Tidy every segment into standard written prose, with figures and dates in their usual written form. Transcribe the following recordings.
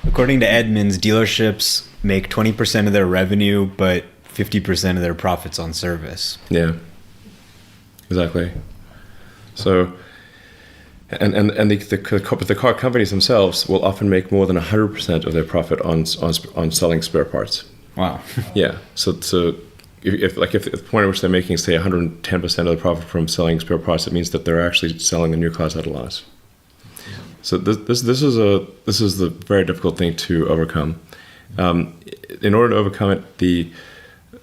According to Edmunds, dealerships make 20% of their revenue, but 50% of their profits on service. Yeah, exactly. So, and the car companies themselves will often make more than 100% of their profit on selling spare parts. Wow. Yeah. So if the point at which they're making, say, 110% of the profit from selling spare parts, it means that they're actually selling the new cars at a loss. So this is the very difficult thing to overcome. In order to overcome it,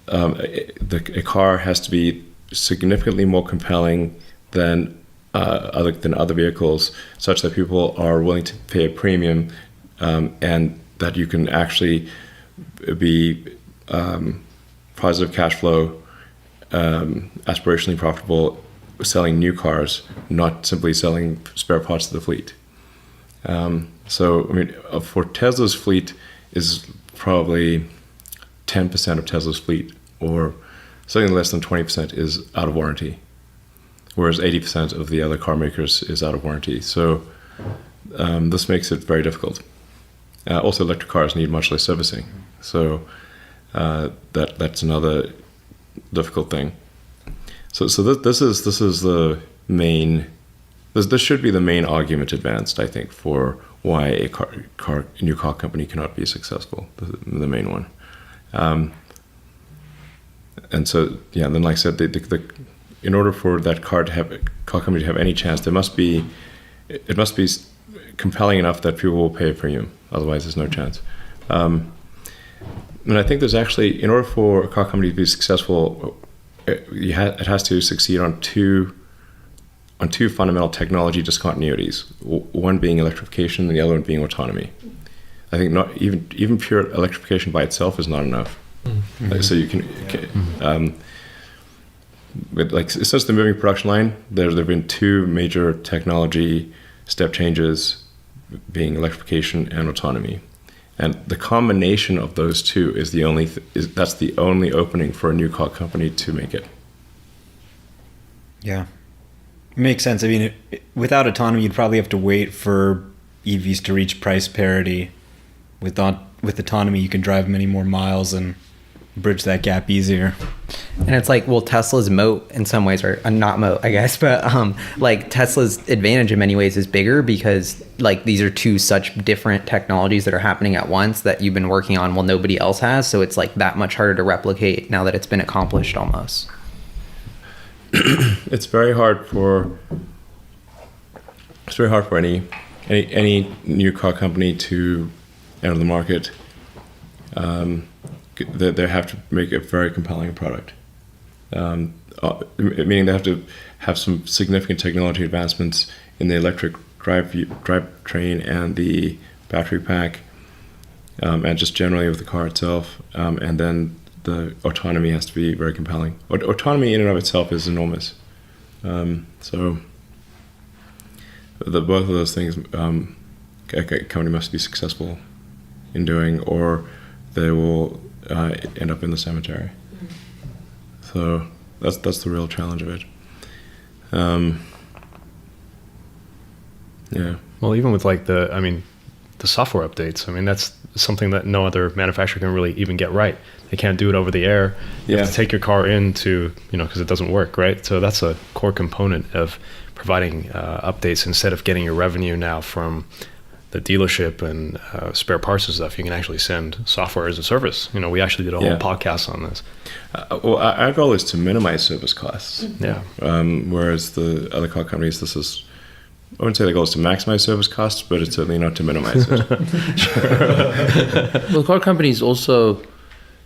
a car has to be significantly more compelling than other vehicles, such that people are willing to pay a premium, and that you can actually be positive cash flow, aspirationally profitable, selling new cars, not simply selling spare parts to the fleet. So, I mean, for Tesla's fleet is probably 10% of Tesla's fleet, or something less than 20% is out of warranty, whereas 80% of the other car makers is out of warranty. So this makes it very difficult. Also, electric cars need much less servicing, so that's another difficult thing. So this is the main. This should be the main argument advanced, I think, for why a new car company cannot be successful. The main one. And so, yeah, then like I said, in order for that car company to have any chance, it must be compelling enough that people will pay a premium. Otherwise, there's no chance. And I think there's actually, in order for a car company to be successful, it has to succeed on two fundamental technology discontinuities. One being electrification, and the other one being autonomy. I think not even pure electrification by itself is not enough. Mm-hmm. So you can but like since the moving production line, there have been two major technology step changes, being electrification and autonomy, and the combination of those two is that's the only opening for a new car company to make it. Yeah, it makes sense. I mean, without autonomy, you'd probably have to wait for EVs to reach price parity. With autonomy, you can drive many more miles and bridge that gap easier. And it's like, well, Tesla's moat in some ways, or not moat, I guess, but like Tesla's advantage in many ways is bigger because like these are two such different technologies that are happening at once that you've been working on while nobody else has. So it's like that much harder to replicate now that it's been accomplished almost. It's very hard for any new car company to enter the market. They have to make a very compelling product, meaning they have to have some significant technology advancements in the electric drivetrain and the battery pack, and just generally with the car itself, and then the autonomy has to be very compelling. Autonomy in and of itself is enormous, so both of those things a company must be successful in doing, or they will end up in the cemetery. So that's the real challenge of it. Yeah. Well, even with like the software updates, I mean, that's something that no other manufacturer can really even get right. They can't do it over the air. You have to take your car into, because it doesn't work, right? So that's a core component of providing updates. Instead of getting your revenue now from the dealership and spare parts and stuff, you can actually send software as a service. We actually did a whole podcast on this. Well, our goal is to minimize service costs. Yeah. Whereas the other car companies, I wouldn't say the goal is to maximize service costs, but it's certainly not to minimize it. Well, car companies also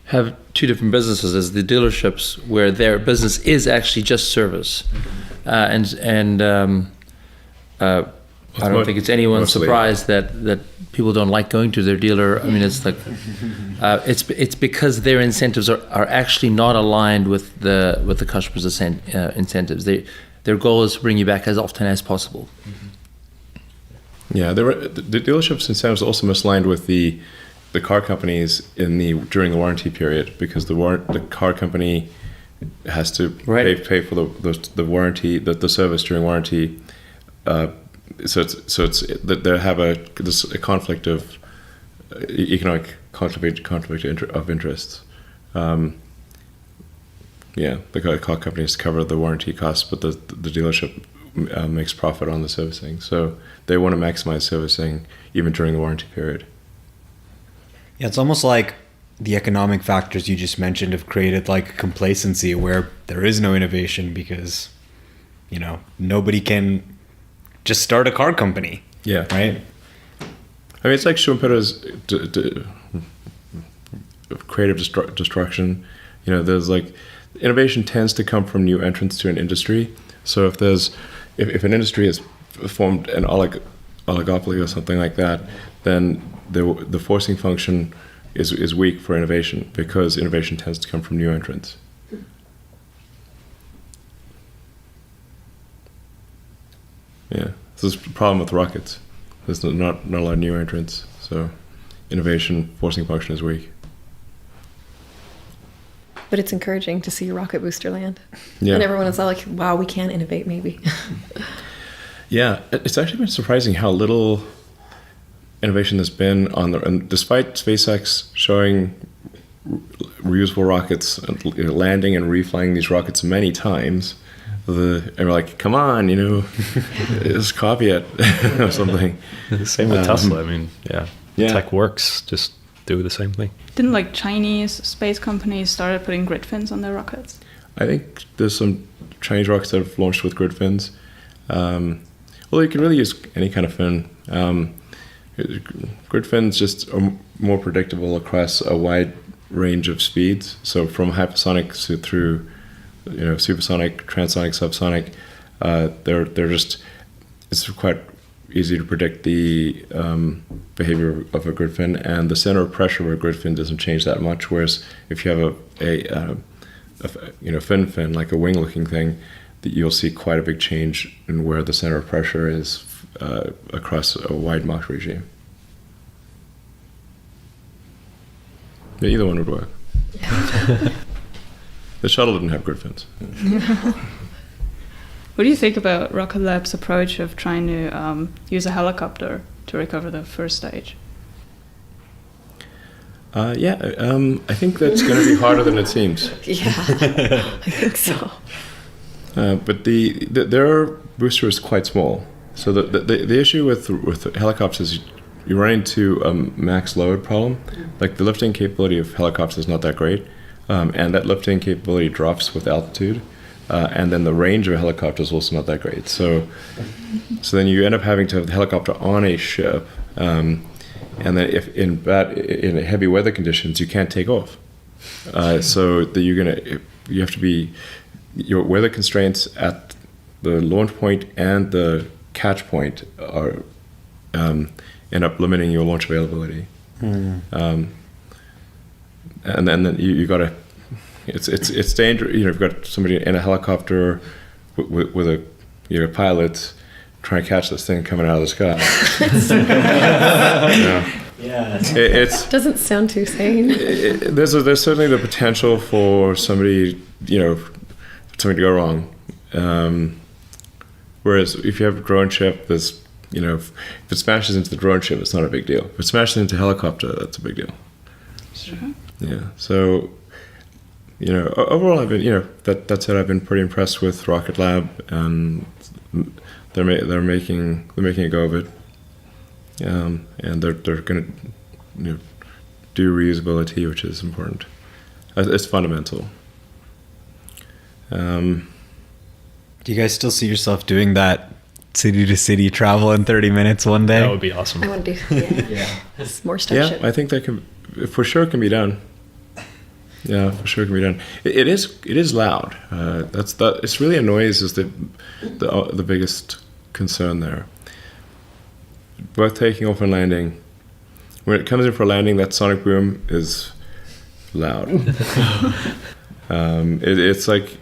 have two different businesses. There's the dealerships where their business is actually just service, and I don't think it's anyone's surprise that people don't like going to their dealer. I mean, it's like it's because their incentives are actually not aligned with the customer's incentives. Their goal is to bring you back as often as possible. Yeah, the dealerships' incentives are also misaligned with the car companies during the warranty period, because the car company has to pay for the warranty, the service during warranty. So it's that they have a conflict of economic conflict of interests. The car companies cover the warranty costs, but the dealership makes profit on the servicing. So they want to maximize servicing even during the warranty period. Yeah, it's almost like the economic factors you just mentioned have created like complacency where there is no innovation because, nobody can just start a car company. Yeah. Right? I mean, it's like Schumpeter's creative destruction. There's like innovation tends to come from new entrants to an industry. So if an industry has formed an oligopoly or something like that, then the forcing function is weak for innovation because innovation tends to come from new entrants. Yeah, so this is the problem with rockets. There's not a lot of new entrants, so innovation forcing function is weak. But it's encouraging to see a rocket booster land. Yeah. And everyone is all like, wow, we can innovate maybe. Yeah, it's actually been surprising how little innovation there's been and despite SpaceX showing reusable rockets, landing and reflying these rockets many times, and we're like, come on, just copy it or something. Same with Tesla. I mean, tech works. Just do the same thing. Didn't Chinese space companies started putting grid fins on their rockets? I think there's some Chinese rockets that have launched with grid fins. Well, you can really use any kind of fin. Grid fins just are more predictable across a wide range of speeds. So from hypersonic through supersonic, transonic, subsonic, it's quite easy to predict the behavior of a grid fin, and the center of pressure of a grid fin doesn't change that much. Whereas if you have a fin like a wing-looking thing, that you'll see quite a big change in where the center of pressure is across a wide Mach regime. Yeah, either one would work. The shuttle didn't have grid fins. What do you think about Rocket Lab's approach of trying to use a helicopter to recover the first stage? I think that's going to be harder than it seems. Yeah, I think so. But their booster is quite small. So the issue with helicopters is you run into a max load problem. Like the lifting capability of helicopters is not that great, and that lifting capability drops with altitude. And then the range of a helicopter is also not that great. So then you end up having to have the helicopter on a ship, and then if in heavy weather conditions you can't take off. So that you have to be your weather constraints at the launch point and the catch point are end up limiting your launch availability. And then you got to. It's dangerous. You've got somebody in a helicopter with a pilot trying to catch this thing coming out of the sky. It doesn't sound too sane. There's certainly the potential for something to go wrong. Whereas if you have a drone ship, there's if it smashes into the drone ship, it's not a big deal. If it smashes into a helicopter, that's a big deal. Sure. Yeah. So. Overall, I've been, that said, I've been pretty impressed with Rocket Lab, and they're making a go of it, and they're going to do reusability, which is important. It's fundamental. Do you guys still see yourself doing that city to city travel in 30 minutes one day? That would be awesome. I want to do more Starship. Yeah, I think that can be done. Yeah, for sure, it can be done. It is loud. It's really a noise is the biggest concern there. Both taking off and landing. When it comes in for landing, that sonic boom is loud. It's like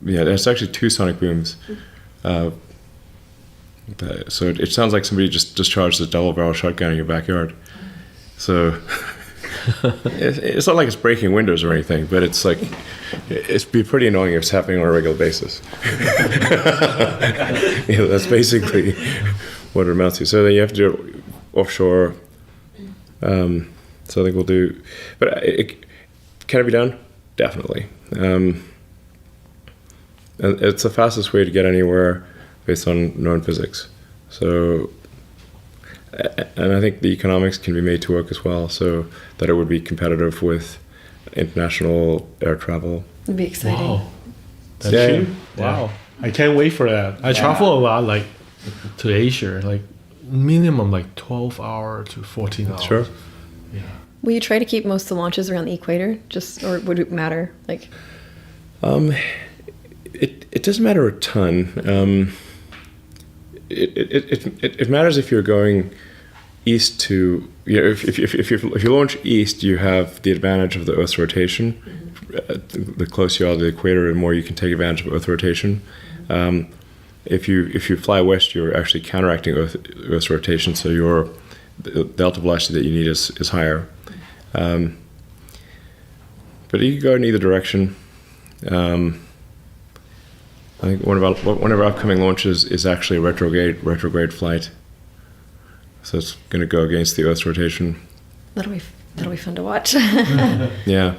there's actually two sonic booms. So it sounds like somebody just discharged a double barrel shotgun in your backyard. So. It's not like it's breaking windows or anything, but it's like it'd be pretty annoying if it's happening on a regular basis. That's basically what it amounts to. So then you have to do it offshore, So I think we'll do, but can it be done? Definitely. And it's the fastest way to get anywhere based on known physics. So, and I think the economics can be made to work as well, so that it would be competitive with international air travel. It'd be exciting. Wow. That's Yeah, cheap? yeah. Wow. I can't wait for that. I travel a lot, like to Asia, like minimum like 12 hours to 14 hours. Sure. Yeah. Will you try to keep most of the launches around the equator, or would it matter? Like, It doesn't matter a ton. It matters if you're going east to, if you launch east, you have the advantage of the Earth's rotation. The closer you are to the equator, the more you can take advantage of Earth rotation. If you fly west, you're actually counteracting Earth's rotation, so the delta velocity that you need is higher. But you can go in either direction. I think one of our upcoming launches is actually a retrograde flight. So it's going to go against the Earth's rotation. that'll be fun to watch. Yeah.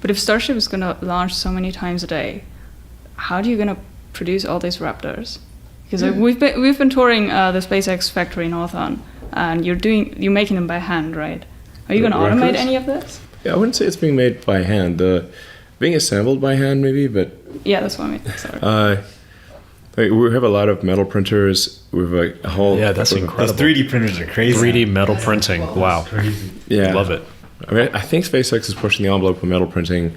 But if Starship is going to launch so many times a day, how are you going to produce all these Raptors? Because we've been touring the SpaceX factory in Hawthorne, and you're making them by hand, right? Are you going to automate Raptors? any of this? Yeah, I wouldn't say it's being made by hand. Being assembled by hand, maybe, but Yeah, that's what I mean. Sorry. we have a lot of metal printers. We have a whole Yeah, that's Those incredible. 3D printers are crazy. 3D metal printing. Wow. Yeah, Love it. I mean, I think SpaceX is pushing the envelope of metal printing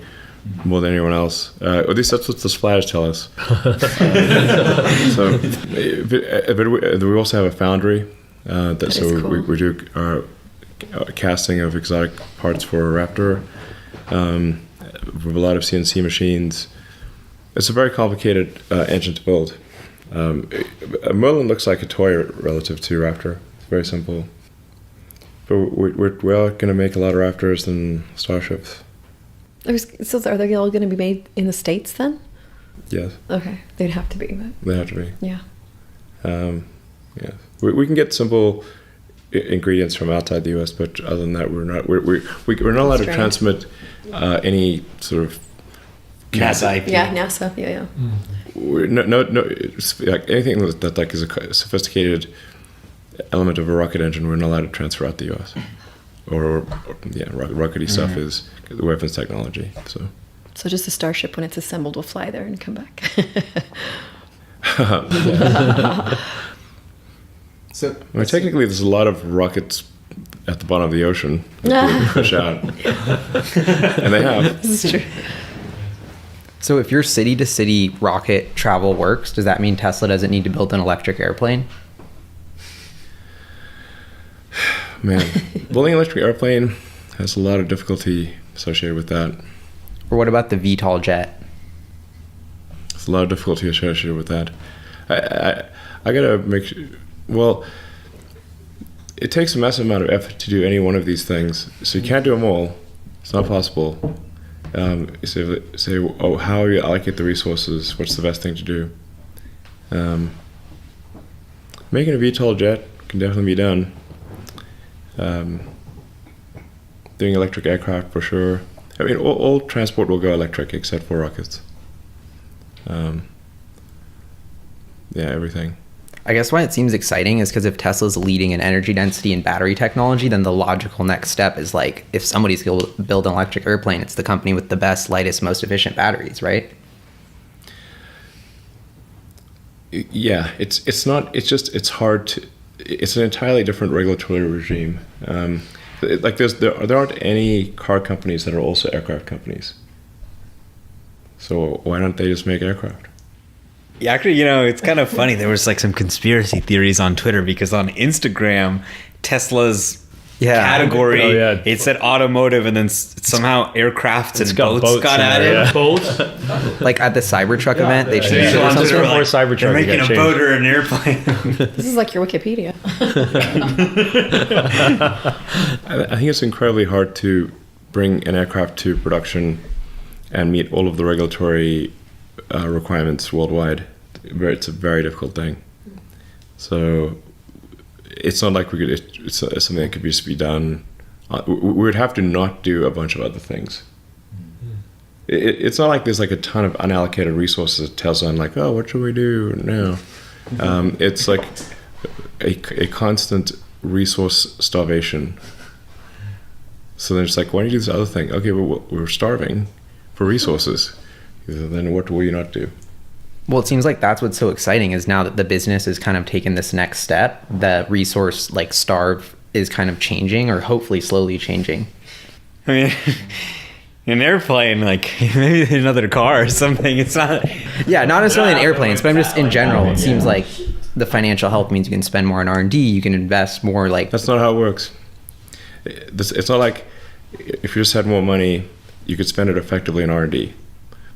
more than anyone else. At least that's what the splatters tell us. But we also have a foundry. That is cool. We do our casting of exotic parts for a Raptor. We have a lot of CNC machines. It's a very complicated engine to build. Merlin looks like a toy relative to Raptor. It's very simple. But we're going to make a lot of Raptors and Starships. So are they all going to be made in the States then? Yes, Okay, they'd have to be, but they have to be. yeah. Yeah, we can get simple ingredients from outside the U.S., but other than that, we're not allowed to Strange. transmit any sort of NASA IP. Yeah, NASA. Yeah. no it's like anything that like is a sophisticated element of a rocket engine. We're not allowed to transfer out the U.S. or rockety stuff is the weapons technology. So just a Starship, when it's assembled, will fly there and come back. So Well, technically, there's a lot of rockets at the bottom of the ocean that we push out, and they have. This is true. So if your city-to-city rocket travel works, does that mean Tesla doesn't need to build an electric airplane? Man, building an electric airplane has a lot of difficulty associated with that. Or what about the VTOL jet? There's a lot of difficulty associated with that. I gotta make sure. Well, it takes a massive amount of effort to do any one of these things, so you can't do them all. It's not possible. Say, oh, how do you allocate the resources? What's the best thing to do? Making a VTOL jet can definitely be done. Doing electric aircraft for sure. I mean, all transport will go electric except for rockets. Yeah, everything. I guess why it seems exciting is because if Tesla's leading in energy density and battery technology, then the logical next step is like, if somebody's going to build an electric airplane, it's the company with the best, lightest, most efficient batteries, right? Yeah, it's hard to. It's an entirely different regulatory regime. There aren't any car companies that are also aircraft companies. So why don't they just make aircraft? Yeah, actually, it's kind of funny. There was like some conspiracy theories on Twitter because on Instagram, Tesla's category, it said automotive, and then somehow aircrafts and boats got added. Yeah. Boats. Like at the Cybertruck event, they changed it or On something. Twitter, More like, Cybertruck they're making got a changed. boat or an airplane. This is like your Wikipedia. I think it's incredibly hard to bring an aircraft to production and meet all of the regulatory requirements worldwide. It's a very difficult thing. So it's not like it's something that could just be done we would have to not do a bunch of other things. It's not like there's like a ton of unallocated resources at Tesla and like, oh, what should we do now? It's like a constant resource starvation. So then it's like, why don't you do this other thing? Okay, well, we're starving for resources. Then what will you not do? Well, it seems like that's what's so exciting is now that the business is kind of taken this next step, the resource like starve is kind of changing or hopefully slowly changing. I mean, an airplane, like maybe another car or something. It's not. Yeah, not necessarily in airplanes, but I'm just in general. It seems like the financial health means you can spend more on R&D. You can invest more. Like that's not how it works. It's not like if you just had more money, you could spend it effectively in R&D.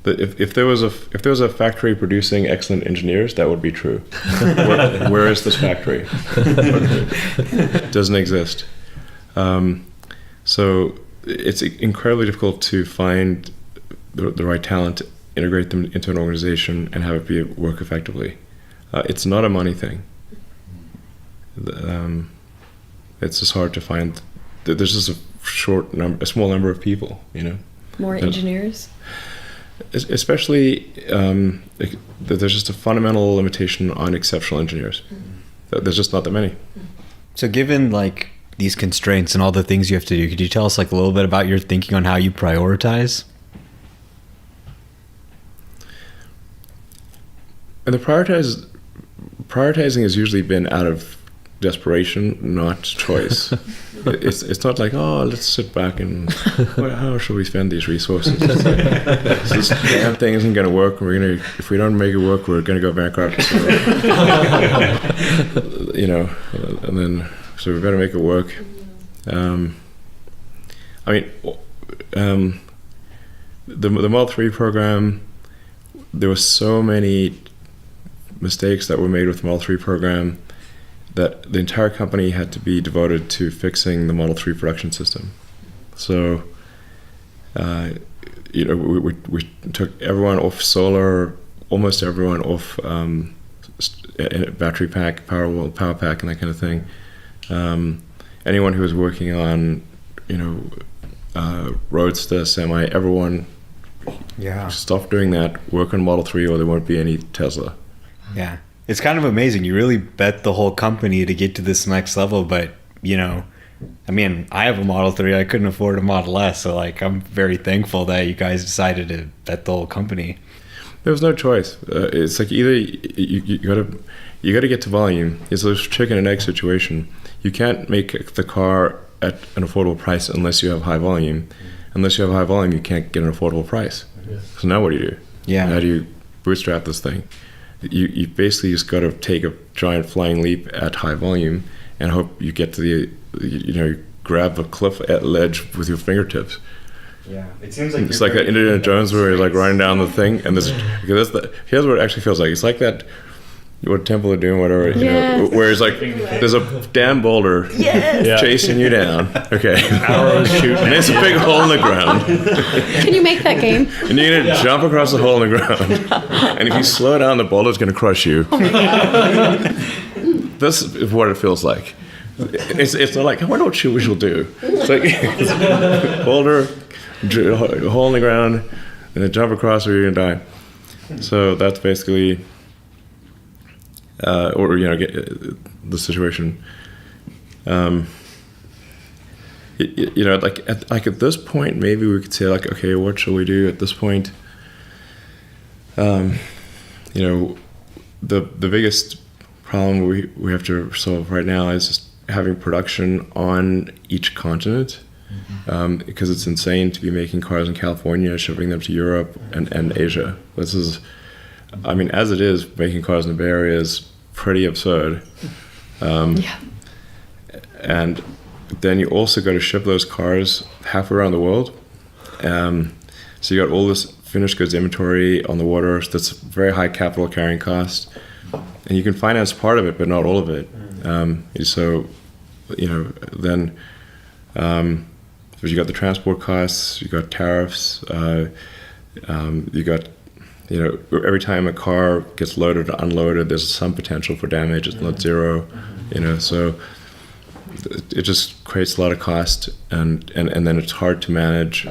But if there was a factory producing excellent engineers, that would be true. Where is this factory? It doesn't exist. So it's incredibly difficult to find the right talent, integrate them into an organization, and have it work effectively. It's not a money thing. It's just hard to find. There's just a small number of people, More engineers. Especially, there's just a fundamental limitation on exceptional engineers. There's just not that many. So given like these constraints and all the things you have to do, could you tell us like a little bit about your thinking on how you prioritize? And the prioritizing has usually been out of desperation, not choice. It's not like, oh, let's sit back and how should we spend these resources? It's like, this damn thing isn't going to work. If we don't make it work, we're going to go bankrupt. So, and then so we better make it work. The Model 3 program, there were so many mistakes that were made with the Model 3 program that the entire company had to be devoted to fixing the Model 3 production system. So, we took everyone off solar, almost everyone off battery pack, power pack, and that kind of thing. Anyone who was working on, Roadster, Semi, everyone stop doing that, work on Model 3 or there won't be any Tesla. Yeah. It's kind of amazing. You really bet the whole company to get to this next level, but, I have a Model 3. I couldn't afford a Model S, so, I'm very thankful that you guys decided to bet the whole company. There was no choice. It's like either you got to get to volume. It's a chicken and egg situation. You can't make the car at an affordable price unless you have high volume. Unless you have high volume, you can't get an affordable price. So now what do you do? Yeah. How do you bootstrap this thing? You basically just got to take a giant flying leap at high volume and hope you get to grab a cliff ledge with your fingertips. Yeah, it seems like it's like that Indiana Jones where he's like riding down the thing, and here's what it actually feels like. It's like that, what Temple of Doom, whatever, where it's like there's a damn boulder chasing you down. Okay, arrows shooting, and there's a big hole in the ground. Can you make that game? And you're gonna jump across the hole in the ground, and if you slow down, the boulder's gonna crush you. This is what it feels like. It's not like, I wonder what we shall do. It's like boulder, hole in the ground, and then jump across or you're gonna die. So that's basically, get the situation. At this point, maybe we could say okay, what shall we do at this point? The biggest problem we have to solve right now is just having production on each continent, because it's insane to be making cars in California, shipping them to Europe and Asia. This is, as it is, making cars in the Bay Area is pretty absurd. And then you also got to ship those cars halfway around the world. So you got all this finished goods inventory on the water. So that's a very high capital carrying cost. And you can finance part of it, but not all of it. So, then you got the transport costs, you got tariffs, you got, every time a car gets loaded or unloaded, there's some potential for damage. It's not zero, so it just creates a lot of cost, and then it's hard to manage.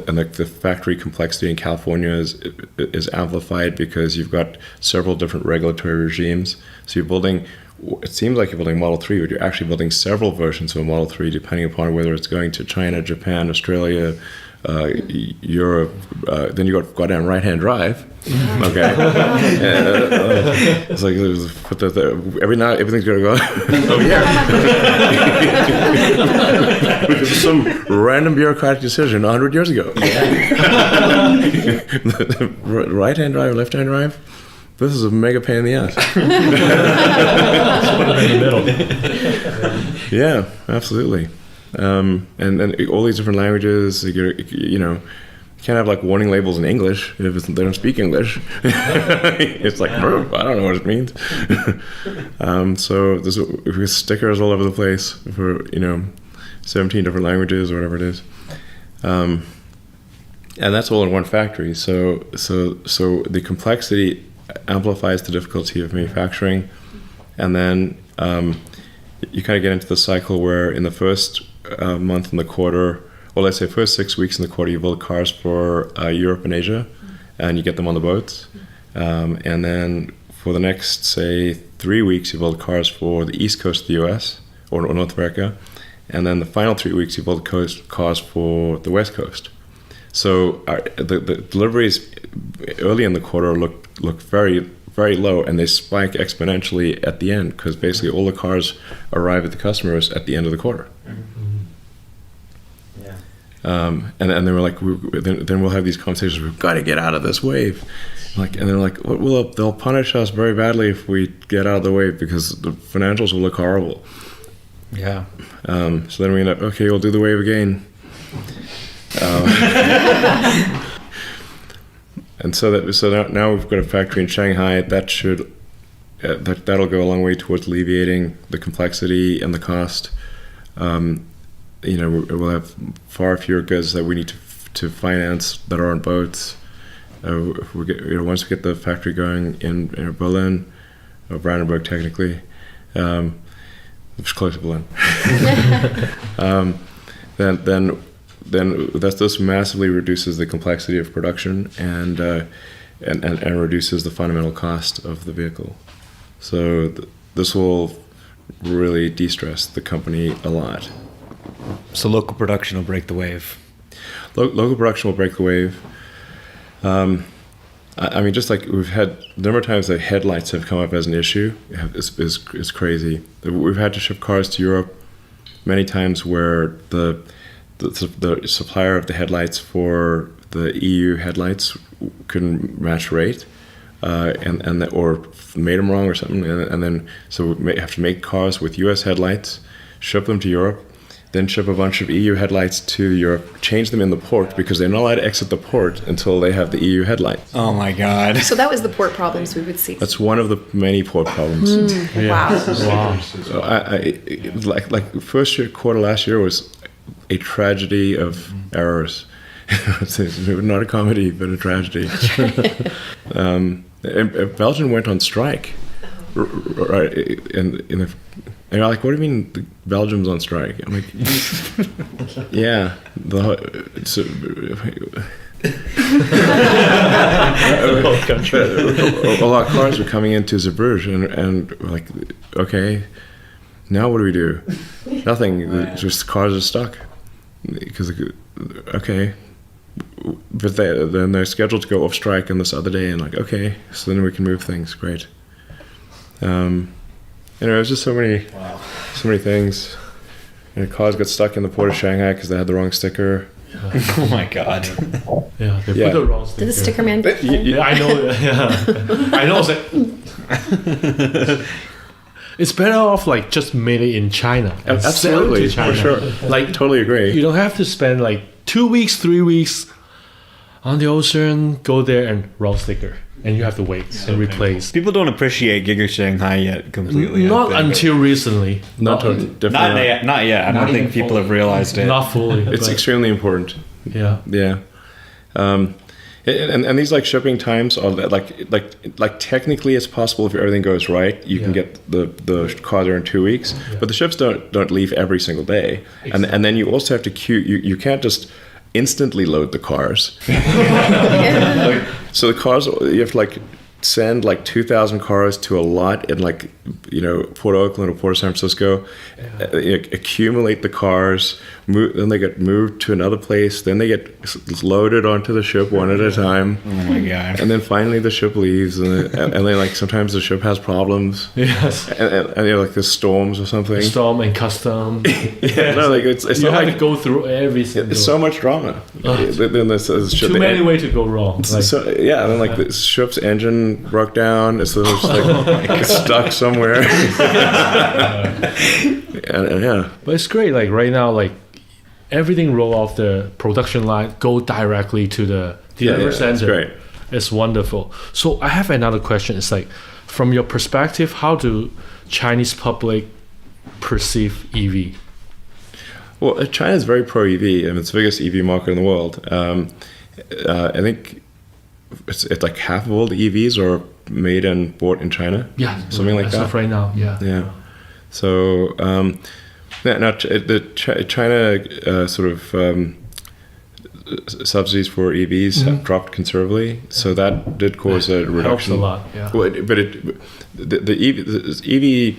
And like the factory complexity in California is amplified because you've got several different regulatory regimes. So you're building, it seems like you're building Model 3, but you're actually building several versions of a Model 3 depending upon whether it's going to China, Japan, Australia, Europe. Then you got goddamn right-hand drive. Okay. It's like every night everything's gonna go. Oh yeah. Because of some random bureaucratic decision 100 years ago. Right-hand drive, left-hand drive. This is a mega pain in the ass. Put it in the middle. Yeah, absolutely. And all these different languages, you know, you can't have like warning labels in English if they don't speak English. It's like, I don't know what it means. So there's stickers all over the place for, you know, 17 different languages or whatever it is. And that's all in one factory. So the complexity amplifies the difficulty of manufacturing. And then you kind of get into the cycle where in the first month in the quarter, or let's say first 6 weeks in the quarter, you build cars for Europe and Asia, and you get them on the boats. And then for the next, say, 3 weeks, you build cars for the East Coast of the US or North America. And then the final 3 weeks, you build cars for the West Coast. So the deliveries early in the quarter look very, very low, and they spike exponentially at the end because basically all the cars arrive at the customers at the end of the quarter. And then we're like, then we'll have these conversations. We've got to get out of this wave, and they're like, well, they'll punish us very badly if we get out of the wave because the financials will look horrible. Yeah. So then we end up, okay, we'll do the wave again. And so now we've got a factory in Shanghai that'll go a long way towards alleviating the complexity and the cost. You know, we'll have far fewer goods that we need to finance that are on boats. If we get, once we get the factory going in Berlin, or Brandenburg technically, it's close to Berlin. Then this massively reduces the complexity of production and reduces the fundamental cost of the vehicle. So this will really de-stress the company a lot. So local production will break the wave. Local production will break the wave. I mean, just like we've had a number of times that headlights have come up as an issue. It's crazy. We've had to ship cars to Europe many times where the supplier of the headlights for the EU headlights couldn't match rate, or made them wrong or something, and then so we have to make cars with US headlights, ship them to Europe, then ship a bunch of EU headlights to Europe, change them in the port because they're not allowed to exit the port until they have the EU headlights. Oh my God. So that was the port problems we would see. That's one of the many port problems. Wow. So I like first quarter last year was a tragedy of errors. It's not a comedy, but a tragedy. Belgium went on strike. Right, and they're like, what do you mean Belgium's on strike? I'm like, yeah, a lot of cars were coming into Zeebrugge, and we're like, okay, now what do we do? Nothing. Just cars are stuck because okay. But then they're scheduled to go off strike on this other day, and like, okay, so then we can move things. Great. It was just so many things. And cars got stuck in the port of Shanghai because they had the wrong sticker. Yeah. Oh my God. Yeah, they put the wrong sticker. Did the sticker man get Yeah, I know. Yeah. I know. It's better off like just made it in China. Absolutely, China. for sure. Like, totally agree. You don't have to spend like 2 weeks, 3 weeks on the ocean, go there and wrong sticker. And you have to wait and replace. People don't appreciate Giga Shanghai yet completely. Not until recently. Not yet. I don't think people have realized it. Not fully. It's extremely important. Yeah. Yeah. And these like shipping times are like technically it's possible if everything goes right, you can get the car there in 2 weeks, but the ships don't leave every single day, and then you also have to queue. You can't just instantly load the cars. So the cars, you have to like send like 2,000 cars to a lot in like, Port Oakland or Port of San Francisco, accumulate the cars, then they get moved to another place, then they get loaded onto the ship one at a time. Oh my God. And then finally the ship leaves, and then like sometimes the ship has problems. Yes. And like there's storms or something. Storm and custom. No, like it's you not have like to go through everything. it's so much drama. Then there's ship, Too many ways to go wrong. Like, so and then like the ship's engine broke down, so it's like stuck somewhere. and yeah, but it's great. Like right now, like everything roll off the production line, go directly to the delivery center. It's great. It's wonderful. So I have another question. It's like, from your perspective, how do Chinese public perceive EV? Well, China is very pro EV, and it's the biggest EV market in the world. I think it's like half of all the EVs are made and bought in China. Yeah, something like that. Right now, yeah. Yeah. So now China sort of subsidies for EVs have dropped considerably, so that did cause a reduction. Helps a lot. Yeah. Well, but the EV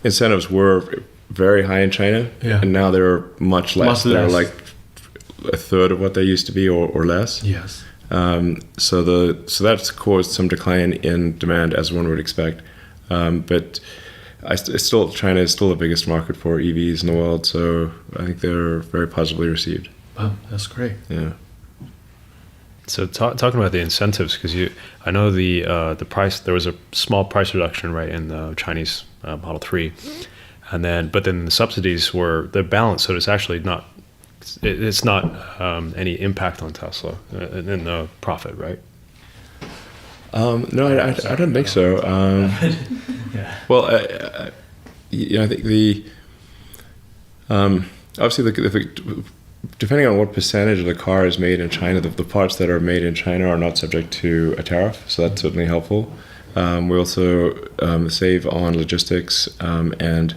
incentives were very high in China, and now they're much less. They're like a third of what they used to be, or less. Yes. So that's caused some decline in demand, as one would expect. But China is still the biggest market for EVs in the world, so I think they're very positively received. Wow, that's great. Yeah. So talking about the incentives, because I know the price, there was a small price reduction, right, in the Chinese Model 3, but then the subsidies were the balance, so it's actually not. It's not any impact on Tesla in the profit, right? No, I don't think so. Well, I think obviously depending on what percentage of the car is made in China, the parts that are made in China are not subject to a tariff, so that's certainly helpful. We also save on logistics, and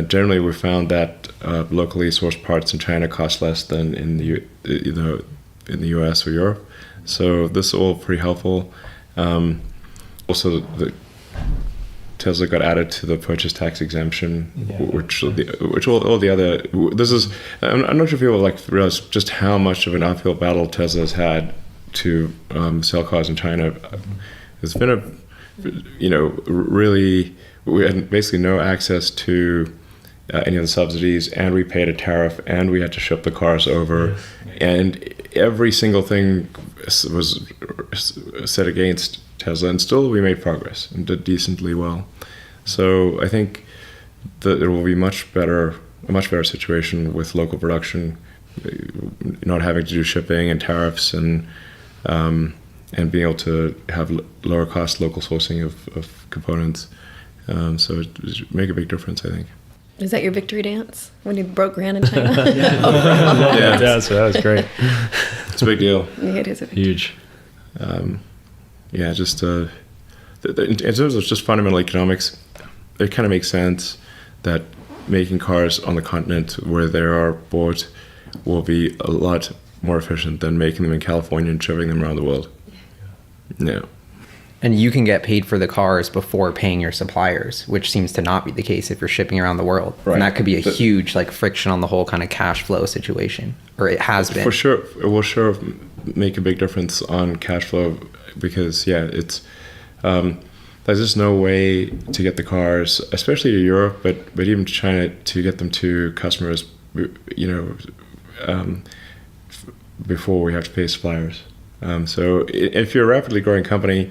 generally we found that locally sourced parts in China cost less than in the US or Europe. So this is all pretty helpful. Also, the Tesla got added to the purchase tax exemption, which all the other. This is. I'm not sure if people realize just how much of an uphill battle Tesla has had to sell cars in China. It's been really, we had basically no access to any of the subsidies, and we paid a tariff, and we had to ship the cars over, and every single thing was set against Tesla, and still we made progress and did decently well. So I think that there will be a much better situation with local production, not having to do shipping and tariffs, and being able to have lower cost local sourcing of components. So it make a big difference, I think. Is that your victory dance when you broke ground in China? Yeah, so that was great. It's a big deal. Yeah, it is a victory. Huge. Just in terms of just fundamental economics, it kind of makes sense that making cars on the continent where they are bought will be a lot more efficient than making them in California and shipping them around the world. Yeah. And you can get paid for the cars before paying your suppliers, which seems to not be the case if you're shipping around the world. Right. And that could be a huge friction on the whole kind of cash flow situation, or it has been. For sure. It will sure make a big difference on cash flow because, it's there's just no way to get the cars, especially to Europe, but even to China, to get them to customers, before we have to pay suppliers. So if you're a rapidly growing company,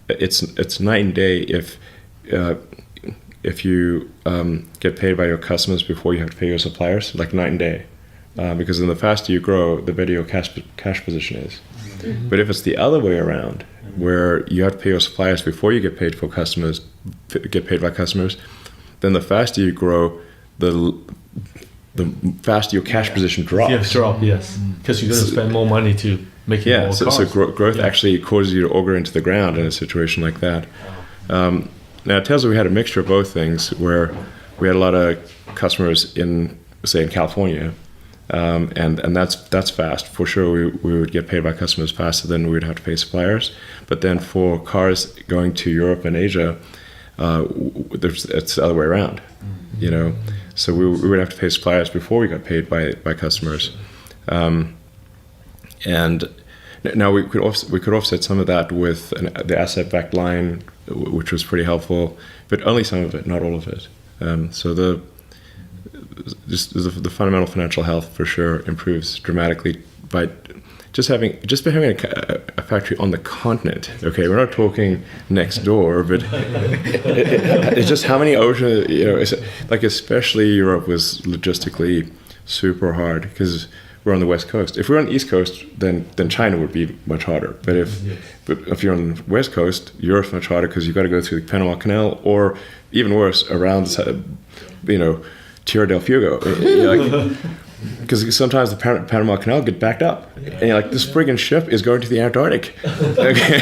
it's night and day if you get paid by your customers before you have to pay your suppliers, like night and day, because then the faster you grow, the better your cash position is. Mm-hmm. But if it's the other way around, where you have to pay your suppliers before you get paid by customers, then the faster you grow, the faster your cash position drops. Yes, because you're going to spend more money to making Yeah, more so cars. growth actually causes you to auger into the ground in a situation like that. Now, at Tesla, we had a mixture of both things, where we had a lot of customers in, say, in California, and that's fast. For sure, we would get paid by customers faster than we would have to pay suppliers. But then for cars going to Europe and Asia, it's the other way around, you know. So we would have to pay suppliers before we got paid by customers. And now we could offset some of that with the asset-backed line, which was pretty helpful, but only some of it, not all of it. So the fundamental financial health for sure improves dramatically by just having a factory on the continent. Okay, we're not talking next door, but it's just how many oceans, you know, like especially Europe was logistically super hard because we're on the West Coast. If we're on the East Coast, then China would be much harder. But if you're on the West Coast, Europe's much harder because you've got to go through the Panama Canal, or even worse, around, you know, Tierra del Fuego. Because sometimes the Panama Canal get backed up, and you're like, this friggin' ship is going to the Antarctic. Okay.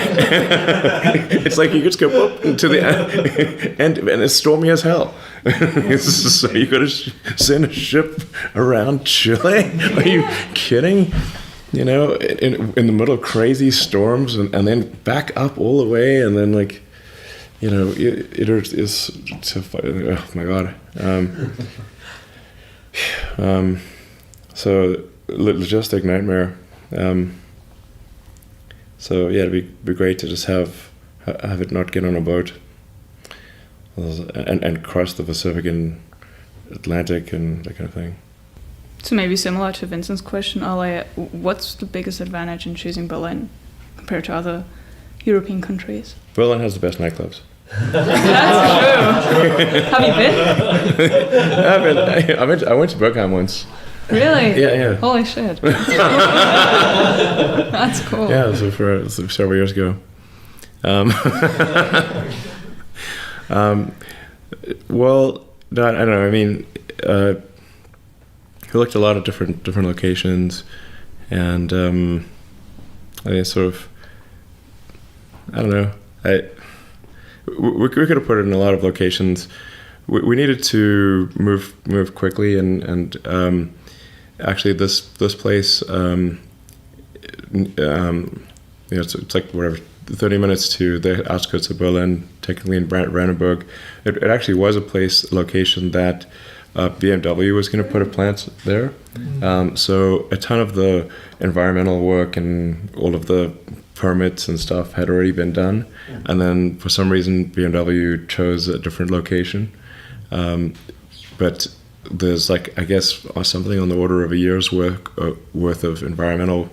It's like you just go up to the and it's stormy as hell. So you got to send a ship around Chile? Are you kidding? You know, in the middle of crazy storms, and then back up all the way, and then like, you know, it is. Oh my god. So logistic nightmare. So yeah, it'd be great to just have it not get on a boat and cross the Pacific and Atlantic and that kind of thing. So maybe similar to Vincent's question earlier, what's the biggest advantage in choosing Berlin compared to other European countries? Berlin has the best nightclubs. That's true. Have you been? I went to Bergheim once. Really? Yeah. Holy shit. That's cool. Yeah, so several years ago. Well, no, I don't know. I mean, we looked at a lot of different locations, and I mean, sort of, I don't know. We could have put it in a lot of locations. We needed to move quickly, and actually this place, you know, it's like whatever, 30 minutes to the outskirts of Berlin, technically in Brandenburg. It actually was a location that BMW was going to put a plant there. So a ton of the environmental work and all of the permits and stuff had already been done, and then for some reason BMW chose a different location, but there's like, I guess, something on the order of a year's worth of environmental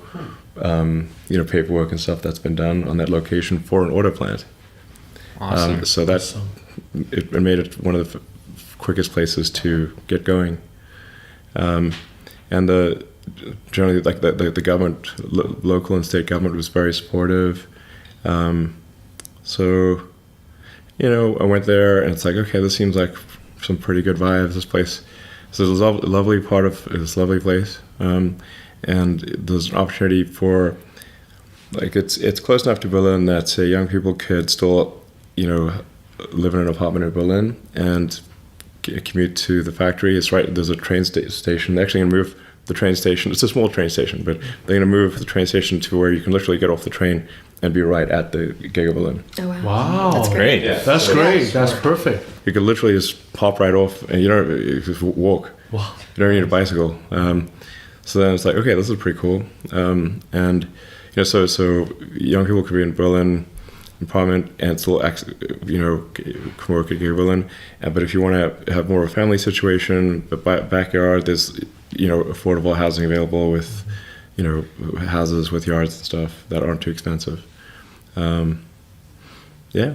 you know, paperwork and stuff that's been done on that location for an auto plant. Awesome. So that it made it one of the quickest places to get going, and generally, like the government, local and state government, was very supportive. So, you know, I went there, and it's like, okay, this seems like some pretty good vibes. This place, so it's a lovely part of this lovely place, and there's an opportunity for, like, it's close enough to Berlin that, say, young people could still, you know, live in an apartment in Berlin and commute to the factory. It's right. There's a train station. They're actually going to move the train station. It's a small train station, but they're going to move the train station to where you can literally get off the train and be right at the Giga Berlin. Oh wow. Wow. That's great. Yeah. That's great. That's perfect. You could literally just pop right off, and you just walk. Wow. You don't need a bicycle. So then it's like, okay, this is pretty cool. And you know, so young people could be in Berlin apartment and still, you know, come work at Giga Berlin. But if you want to have more of a family situation, backyard, there's, you know, affordable housing available with, you know, houses with yards and stuff that aren't too expensive. Yeah.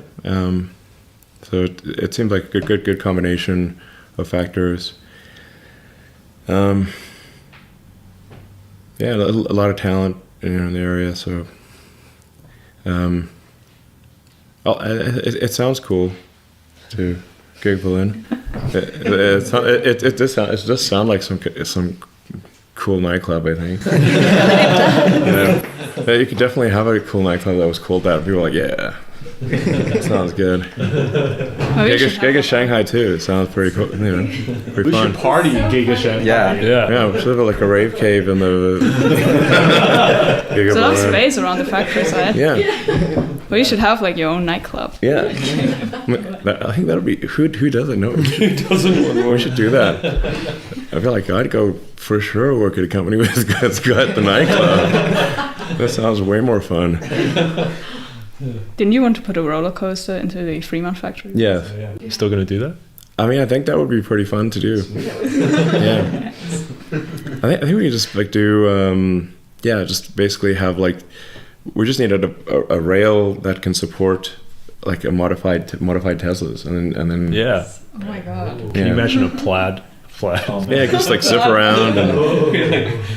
So it seems like a good combination of factors. Yeah, a lot of talent, you know, in the area. So, it sounds cool to Giga Berlin. It does sound like some cool nightclub, I think. You know? Yeah, you could definitely have a cool nightclub that was called that. People were like, yeah, that sounds good. Giga Shanghai too. It sounds pretty cool. Pretty We fun. should party in Giga Shanghai. Yeah, we should have like a rave cave in the. Giga So that's Balloon. space around the factory side. Yeah, Well, you should have like your own nightclub. yeah. I think that'll be who doesn't know. Who doesn't? We should do that. I feel like I'd go for sure work at a company that's got the nightclub. That sounds way more fun. Didn't you want to put a roller coaster into the Fremont factory? Yeah. You still gonna do that? I mean, I think that would be pretty fun to do. Yeah. I think we could just like do, just basically have like, we just needed a rail that can support like a modified Teslas, and then Yeah. Oh my god. Can you imagine a plaid yeah, just like zip around and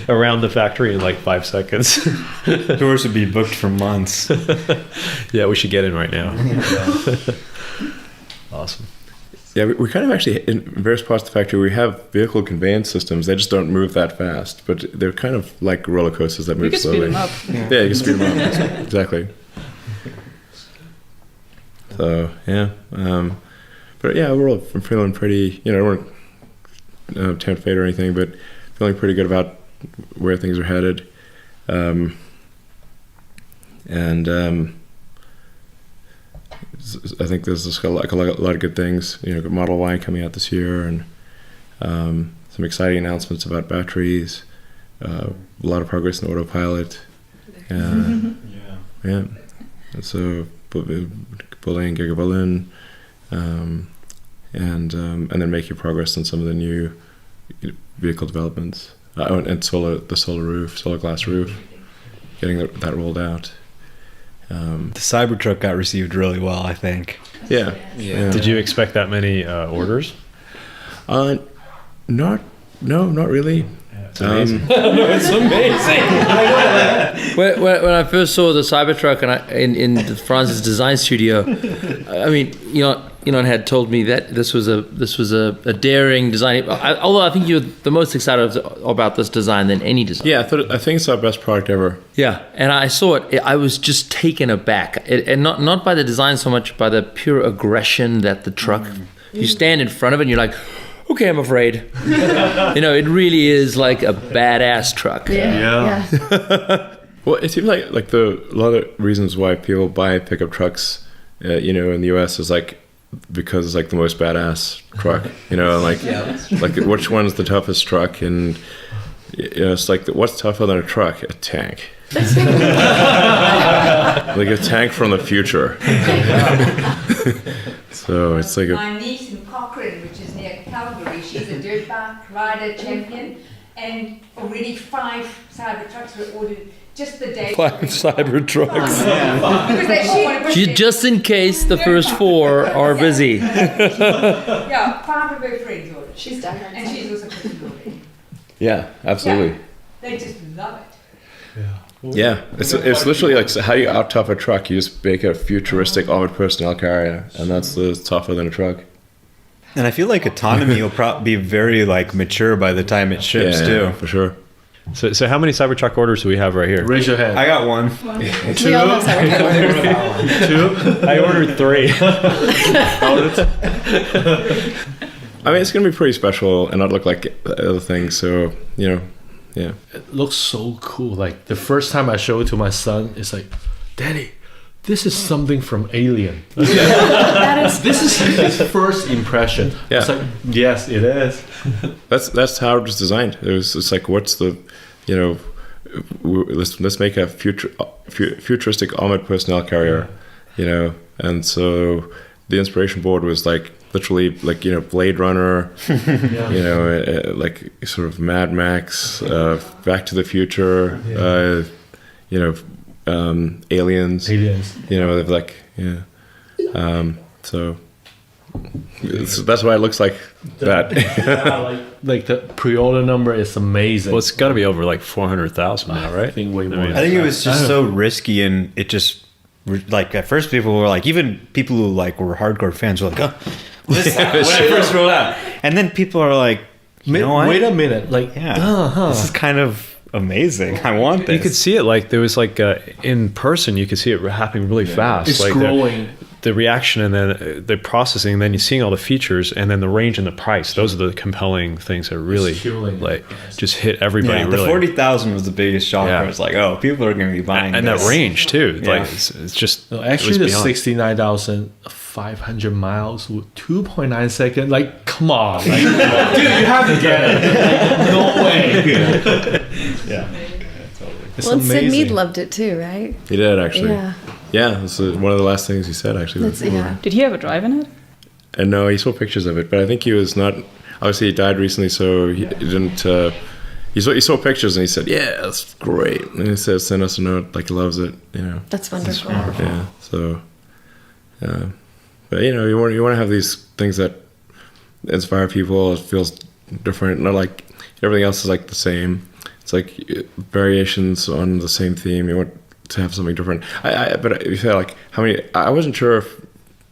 around the factory in like 5 seconds? Tours would be booked for months. Yeah, we should get in right now. Awesome. yeah, we kind of actually in various parts of the factory we have vehicle conveyance systems. They just don't move that fast, but they're kind of like roller coasters that You move could slowly. speed them up. Yeah, you can speed them up. Exactly. So yeah, but yeah, overall, I'm feeling pretty. I don't want to tempt fate or anything, but feeling pretty good about where things are headed. I think there's just a lot of good things. Model Y coming out this year, and some exciting announcements about batteries. A lot of progress in autopilot. Yeah. And so building Giga Balloon, and then making progress on some of the new vehicle developments. And the solar glass roof, getting that rolled out. The Cybertruck got received really well, I think. Yeah. Did you expect that many orders? Not really. It's amazing. It's amazing. When I first saw the Cybertruck in Franz's design studio, I mean, Elon had told me that this was a daring design. Although I think you're the most excited about this design than any design. Yeah, I think it's our best product ever. Yeah, and I saw it. I was just taken aback, and not by the design so much, by the pure aggression that the truck. You stand in front of it, and you're like, okay, I'm afraid. It really is like a badass truck. Yeah. Well, it seems like a lot of reasons why people buy pickup trucks, in the US is like because it's like the most badass truck. Like which one's the toughest truck, and it's like what's tougher than a truck? A tank. Like a tank from the future. So it's like my niece in Cochrane, which is near Calgary, she's a dirt bike rider champion, and already 5 Cybertrucks were ordered just the day. 5 Cybertrucks. Because they Just in case the first 4 are busy. Yeah, 5 of her friends ordered. She's done her. And she's also put it already. yeah, absolutely. They just love it. Yeah, it's literally like how you out tough a truck. You just make a futuristic armored personnel carrier, and that's tougher than a truck. And I feel like autonomy will probably be very mature by the time it ships too. For sure. So how many Cybertruck orders do we have right here? Raise your hand. I got one. We all have Cybertruck orders. 2. I ordered 3. I mean, it's gonna be pretty special and not look like other things. So yeah. It looks so cool. Like the first time I show it to my son, it's like, Daddy, this is something from Alien. This is his first impression. Yeah. It's like, yes, it is. That's how it was designed. It's like, what's the, let's make a futuristic armored personnel carrier, and so the inspiration board was literally Blade Runner, like sort of Mad Max, Back to the Future, Aliens. So that's why it looks like that. Like the pre-order number is amazing. Well, it's got to be over 400,000 now, right? I think way more. I think it was just so risky, and it just at first people were even people who were hardcore fans were like, oh, what is that? When it first rolled out, and then people are like, Wait a minute, this is kind of amazing. I want this. You could see it like there was like in person. You could see it happening really fast. It's like growing. the reaction and then the processing, and then you're seeing all the features, and then the range and the price. Those are the compelling things that really like just hit everybody. Yeah, really. the 40,000 was the biggest shocker. Yeah. It's like, oh, people are going to be buying and this. that range too. Yeah. Like it's just No, it actually, was the beyond. 69,500 miles with 2.9 seconds. Like, come on, like, dude, you have to get it. Like, no way. Yeah. It's Well, and Sid amazing. Mead loved it too, right? He did actually. Yeah. Yeah, that's one of the last things he said actually. That's, yeah. Did he have a drive in it? And no, he saw pictures of it, but I think he was not. Obviously, he died recently, so he didn't. He saw pictures and he said, "Yeah, that's great." And he said, "Send us a note, like he loves it." You know. That's wonderful. Yeah. So, but you know, you want to have these things that inspire people. It feels different. Not like everything else is like the same. It's like variations on the same theme. You want to have something different. But you say like how many? I wasn't sure if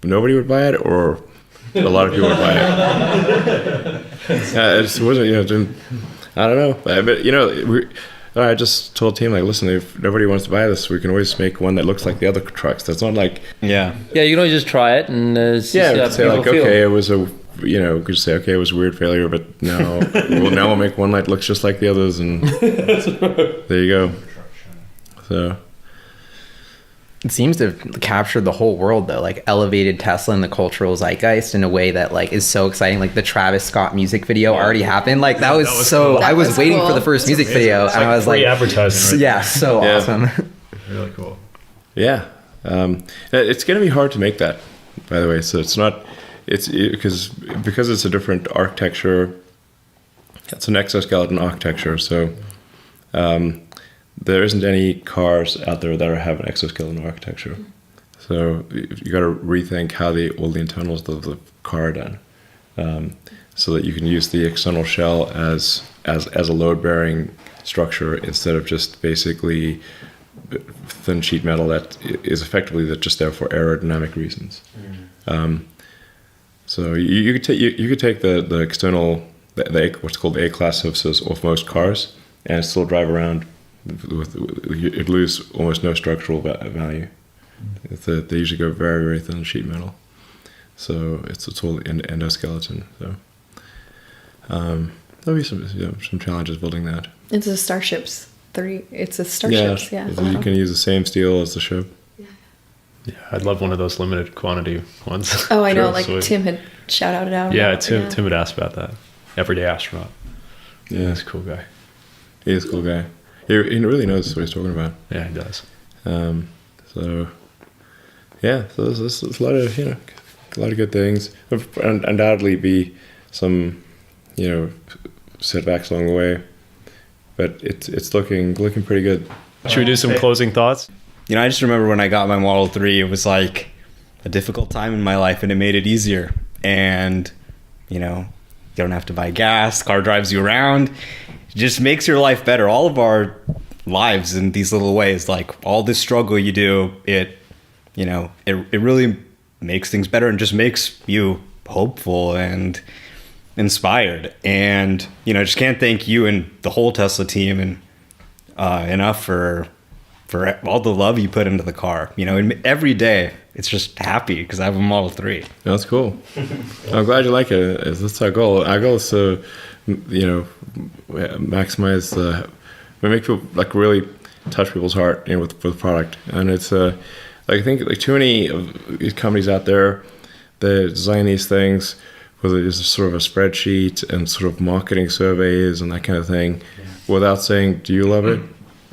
nobody would buy it or a lot of people would buy it. It just wasn't. You know, didn't, I don't know. But you know, I just told team like, listen, if nobody wants to buy this, we can always make one that looks like the other trucks. That's not like Yeah. Yeah, you can always just try it and see we how could say people like, feel. okay, it was a. You know, we could say, okay, it was a weird failure, but now, now we'll make one that looks just like the others, and there you go. So, It seems to have captured the whole world though, like elevated Tesla in the cultural zeitgeist in a way that like is so exciting. Like the Travis Scott music video already happened. Like that was so. cool. I was That was waiting cool. for the first music video, and I was free like, advertising, right? yeah, so Yeah. awesome. Really cool. yeah, it's going to be hard to make that, by the way. So it's not, because it's a different architecture. It's an exoskeleton architecture, so there isn't any cars out there that have an exoskeleton architecture. So you got to rethink how all the internals of the car are done, so that you can use the external shell as a load-bearing structure instead of just basically thin sheet metal that is effectively just there for aerodynamic reasons. So you could take the external what's called A-class surfaces off most cars and still drive around you'd lose almost no structural value. They usually go very, very thin sheet metal, so it's all endoskeleton. So there'll be some challenges building that. It's a Starships 3. It's a Starships, yeah. You can use the same steel as the ship. Yeah, I'd love one of those limited quantity ones. Oh, I know. Sure, Like sweet. Tim had shouted out. Yeah, about, Tim had asked about that. Everyday astronaut. Yeah, He's a cool guy. he's a cool guy. He really knows what he's talking about. Yeah, he does. So yeah, so there's a lot of a lot of good things. There'll undoubtedly be some setbacks along the way, but it's looking pretty good. Should we do some closing thoughts? I just remember when I got my Model 3, it was like a difficult time in my life, and it made it easier. And, you don't have to buy gas, car drives you around. It just makes your life better. All of our lives in these little ways, like all this struggle you do, it really makes things better and just makes you hopeful and inspired. And, just can't thank you and the whole Tesla team and enough for all the love you put into the car. And every day it's just happy because I have a Model 3. That's cool. I'm glad you like it. That's our goal. Our goal is to, maximize make people like really touch people's heart, with the product. And it's I think like too many of these companies out there, they design these things where there's sort of a spreadsheet and sort of marketing surveys and that kind of thing, without saying, "Do you love it?"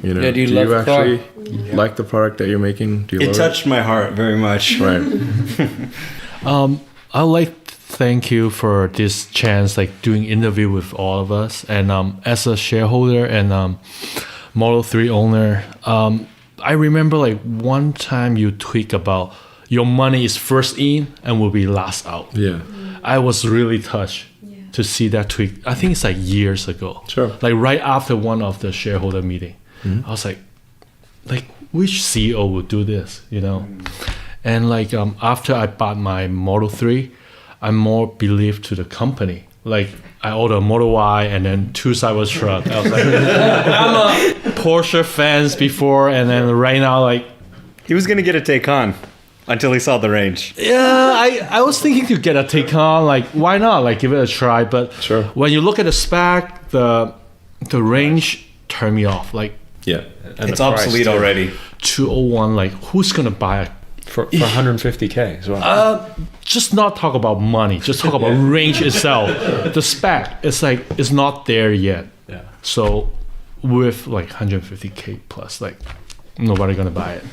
Do you love the car? actually like the product that you're making? Do you It love touched my heart very much. Right. I'd like to thank you for this chance, like doing interview with all of us. And as a shareholder and Model 3 owner, I remember like one time you tweet about your money is first in and will be last out. Yeah. I was really touched to see that tweet. I think it's like years ago. Sure. Like right after one of the shareholder meeting. I was like which CEO would do this, And like after I bought my Model 3, I more believed to the company. like I ordered a Model Y and then 2 Cybertruck. I was like, I'm a Porsche fan before, and then right now, like, He was gonna get a Taycan until he saw the range. yeah, I was thinking to get a Taycan. Like, why not? Like, give it a try. But Sure. when you look at the spec, the range turned me off. Like Yeah. And It's the price, obsolete too. already. 201. Like, who's gonna buy a For 150K as well. just not talk about money, just talk about range itself. The spec, it's not there yet. Yeah. So with like 150K plus, like nobody gonna buy it.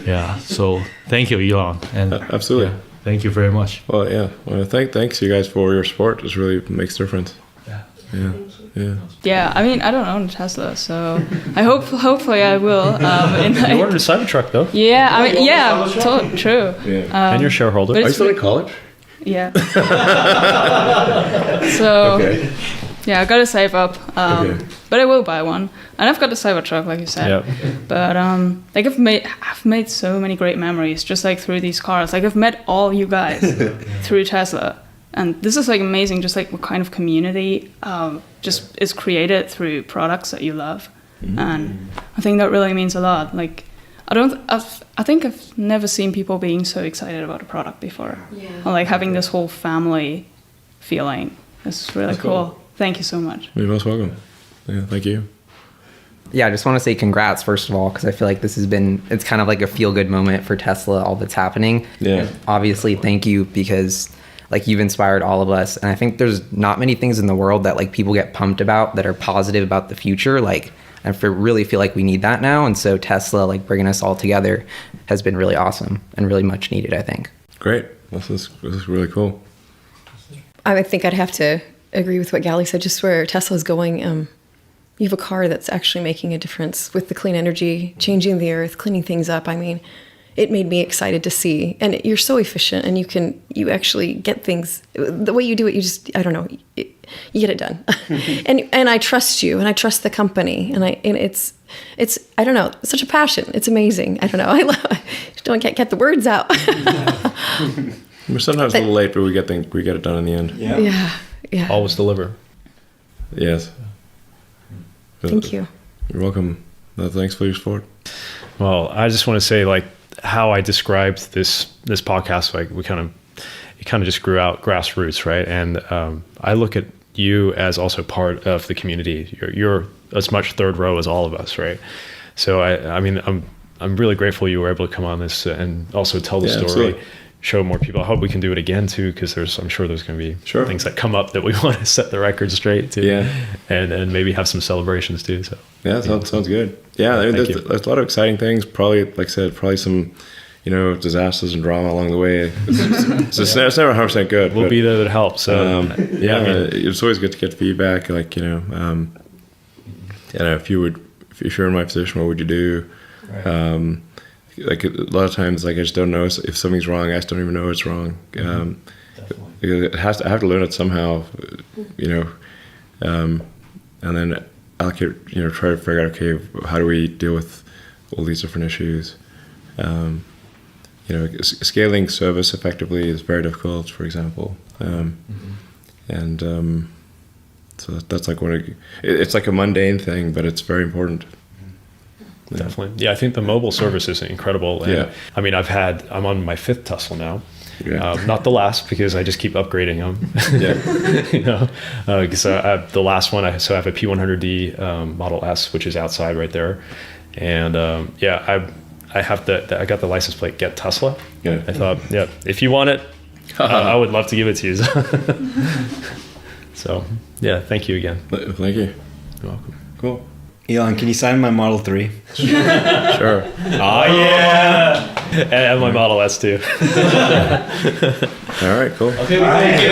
Yeah. So thank you, Elon. And Absolutely. yeah, thank you very much. Well, yeah. Well, thanks you guys for your support. It really makes a difference. Yeah. Yeah. Yeah, I mean, I don't own a Tesla, so hopefully I will. You ordered a Cybertruck though, Yeah, I mean, yeah, true. Yeah. and you're a shareholder. but Are you it's still in college? Yeah. So Okay. yeah, I gotta save up. Okay. But I will buy one, and I've got the Cybertruck, like you said. Yeah. But like I've made so many great memories just like through these cars. Like I've met all you guys through Tesla, and this is like amazing. Just like what kind of community just is created through products that you love, and I think that really means a lot. Like I think I've never seen people being so excited about a product before, or like having this whole family feeling. It's really That's cool. cool. Thank you so much. You're most welcome. Yeah, thank you. Yeah, I just want to say congrats, first of all, because I feel like it's kind of like a feel-good moment for Tesla, all that's happening. Yeah. And obviously, thank you, because like you've inspired all of us. And I think there's not many things in the world that like people get pumped about that are positive about the future. Like, I really feel like we need that now. And so Tesla, like bringing us all together has been really awesome and really much needed, I think. Great. This is really cool. I think I'd have to agree with what Gally said. Just where Tesla's going, you have a car that's actually making a difference with the clean energy, changing the earth, cleaning things up. I mean, it made me excited to see. And you're so efficient, and you actually get things the way you do it. I don't know, you get it done. and I trust you, and I trust the company, and it's I don't know, it's such a passion. It's amazing. I don't know. I can't get the words out. We're sometimes a little late, but we get it done in the end. Yeah. Always deliver. Yes. Thank you. You're welcome. Thanks for your support. Well, I just want to say, like, how I described this podcast, like it kind of just grew out grassroots, right? And I look at you as also part of the community. You're as much third row as all of us, right? So I mean, I'm really grateful you were able to come on this and also tell the story. Absolutely. Show more people. I hope we can do it again too, because I'm sure there's going to be things that come up that we want to set the record straight too. Yeah. And maybe have some celebrations too. So yeah, sounds good. Yeah, I mean, there's a lot of exciting things. Probably, like I said, some, disasters and drama along the way. It's never 100% good. We'll be there to help. So yeah, I mean, it's always good to get feedback. Like if you're in my position, what would you do? Right. Like a lot of times, like I just don't know if something's wrong. I just don't even know it's wrong. I have to learn it somehow, and then allocate, try to figure out, okay, how do we deal with all these different issues? Scaling service effectively is very difficult, for example, and so that's like it's like a mundane thing, but it's very important. Definitely. Yeah, I think the mobile service is incredible. And, yeah. I mean, I'm on my 5th Tesla now. Yeah. Not the last, because I just keep upgrading them. Yeah. Because the last one, I have a P100D Model S, which is outside right there. And I have I got the license plate Get Tesla. Yeah. I thought, if you want it, I would love to give it to you. So, yeah, thank you again. Thank you. You're welcome. Cool. Elon, can you sign my Model 3? Sure. Oh, yeah. And my Model S, too. All right, cool. Okay, thank you.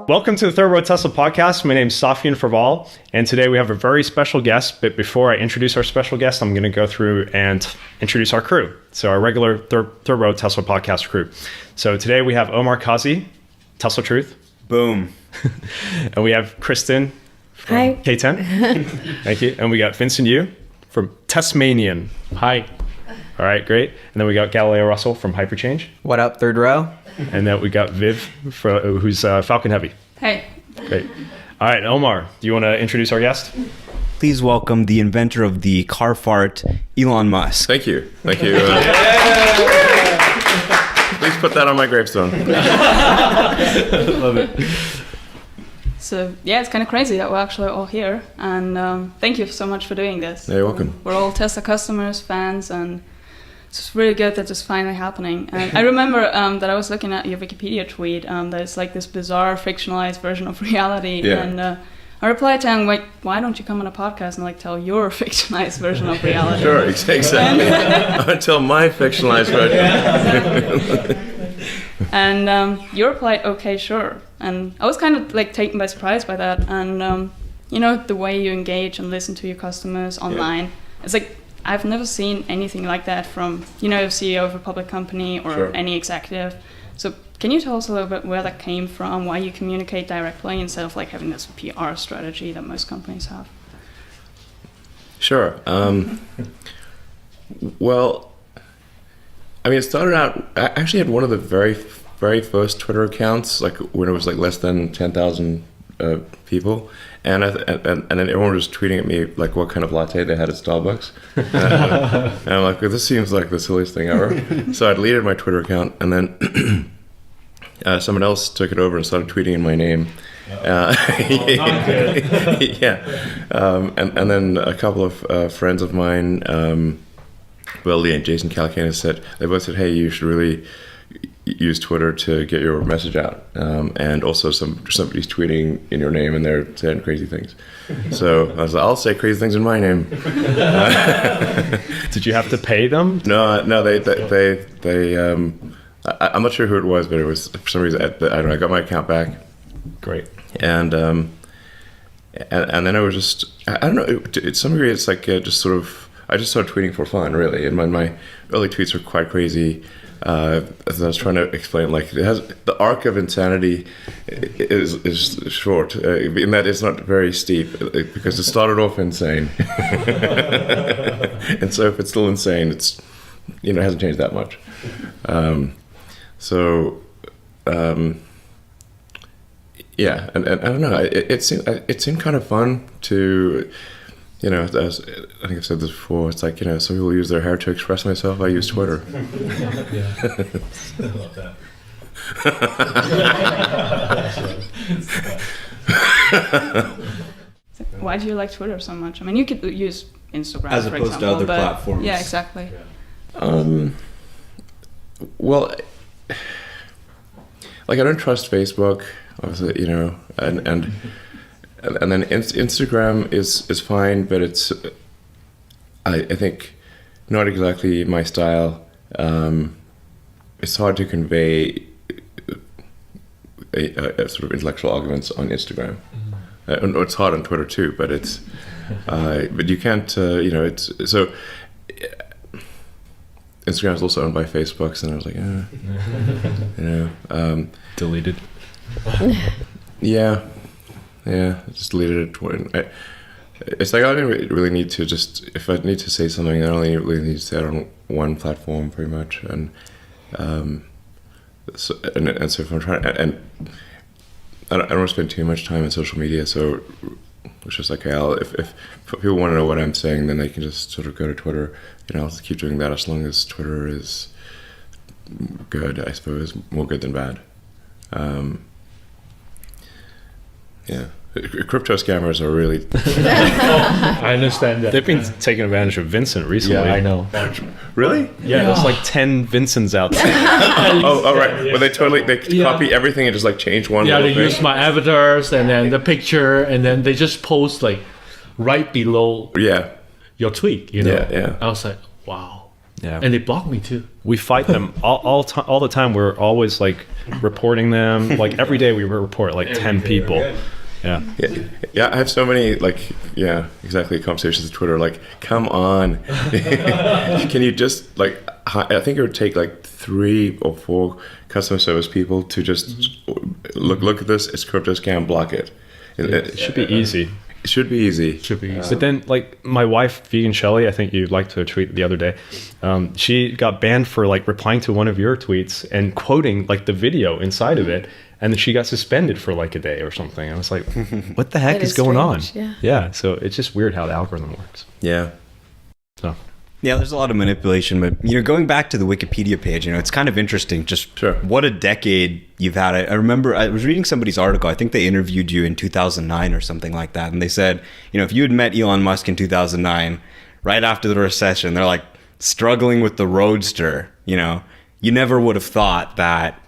Welcome to the Third Row Tesla podcast. My name is Safian Farval, and today we have a very special guest. But before I introduce our special guest, I'm going to go through and introduce our crew. So our regular Third Row Tesla podcast crew. So today we have Omar Kazi, Tesla Truth. Boom. And we have Kristen from Hi. K10. Thank you. And we got Vincent Yu from Tasmanian. Hi. All right, great. And then we got Galileo Russell from Hyperchange. What up, third row? And then we got Viv, who's Falcon Heavy. Hey. Great. All right, Omar, do you want to introduce our guest? Please welcome the inventor of the car fart, Elon Musk. Thank you. Thank you. Please put that on my gravestone. Love it. So yeah, it's kind of crazy that we're actually all here, and thank you so much for doing this. Yeah, you're welcome. We're all Tesla customers, fans, and it's really good that it's finally happening. And I remember that I was looking at your Wikipedia tweet that it's like this bizarre fictionalized version of reality, Yeah. and I replied to him like, why don't you come on a podcast and like tell your fictionalized version of reality? Sure, exactly. Until my fictionalized version. And you replied, okay, sure. And I was kind of like taken by surprise by that. And you know, the way you engage and listen to your customers online, it's like I've never seen anything like that from, you know, a CEO of a public company or Sure. any executive. So can you tell us a little bit where that came from, why you communicate directly instead of like having this PR strategy that most companies have? Sure. Well, I mean, it started out. I actually had one of the very first Twitter accounts, like when it was like less than 10,000 people, and then everyone was tweeting at me like what kind of latte they had at Starbucks, and I'm like, well, this seems like the silliest thing ever. So I deleted my Twitter account, and then someone else took it over and started tweeting in my name. Yeah, and then a couple of friends of mine, Will Lee and Jason Calacanis, they both said, hey, you should really use Twitter to get your message out, and also somebody's tweeting in your name and they're saying crazy things. So I was like, I'll say crazy things in my name. Did you have to pay them? No, they I'm not sure who it was, but it was for some reason I don't know. I got my account back. Great. And then I was just, I don't know, to some degree it's like just sort of, I just started tweeting for fun, really. And my early tweets were quite crazy. As I was trying to explain, like the arc of insanity is short, in that it's not very steep, because it started off insane. And so if it's still insane, it's, it hasn't changed that much. Yeah, and I don't know. It seemed kind of fun to, I think I've said this before. It's like, some people use their hair to express myself. I use Twitter. Yeah. I love that. Why do you like Twitter so much? I mean, you could use Instagram, As for opposed to example, other but platforms. Yeah, exactly. Well, like I don't trust Facebook, obviously, and then Instagram is fine, but it's I think not exactly my style. It's hard to convey a sort of intellectual arguments on Instagram. It's hard on Twitter too, but it's but you can't. It's so. Instagram is also owned by Facebook, and I was like, Deleted. Yeah, I just deleted it. It's like I don't really need to if I need to say something, I only really need to say it on one platform, pretty much, and so if I'm trying, and I don't want to spend too much time on social media, so it's just like, if people want to know what I'm saying, then they can just sort of go to Twitter. I'll just keep doing that as long as Twitter is good, I suppose, more good than bad. Yeah. Crypto scammers are really... I understand that. They've been taking advantage of Vincent recently. Yeah, I know. Really? Yeah, there's like 10 Vincents out there. Oh, right. Well, they copy everything and just like change one Yeah, little they thing. use my avatars and then the picture, and then they just post like right below Yeah. your tweet. Yeah. I was like, wow. Yeah. And they block me too. We fight them all the time. We're always like reporting them. Like every day we report like 10 people. Yeah. Yeah, I have so many exactly conversations with Twitter. Like, come on, can you just like? I think it would take like 3 or 4 customer service people to just look at this. It's crypto scam. Block it. It should be easy. It should be easy. But then, like my wife, Vegan Shelly, I think you liked a tweet the other day. She got banned for like replying to one of your tweets and quoting like the video inside of it, and then she got suspended for like a day or something. I was like, "What the heck is going on?" Yeah. So it's just weird how the algorithm works. Yeah. So. Yeah, there's a lot of manipulation, but going back to the Wikipedia page, it's kind of interesting. Just what a decade you've had. I remember I was reading somebody's article. I think they interviewed you in 2009 or something like that, and they said, if you had met Elon Musk in 2009, right after the recession, they're like struggling with the Roadster. You never would have thought that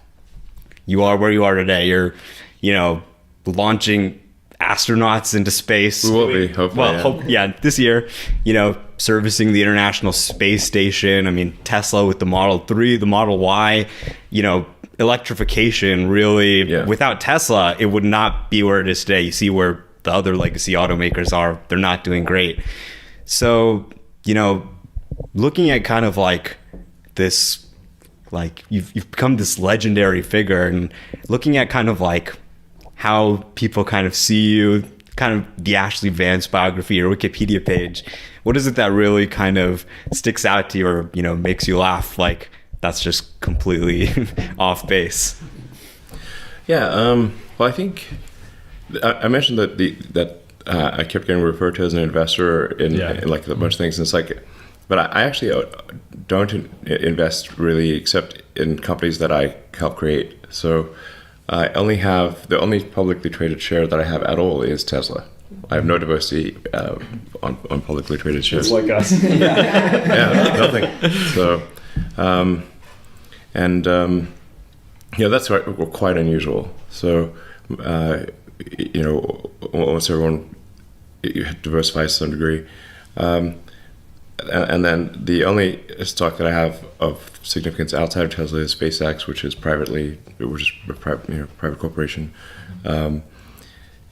you are where you are today. You're, launching astronauts into space. We will be, hopefully. This year, servicing the International Space Station. I mean, Tesla with the Model 3, the Model Y, electrification really, without Tesla, it would not be where it is today. You see where the other legacy automakers are, they're not doing great. So, looking at kind of like this, like you've become this legendary figure, and looking at kind of like how people kind of see you, kind of the Ashley Vance biography or Wikipedia page, what is it that really kind of sticks out to you or, makes you laugh? Like that's just completely off base. Yeah. Well, I think I mentioned that I kept getting referred to as an investor in like a bunch of things. And it's like, but I actually don't invest really except in companies that I help create. So I only have the only publicly traded share that I have at all is Tesla. I have no diversity on publicly traded shares. It's like us. Nothing. So, that's quite unusual. So, almost everyone diversifies to some degree. And then the only stock that I have of significance outside of Tesla is SpaceX, which is a private corporation, and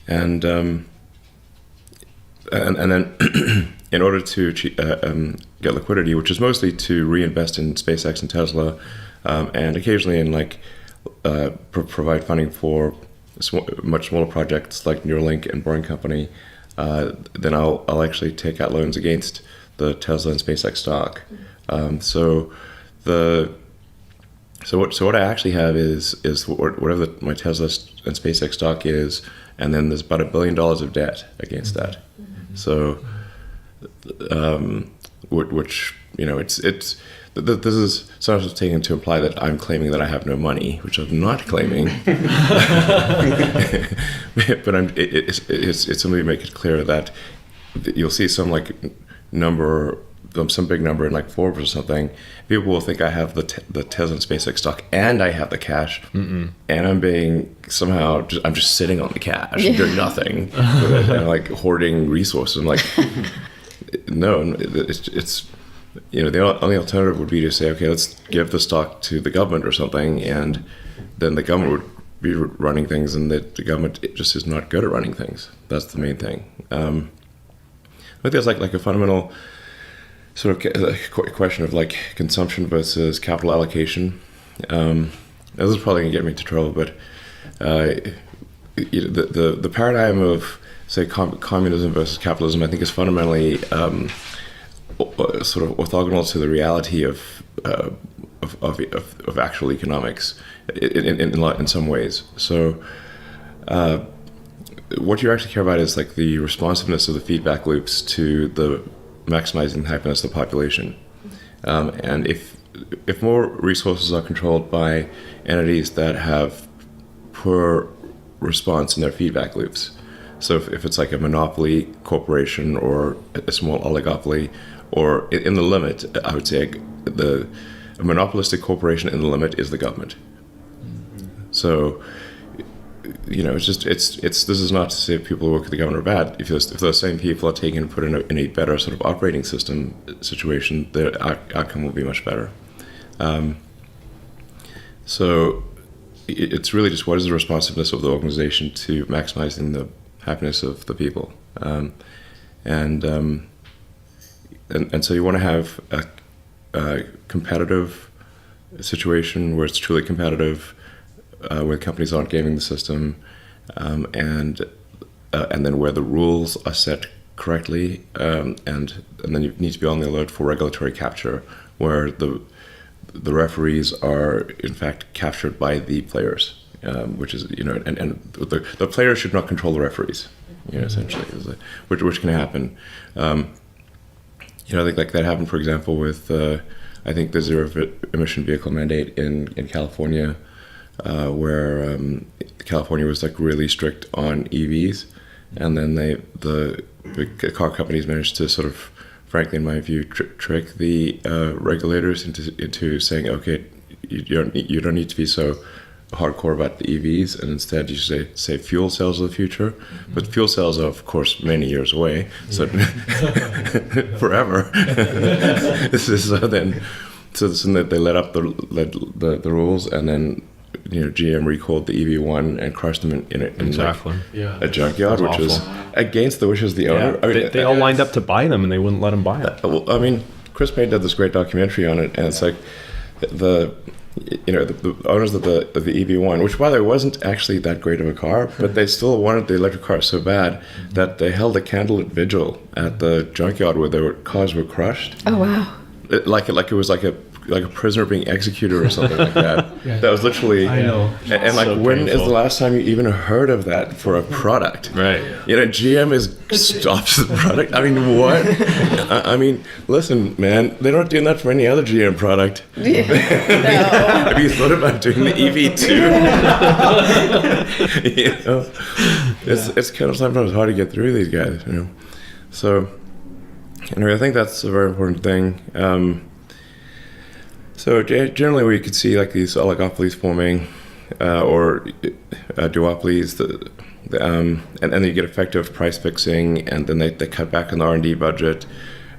then in order to get liquidity, which is mostly to reinvest in SpaceX and Tesla, and occasionally in provide funding for much smaller projects like Neuralink and Boring Company, then I'll actually take out loans against the Tesla and SpaceX stock. So what I actually have is whatever my Tesla and SpaceX stock is, and then there's about $1 billion of debt against that. So, which it's this is sometimes taken to imply that I'm claiming that I have no money, which I'm not claiming. But it's simply to make it clear that you'll see some number, some big number in Forbes or something. People will think I have the Tesla and SpaceX stock and I have the cash, and I'm being somehow I'm just sitting on the cash doing nothing with it, and hoarding resources. I'm like, no, it's the only alternative would be to say, okay, let's give the stock to the government or something, and then the government would be running things, and the government just is not good at running things. That's the main thing. I think there's like a fundamental sort of question of consumption versus capital allocation. This is probably gonna get me into trouble, but the paradigm of say communism versus capitalism, I think, is fundamentally sort of orthogonal to the reality of actual economics in some ways. So what you actually care about is the responsiveness of the feedback loops to the maximizing the happiness of the population. And if more resources are controlled by entities that have poor response in their feedback loops, so if it's a monopoly corporation or a small oligopoly, or in the limit, I would say a monopolistic corporation in the limit is the government. So this is not to say people who work at the government are bad. If those same people are taken and put in a better sort of operating system situation, the outcome will be much better. So it's really just what is the responsiveness of the organization to maximizing the happiness of the people, and so you want to have a competitive situation where it's truly competitive, where companies aren't gaming the system, and then where the rules are set correctly, and then you need to be on the alert for regulatory capture, where the referees are in fact captured by the players, which is and the players should not control the referees, essentially, which can happen. I think like that happened, for example, with I think the zero emission vehicle mandate in California, where California was like really strict on EVs, and then the car companies managed to sort of, frankly, in my view, trick the regulators into saying, okay, you don't need to be so hardcore about the EVs, and instead you say fuel cells of the future. But fuel cells are, of course, many years away, so forever. So they let up the rules, and then GM recalled the EV1 and crushed them in a junkyard, which was against the wishes of the owner. Yeah. I mean, they all lined up to buy them, and they wouldn't let them buy it. Well, I mean, Chris Payne did this great documentary on it, and it's like the owners of the EV1, which by the way wasn't actually that great of a car, but they still wanted the electric car so bad that they held a candlelit vigil at the junkyard where cars were crushed. Oh wow! It was like a prisoner being executed or something like that. That was literally. I know. And like, so when is the last time you even heard of that for a product? Right. GM stops the product. I mean, what? I mean, listen, man, they're not doing that for any other GM product. Yeah. No. Have you thought about doing the EV2? It's kind of sometimes hard to get through these guys. So, anyway, I think that's a very important thing. So generally, we could see like these oligopolies forming, or duopolies, and then you get effective price fixing, and then they cut back on the R&D budget.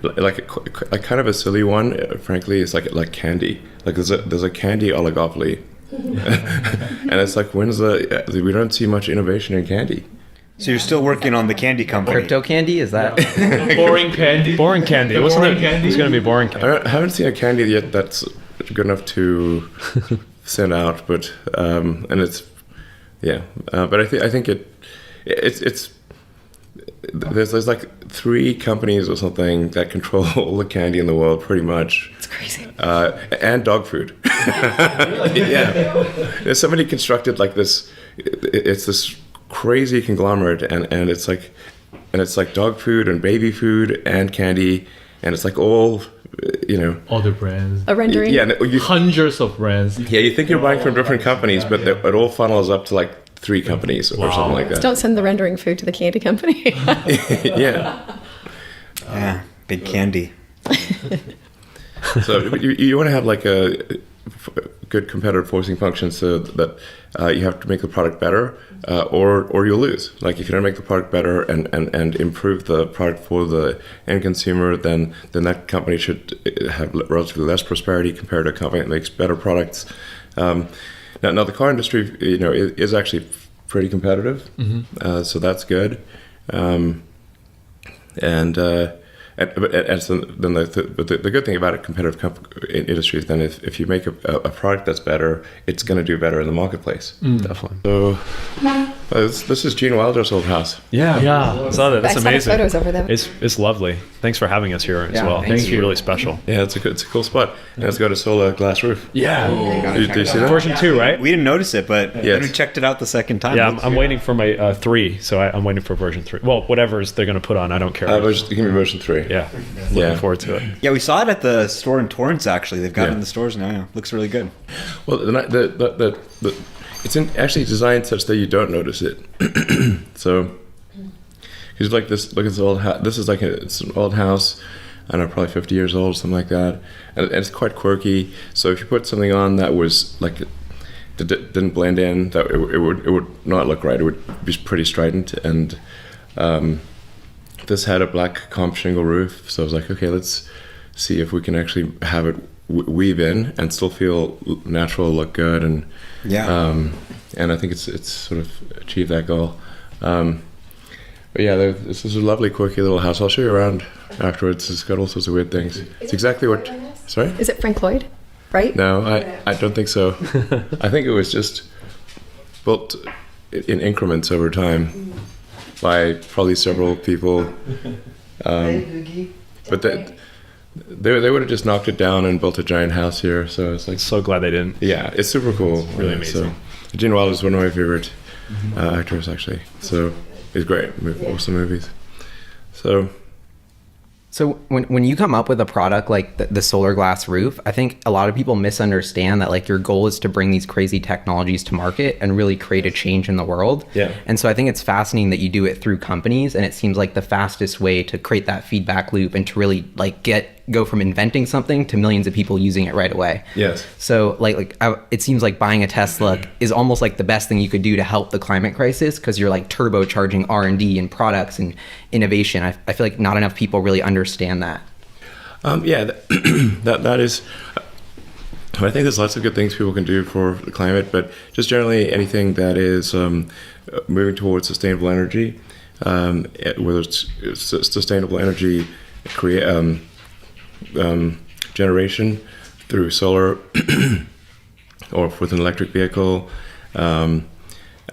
Like kind of a silly one, frankly, is like candy. Like there's a candy oligopoly, and it's like we don't see much innovation in candy. So you're still working on the candy company. Crypto candy? Is that boring candy? Boring candy. Wasn't it? It's going to be boring candy. I haven't seen a candy yet that's good enough to send out, but and it's but I think it's there's like 3 companies or something that control all the candy in the world, pretty much. It's crazy. And dog food. Yeah. Somebody constructed like this. It's this crazy conglomerate, and it's like dog food and baby food and candy, and it's like all all the brands, a rendering. Yeah, hundreds of brands. Yeah, you think you're buying from different companies, but it all funnels up to like 3 companies or something like that. Don't send the rendering food to the candy company. Yeah. Yeah, big candy. So you want to have like a good competitive forcing function, so that you have to make the product better, or you'll lose. Like if you don't make the product better and improve the product for the end consumer, then that company should have relatively less prosperity compared to a company that makes better products. Now the car industry, is actually pretty competitive, so that's good. So then the good thing about a competitive industry is then if you make a product that's better, it's going to do better in the marketplace. Definitely. So this is Gene Wilder's old house. Yeah. I saw that. That's amazing. Photos over there. It's lovely. Thanks for having us here as well. It's really special. Yeah, it's a cool spot. And it's got a solar glass roof. Yeah. Do you see that? Version 2, right? We didn't notice it, but Yes. we checked it out the second time. Yeah, I'm waiting for my 3, so I'm waiting for version 3. Well, whatever they're going to put on, I don't care. Give me version 3. Yeah, looking forward to it. Yeah, we saw it at the store in Torrance, actually. They've got it in the stores now. Yeah. Looks really good. Well, it's actually designed such that you don't notice it. So, because like this, look at this old house. This is like it's an old house. I don't know, probably 50 years old, something like that. And it's quite quirky. So if you put something on that was like didn't blend in. That it would not look right. It would be pretty strident, and this had a black comp shingle roof. So I was like, okay, let's see if we can actually have it weave in and still feel natural, look good, and and I think it's sort of achieved that goal. But yeah, this is a lovely, quirky little house. I'll show you around afterwards. It's got all sorts of weird things. It's exactly what. Sorry? Is it Frank Lloyd? Right? No, I don't think so. I think it was just built in increments over time by probably several people. But they would have just knocked it down and built a giant house here. So it's like, So glad they didn't. yeah, it's super cool. Really amazing. So, Gene Wilder is one of my favorite actors, actually. So he's great. Awesome movies. So when you come up with a product like the solar glass roof, I think a lot of people misunderstand that like your goal is to bring these crazy technologies to market and really create a change in the world. Yeah. And so I think it's fascinating that you do it through companies, and it seems like the fastest way to create that feedback loop and to really like go from inventing something to millions of people using it right away. Yes. So it seems like buying a Tesla is almost like the best thing you could do to help the climate crisis, because you're like turbocharging R&D and products and innovation. I feel like not enough people really understand that. That is. I think there's lots of good things people can do for the climate, but just generally anything that is moving towards sustainable energy, whether it's sustainable energy generation through solar or with an electric vehicle.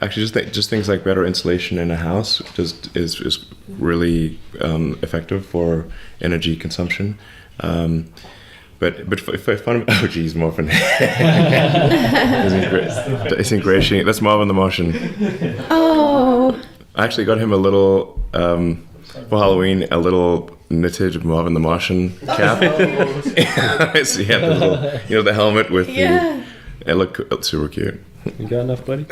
Actually, just things like better insulation in a house just is really effective for energy consumption. But oh geez, Morphin. It's ingratiating. That's Marvin the Martian. Oh. I actually got him a little for Halloween, a little knitted Marvin the Martian cap. So he had the little, the helmet with the. It looked super cute. You got enough, buddy?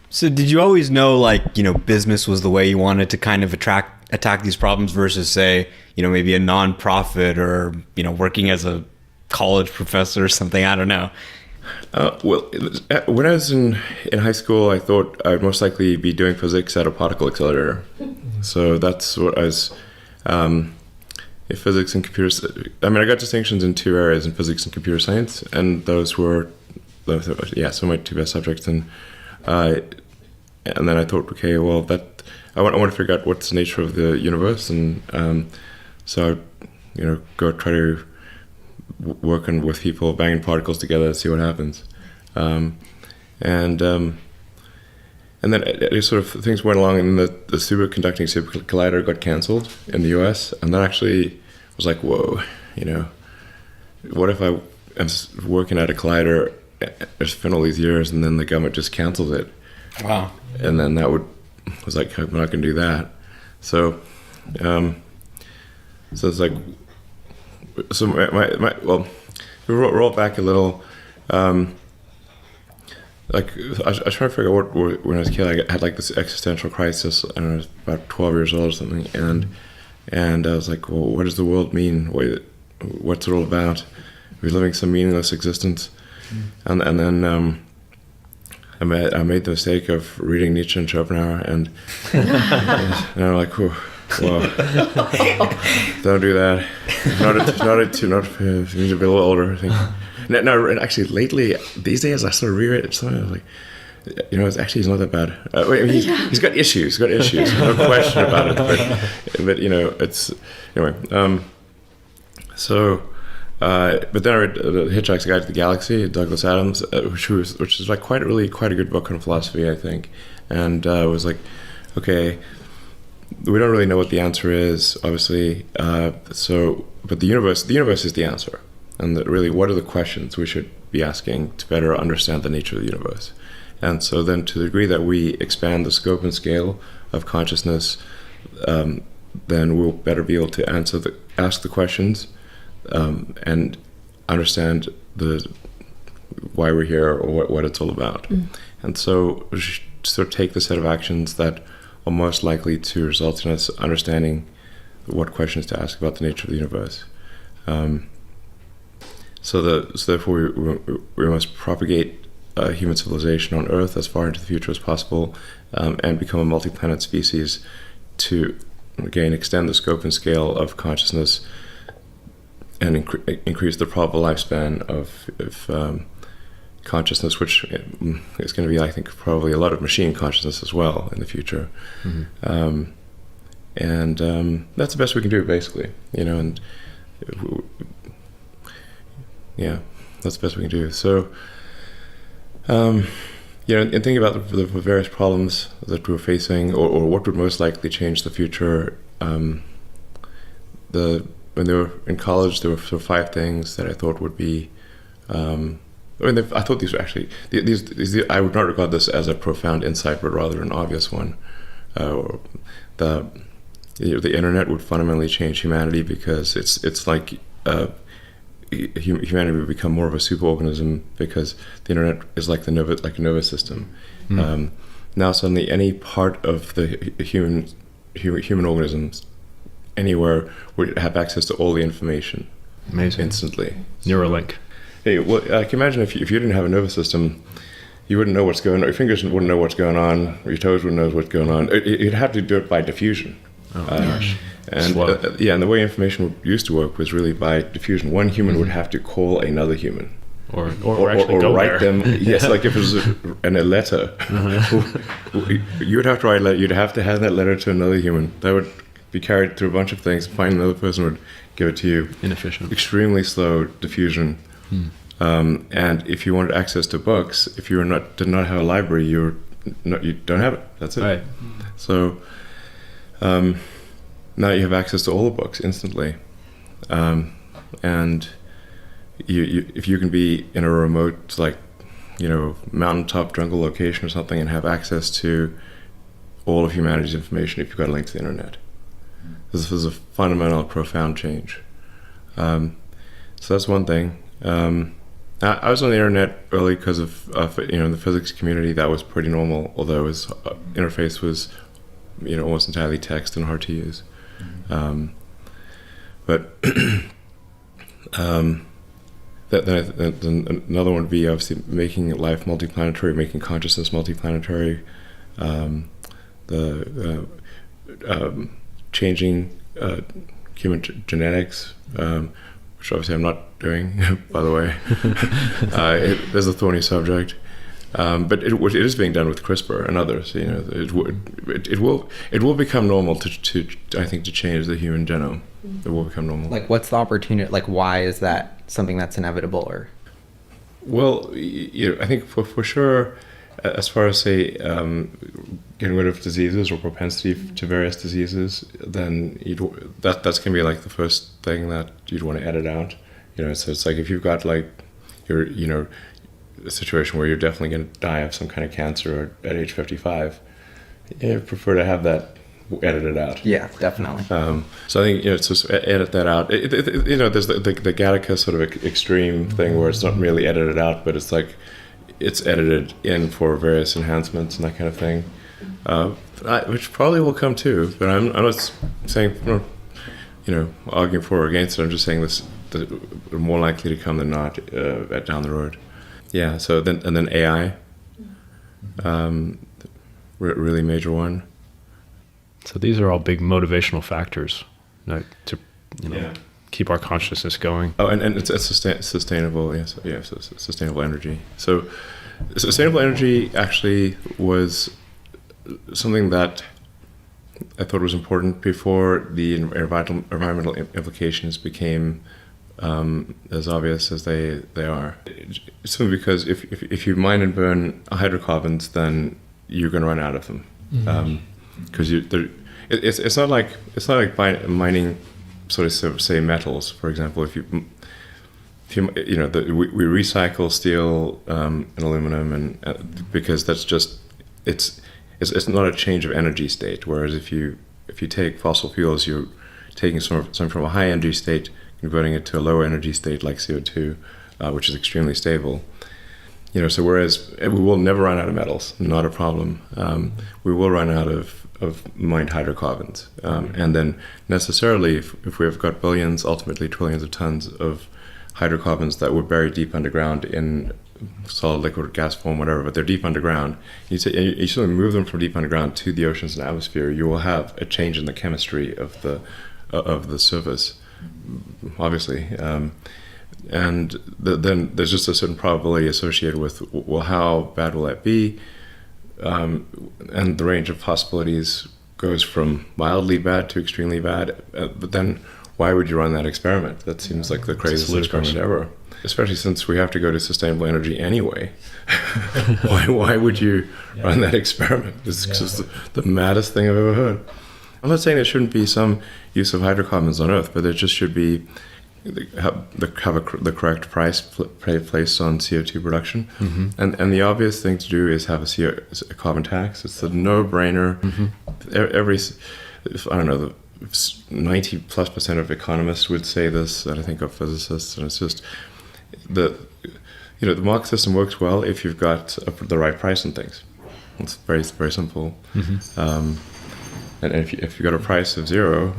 So did you always know, business was the way you wanted to kind of attack these problems versus, say, maybe a nonprofit or, working as a college professor or something? I don't know. Well, when I was in high school, I thought I would most likely be doing physics at a particle accelerator. So that's what I was. Physics and computers. I mean, I got distinctions in two areas, in physics and computer science, and those were, some of my two best subjects. And then I thought, okay, well, I want to figure out what's the nature of the universe, and so go try to working with people, banging particles together, see what happens, and then it sort of things went along, and the superconducting super collider got canceled in the U.S., and that actually was like, whoa, what if I am working at a collider? It's been all these years, and then the government just cancels it. Wow. And then was like, I'm not gonna do that. So it's like, so well, we roll back a little. I was trying to figure out when I was a kid, I had like this existential crisis, and I was about 12 years old or something, and I was like, well, what does the world mean? What's it all about? We're living some meaningless existence. And then I made the mistake of reading Nietzsche and Schopenhauer, and I'm like, whoa, don't do that. Not you need to be a little older, I think. No, actually, lately, these days, I sort of reread something. I was like, he's not that bad. He's got issues. No question about it. But it's anyway. But then I read The Hitchhiker's Guide to the Galaxy, Douglas Adams, which is like quite a good book on philosophy, I think. And it was like, okay, we don't really know what the answer is, obviously. But the universe is the answer. And really, what are the questions we should be asking to better understand the nature of the universe? And so then, to the degree that we expand the scope and scale of consciousness, then we'll better be able to ask the questions and understand why we're here or what it's all about. And so we should sort of take the set of actions that are most likely to result in us understanding what questions to ask about the nature of the universe. So therefore we must propagate human civilization on Earth as far into the future as possible, and become a multi-planet species to, again, extend the scope and scale of consciousness and increase the probable lifespan of consciousness, which is going to be, I think, probably a lot of machine consciousness as well in the future. And that's the best we can do, basically, and yeah, that's the best we can do. So, and thinking about the various problems that we're facing, or what would most likely change the future, when they were in college, there were sort of 5 things that I thought would be, I thought these were actually, these I would not regard this as a profound insight, but rather an obvious one. The internet would fundamentally change humanity, because it's like humanity would become more of a superorganism, because the internet is like a nervous system. Now suddenly any part of the human organisms anywhere would have access to all the information. Amazing. Instantly. Neuralink. Hey, well, I can imagine if you didn't have a nervous system, you wouldn't know what's going on. Your fingers wouldn't know what's going on. Or your toes wouldn't know what's going on. You'd have to do it by diffusion. Oh gosh. And and the way information used to work was really by diffusion. One human would have to call another human, or actually go write there. them. Yes, like if it was a letter, you would have to write a letter. You'd have to hand that letter to another human. That would be carried through a bunch of things. Find another person would give it to you. Inefficient. Extremely slow diffusion. And if you wanted access to books, if you did not have a library, you don't have it. That's it. Right. So now you have access to all the books instantly, and if you can be in a remote, mountaintop jungle location or something, and have access to all of humanity's information if you've got a link to the internet. This is a fundamental, profound change. So that's one thing. I was on the internet early because of in the physics community that was pretty normal, although its interface was almost entirely text and hard to use. But then another one would be obviously making life multiplanetary, making consciousness multiplanetary, changing human genetics, which obviously I'm not doing, by the way. There's a thorny subject. But it is being done with CRISPR and others. It will become normal to change the human genome. It will become normal. Like, what's the opportunity? Like, why is that something that's inevitable? Or, well, I think for sure, as far as say getting rid of diseases or propensity to various diseases, then that's gonna be like the first thing that you'd want to edit out. So it's like if you've got like your a situation where you're definitely going to die of some kind of cancer at age 55, I prefer to have that edited out. Yeah, definitely. So I think it's just edit that out. There's the Gattaca sort of extreme thing where it's not really edited out, but it's like it's edited in for various enhancements and that kind of thing, which probably will come too. But I'm not saying arguing for or against it. I'm just saying this are more likely to come than not down the road. Yeah, so then AI, really major one. So these are all big motivational factors, to keep our consciousness going. Oh, and it's sustainable. Yes, so sustainable energy. So sustainable energy actually was something that I thought was important before the environmental implications became as obvious as they are. It's simply because if you mine and burn hydrocarbons, then you're going to run out of them. Because it's not like mining sort of say metals, for example. If we recycle steel and aluminum, and because that's just it's not a change of energy state. Whereas if you take fossil fuels, you're taking some from a high energy state, converting it to a lower energy state like CO2, which is extremely stable. So whereas we will never run out of metals, not a problem. We will run out of mined hydrocarbons. And then necessarily, if we've got billions, ultimately trillions of tons of hydrocarbons that were buried deep underground in solid, liquid, or gas form, whatever, but they're deep underground. You suddenly move them from deep underground to the oceans and atmosphere, you will have a change in the chemistry of the surface, obviously. And then there's just a certain probability associated with, well, how bad will that be? And the range of possibilities goes from mildly bad to extremely bad. But then why would you run that experiment? That seems like the craziest experiment ever. Especially since we have to go to sustainable energy anyway. Why would you run that experiment? It's just the maddest thing I've ever heard. I'm not saying there shouldn't be some use of hydrocarbons on Earth, but there just should be have the correct price placed on CO2 production. And the obvious thing to do is have a carbon tax. It's a no-brainer. Every, I don't know, 90+% of economists would say this, and I think of physicists, and it's just the market system works well if you've got the right price on things. It's very, very simple. And if you've got a price of zero,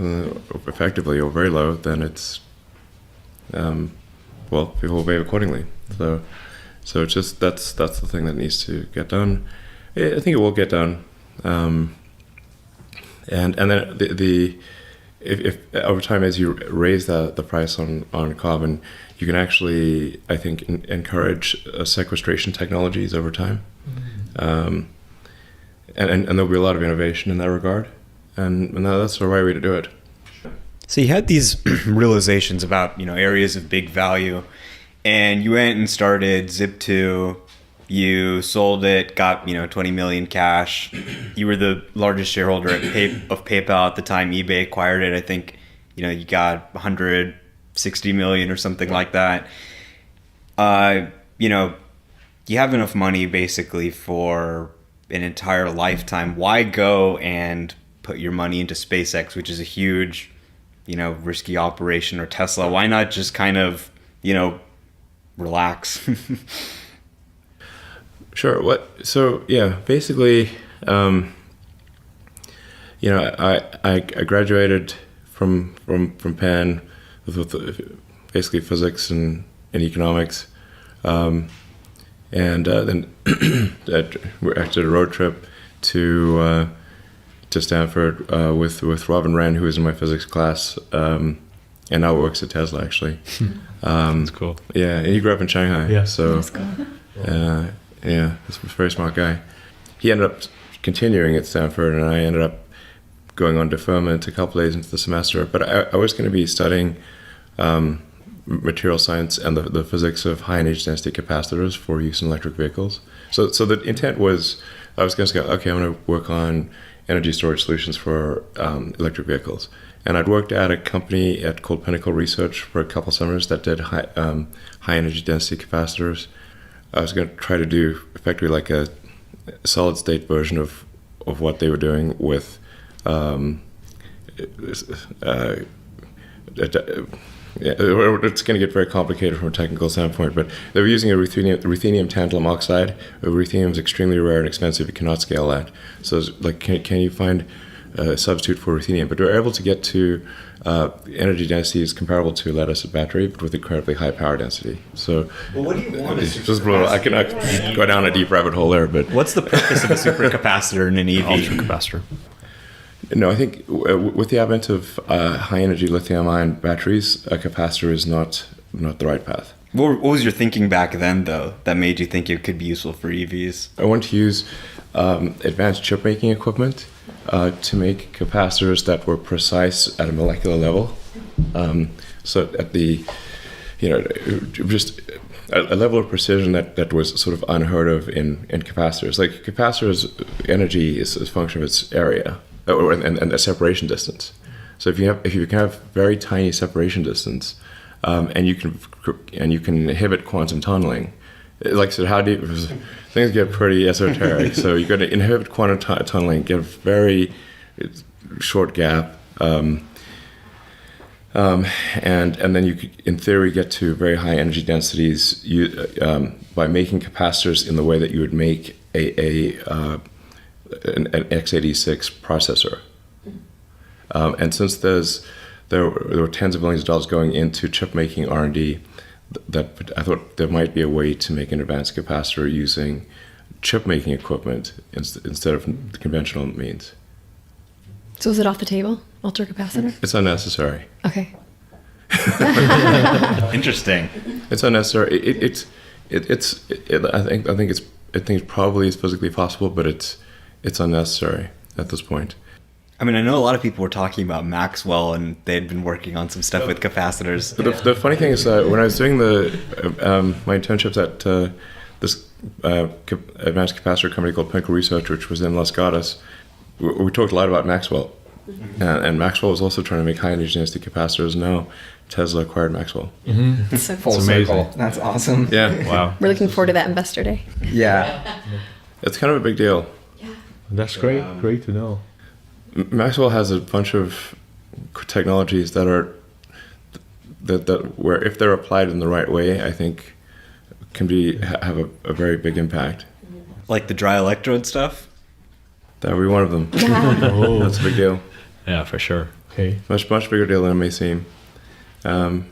effectively, or very low, then it's people will behave accordingly. So it's just that's the thing that needs to get done. I think it will get done. And then if over time, as you raise the price on carbon, you can actually, I think, encourage sequestration technologies over time. And there'll be a lot of innovation in that regard. And that's the right way to do it. So you had these realizations about, areas of big value, and you went and started Zip2. You sold it, got 20 million cash. You were the largest shareholder of PayPal at the time eBay acquired it. I think you got 160 million or something like that. You have enough money basically for an entire lifetime. Why go and put your money into SpaceX, which is a huge risky operation, or Tesla? Why not just kind of relax? Sure. Basically, I graduated from Penn with basically physics and economics, and then we actually did a road trip to Stanford with Robin Wren, who was in my physics class, and now works at Tesla actually. That's cool. Yeah, and he grew up in Shanghai. Yeah. So. That's cool. Yeah, he's a very smart guy. He ended up continuing at Stanford, and I ended up going on deferment a couple days into the semester. But I was going to be studying material science and the physics of high energy density capacitors for use in electric vehicles. So the intent was, I was going to go, okay, I'm going to work on energy storage solutions for electric vehicles. And I'd worked at a company called Pinnacle Research for a couple summers that did high energy density capacitors. I was going to try to do effectively like a solid state version of what they were doing with it's going to get very complicated from a technical standpoint, but they were using a ruthenium tantalum oxide. Ruthenium is extremely rare and expensive. You cannot scale that. So it's like, can you find a substitute for ruthenium? But we're able to get to energy density is comparable to a lead-acid battery, but with incredibly high power density. So, what do you want? I can go down a deep rabbit hole there, but what's the purpose of a supercapacitor in an EV? Ultra capacitor. No, I think with the advent of high-energy lithium-ion batteries, a capacitor is not the right path. What was your thinking back then, though, that made you think it could be useful for EVs? I want to use advanced chip-making equipment to make capacitors that were precise at a molecular level. So at the, just a level of precision that was sort of unheard of in capacitors. Like capacitors, energy is a function of its area and a separation distance. So if you can have very tiny separation distance, and you can inhibit quantum tunneling. Like I said, how deep things get pretty esoteric. So you're going to inhibit quantum tunneling, get a very short gap, and then you could, in theory, get to very high energy densities by making capacitors in the way that you would make an x86 processor. And since there were tens of billions of dollars going into chip making R&D, that I thought there might be a way to make an advanced capacitor using chip making equipment instead of the conventional means. So is it off the table? Ultracapacitor? It's unnecessary. Okay. Interesting. It's unnecessary. I think it probably is physically possible, but it's unnecessary at this point. I mean, I know a lot of people were talking about Maxwell, and they'd been working on some stuff with capacitors. But the funny thing is that when I was doing my internships at this advanced capacitor company called Pinnacle Research, which was in Las Gatas, we talked a lot about Maxwell. And Maxwell was also trying to make high energy density capacitors. Now Tesla acquired Maxwell. It's so Full cool. circle. That's awesome. Yeah. Wow. We're looking forward to that investor day. Yeah. It's kind of a big deal. That's great. Great to know. Maxwell has a bunch of technologies that are that where if they're applied in the right way, I think can have a very big impact. Like the dry electrode stuff? That would be one of them. Oh, That's a big deal. Yeah, for sure. okay. Much bigger deal than it may seem. Yeah.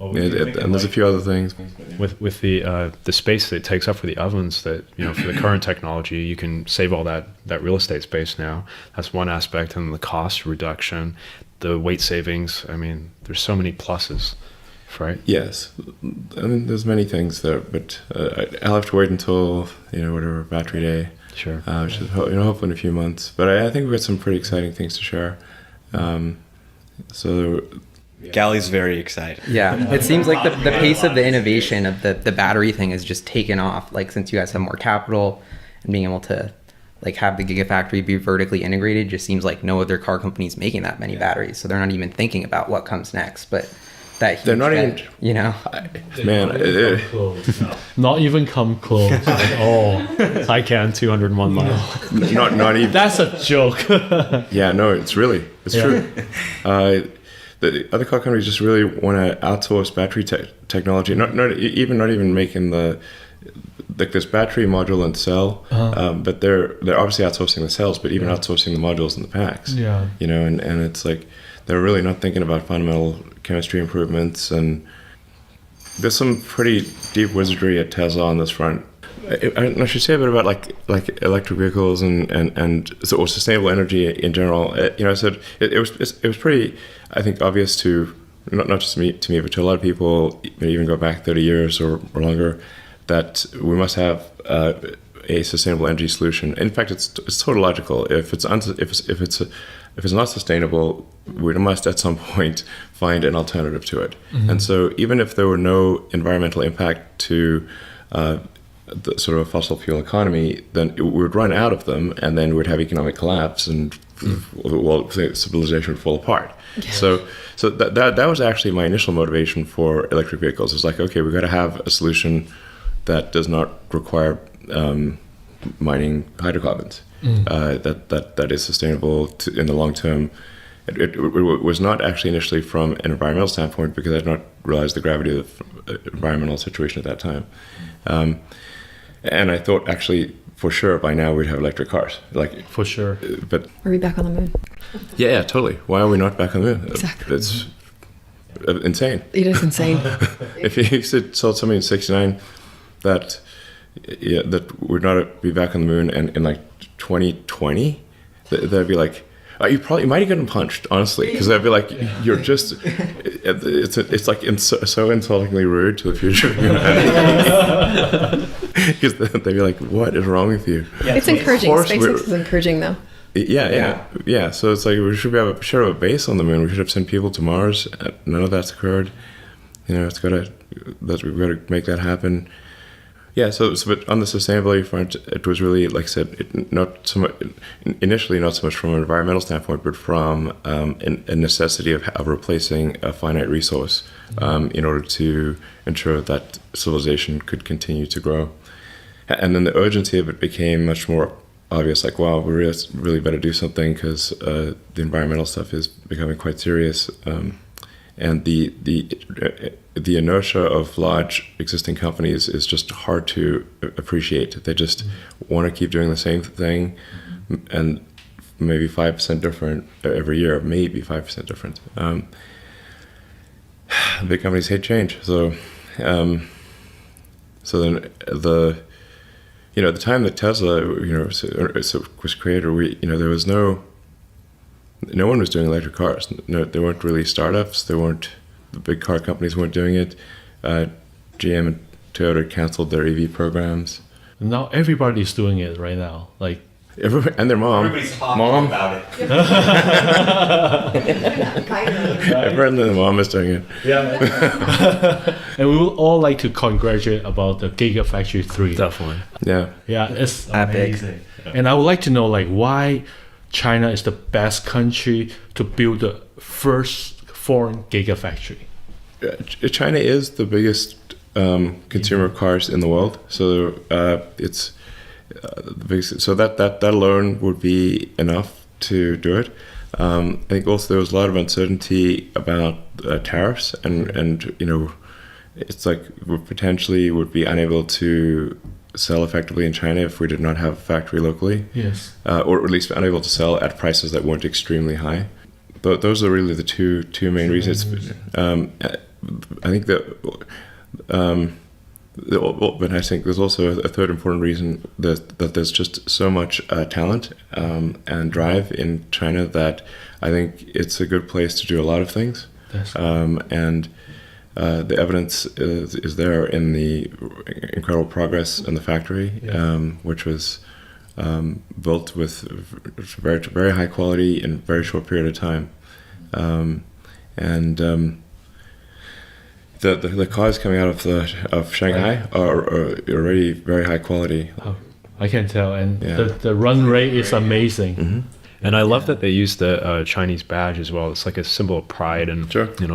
And there's a few other things. With the space that it takes up for the ovens, that for the current technology, you can save all that real estate space now. That's one aspect, and the cost reduction, the weight savings. I mean, there's so many pluses, right? Yes, I mean, there's many things there, but I'll have to wait until whatever battery day. Sure. Which is hopefully in a few months. But I think we've got some pretty exciting things to share. So. Gally's very excited. Yeah, it seems like the pace of the innovation of the battery thing has just taken off. Like, since you guys have more capital and being able to have the Gigafactory be vertically integrated, just seems like no other car company's making that many batteries. So they're not even thinking about what comes next. But that they're not even, Not even come close at all. Taycan 201 miles. Not even. That's a joke. Yeah, no, it's true. The other car companies just really want to outsource battery technology. Not even making this battery module and cell, but they're obviously outsourcing the cells, but even outsourcing the modules and the packs. Yeah. And it's like they're really not thinking about fundamental chemistry improvements, and there's some pretty deep wizardry at Tesla on this front. I should say a bit about like electric vehicles or sustainable energy in general. I said it was pretty, I think, obvious to not just to me, but to a lot of people, even go back 30 years or longer, that we must have a sustainable energy solution. In fact, it's totally logical. If it's not sustainable, we must at some point find an alternative to it. Mm-hmm. And so even if there were no environmental impact to the sort of fossil fuel economy, then we would run out of them, and then we'd have economic collapse, and civilization would fall apart. Yeah. So that was actually my initial motivation for electric vehicles. It's like, okay, we've got to have a solution that does not require mining hydrocarbons. That is sustainable in the long term. It was not actually initially from an environmental standpoint, because I did not realize the gravity of the environmental situation at that time. And I thought, actually, for sure, by now we'd have electric cars. For sure. But Are we back on the moon? Yeah, totally. Why are we not back on the moon? Exactly. It's insane. It is insane. If you told somebody in '69 that we'd not be back on the moon, and in 2020, they'd be like, you might have gotten punched, honestly, because they'd be like, you're just, it's like so insultingly rude to the future of humanity. Because they'd be like, what is wrong with you? Yeah, it's encouraging. SpaceX is encouraging, though. Yeah. So it's like we should have a base on the moon. We should have sent people to Mars. None of that's occurred. We've got to make that happen. Yeah, so but on the sustainability front, it was really, like I said, initially not so much from an environmental standpoint, but from a necessity of replacing a finite resource in order to ensure that civilization could continue to grow. And then the urgency of it became much more obvious, like, wow, we really better do something, because the environmental stuff is becoming quite serious. And the inertia of large existing companies is just hard to appreciate. They just want to keep doing the same thing, and maybe 5% different every year, maybe 5% different. big companies hate change. So then at the time that Tesla, was created, there was no one was doing electric cars. No, there weren't really startups. The big car companies weren't doing it. GM and Toyota canceled their EV programs. Now everybody's doing it right now. Like and their mom. Everybody's talking about it. Everyone and their mom is doing it. Yeah. And we would all like to congratulate about the Gigafactory 3. Definitely. Yeah. Yeah, it's Epic. amazing. And I would like to know like why China is the best country to build the first foreign Gigafactory. China is the biggest consumer of cars in the world. So it's the biggest, so that alone would be enough to do it. I think also there was a lot of uncertainty about tariffs, and it's like we potentially would be unable to sell effectively in China if we did not have a factory locally. Yes. Or at least unable to sell at prices that weren't extremely high. But those are really the two main reasons. I think that, but I think there's also a third important reason that there's just so much talent and drive in China that I think it's a good place to do a lot of things. And the evidence is there in the incredible progress in the factory, which was built with very, very high quality in a very short period of time. The cars coming out of Shanghai are already very high quality. Oh, I can tell, and the run rate is amazing. Mm-hmm. And I love that they use the Chinese badge as well. It's like a symbol of pride and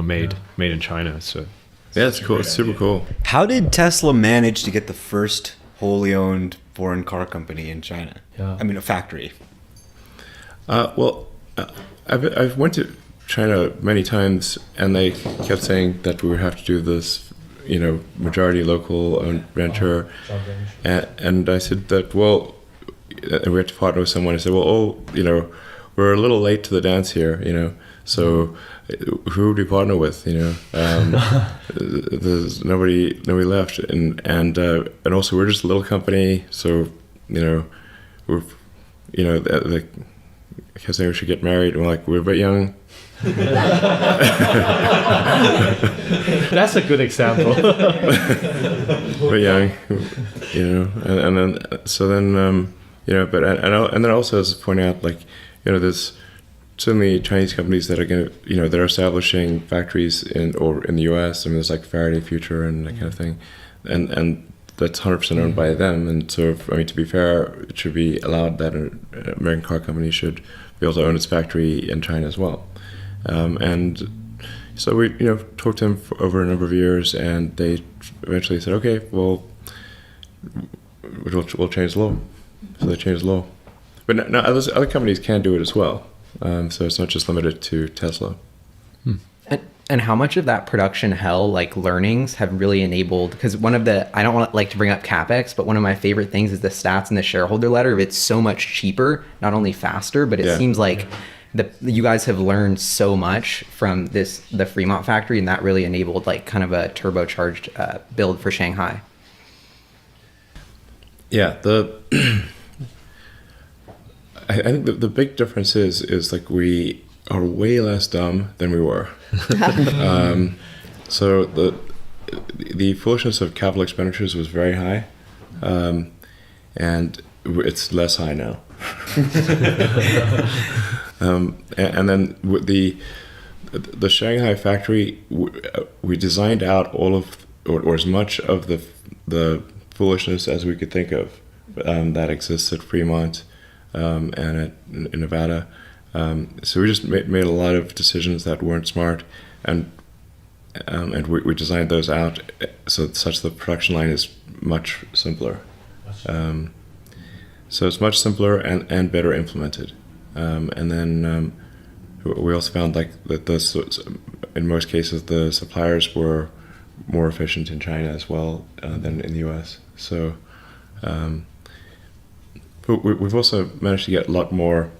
made in China. So it's cool. It's super cool. How did Tesla manage to get the first wholly owned foreign car company in China? I mean, a factory. I've went to China many times, and they kept saying that we would have to do this, majority local owned venture, and I said that and we had to partner with someone. I said, we're a little late to the dance here, so who would we partner with? There's nobody left, and also we're just a little company, so we're I kept saying we should get married. And we're a bit young. That's a good example. But young, and then also as point out, there's certainly Chinese companies that are going to, they're establishing factories in the U.S. I mean, there's like Faraday Future and that kind of thing, and that's 100% owned by them. And so, to be fair, it should be allowed that an American car company should be able to own its factory in China as well. And so we, talked to them for over a number of years, and they eventually said, okay, well, we'll change the law. So they changed the law. But now other companies can do it as well. So it's not just limited to Tesla. And how much of that production hell, learnings, have really enabled? Because I don't want to bring up CapEx, but one of my favorite things is the stats in the shareholder letter. It's so much cheaper, not only faster, but it seems like you guys have learned so much from the Fremont factory, and that really enabled kind of a turbocharged build for Shanghai. Yeah, I think the big difference is we are way less dumb than we were. So the foolishness of capital expenditures was very high, and it's less high now. And then with the Shanghai factory, we designed out all of or as much of the foolishness as we could think of that exists at Fremont and in Nevada. So we just made a lot of decisions that weren't smart, and we designed those out such the production line is much simpler. So it's much simpler and better implemented. And then we also found that in most cases the suppliers were more efficient in China as well than in the U.S. So but we've also managed to get a lot more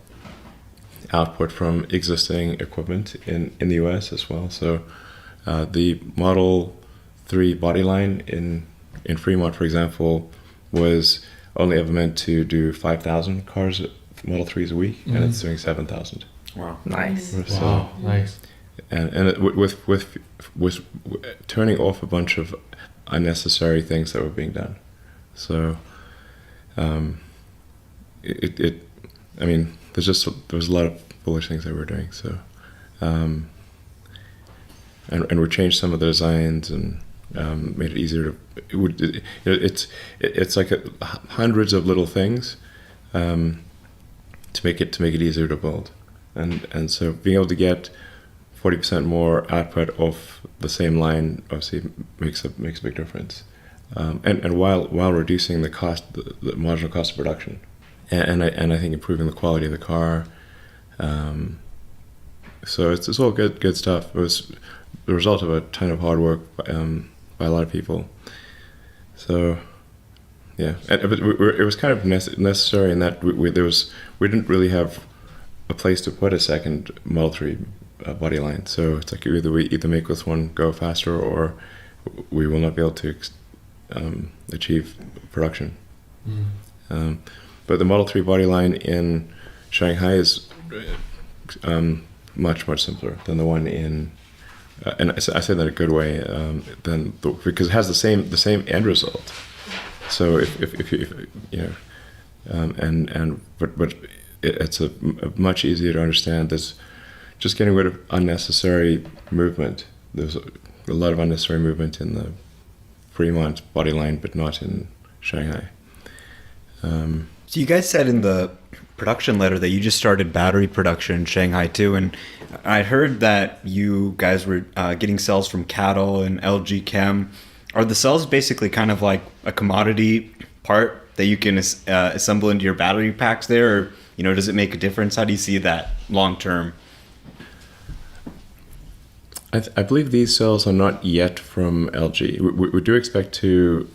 output from existing equipment in the U.S. as well. So The Model 3 body line in Fremont, for example, was only ever meant to do 5,000 cars, Model 3s a week, and it's doing 7,000. Wow. Nice. So, Wow, nice. and with turning off a bunch of unnecessary things that were being done. So, I mean, there was a lot of foolish things that we were doing. So, and we changed some of the designs and made it easier to. It's like hundreds of little things to make it easier to build, and so being able to get 40% more output off the same line obviously makes a big difference, and while reducing the cost, the marginal cost of production, and I think improving the quality of the car. So it's all good stuff. It was the result of a ton of hard work by a lot of people. So yeah, but it was kind of necessary in that we didn't really have a place to put a second Model 3 body line. So it's like we either make this one go faster or we will not be able to achieve production. But the Model 3 body line in Shanghai is much simpler than the one in, and I say that in a good way, because it has the same end result. So if you know, but it's a much easier to understand. There's just getting rid of unnecessary movement. There's a lot of unnecessary movement in the Fremont body line, but not in Shanghai. So you guys said in the production letter that you just started battery production in Shanghai too, and I heard that you guys were getting cells from Cattle and LG Chem. Are the cells basically kind of like a commodity part that you can assemble into your battery packs there, or does it make a difference? How do you see that long term? I believe these cells are not yet from LG. We do expect to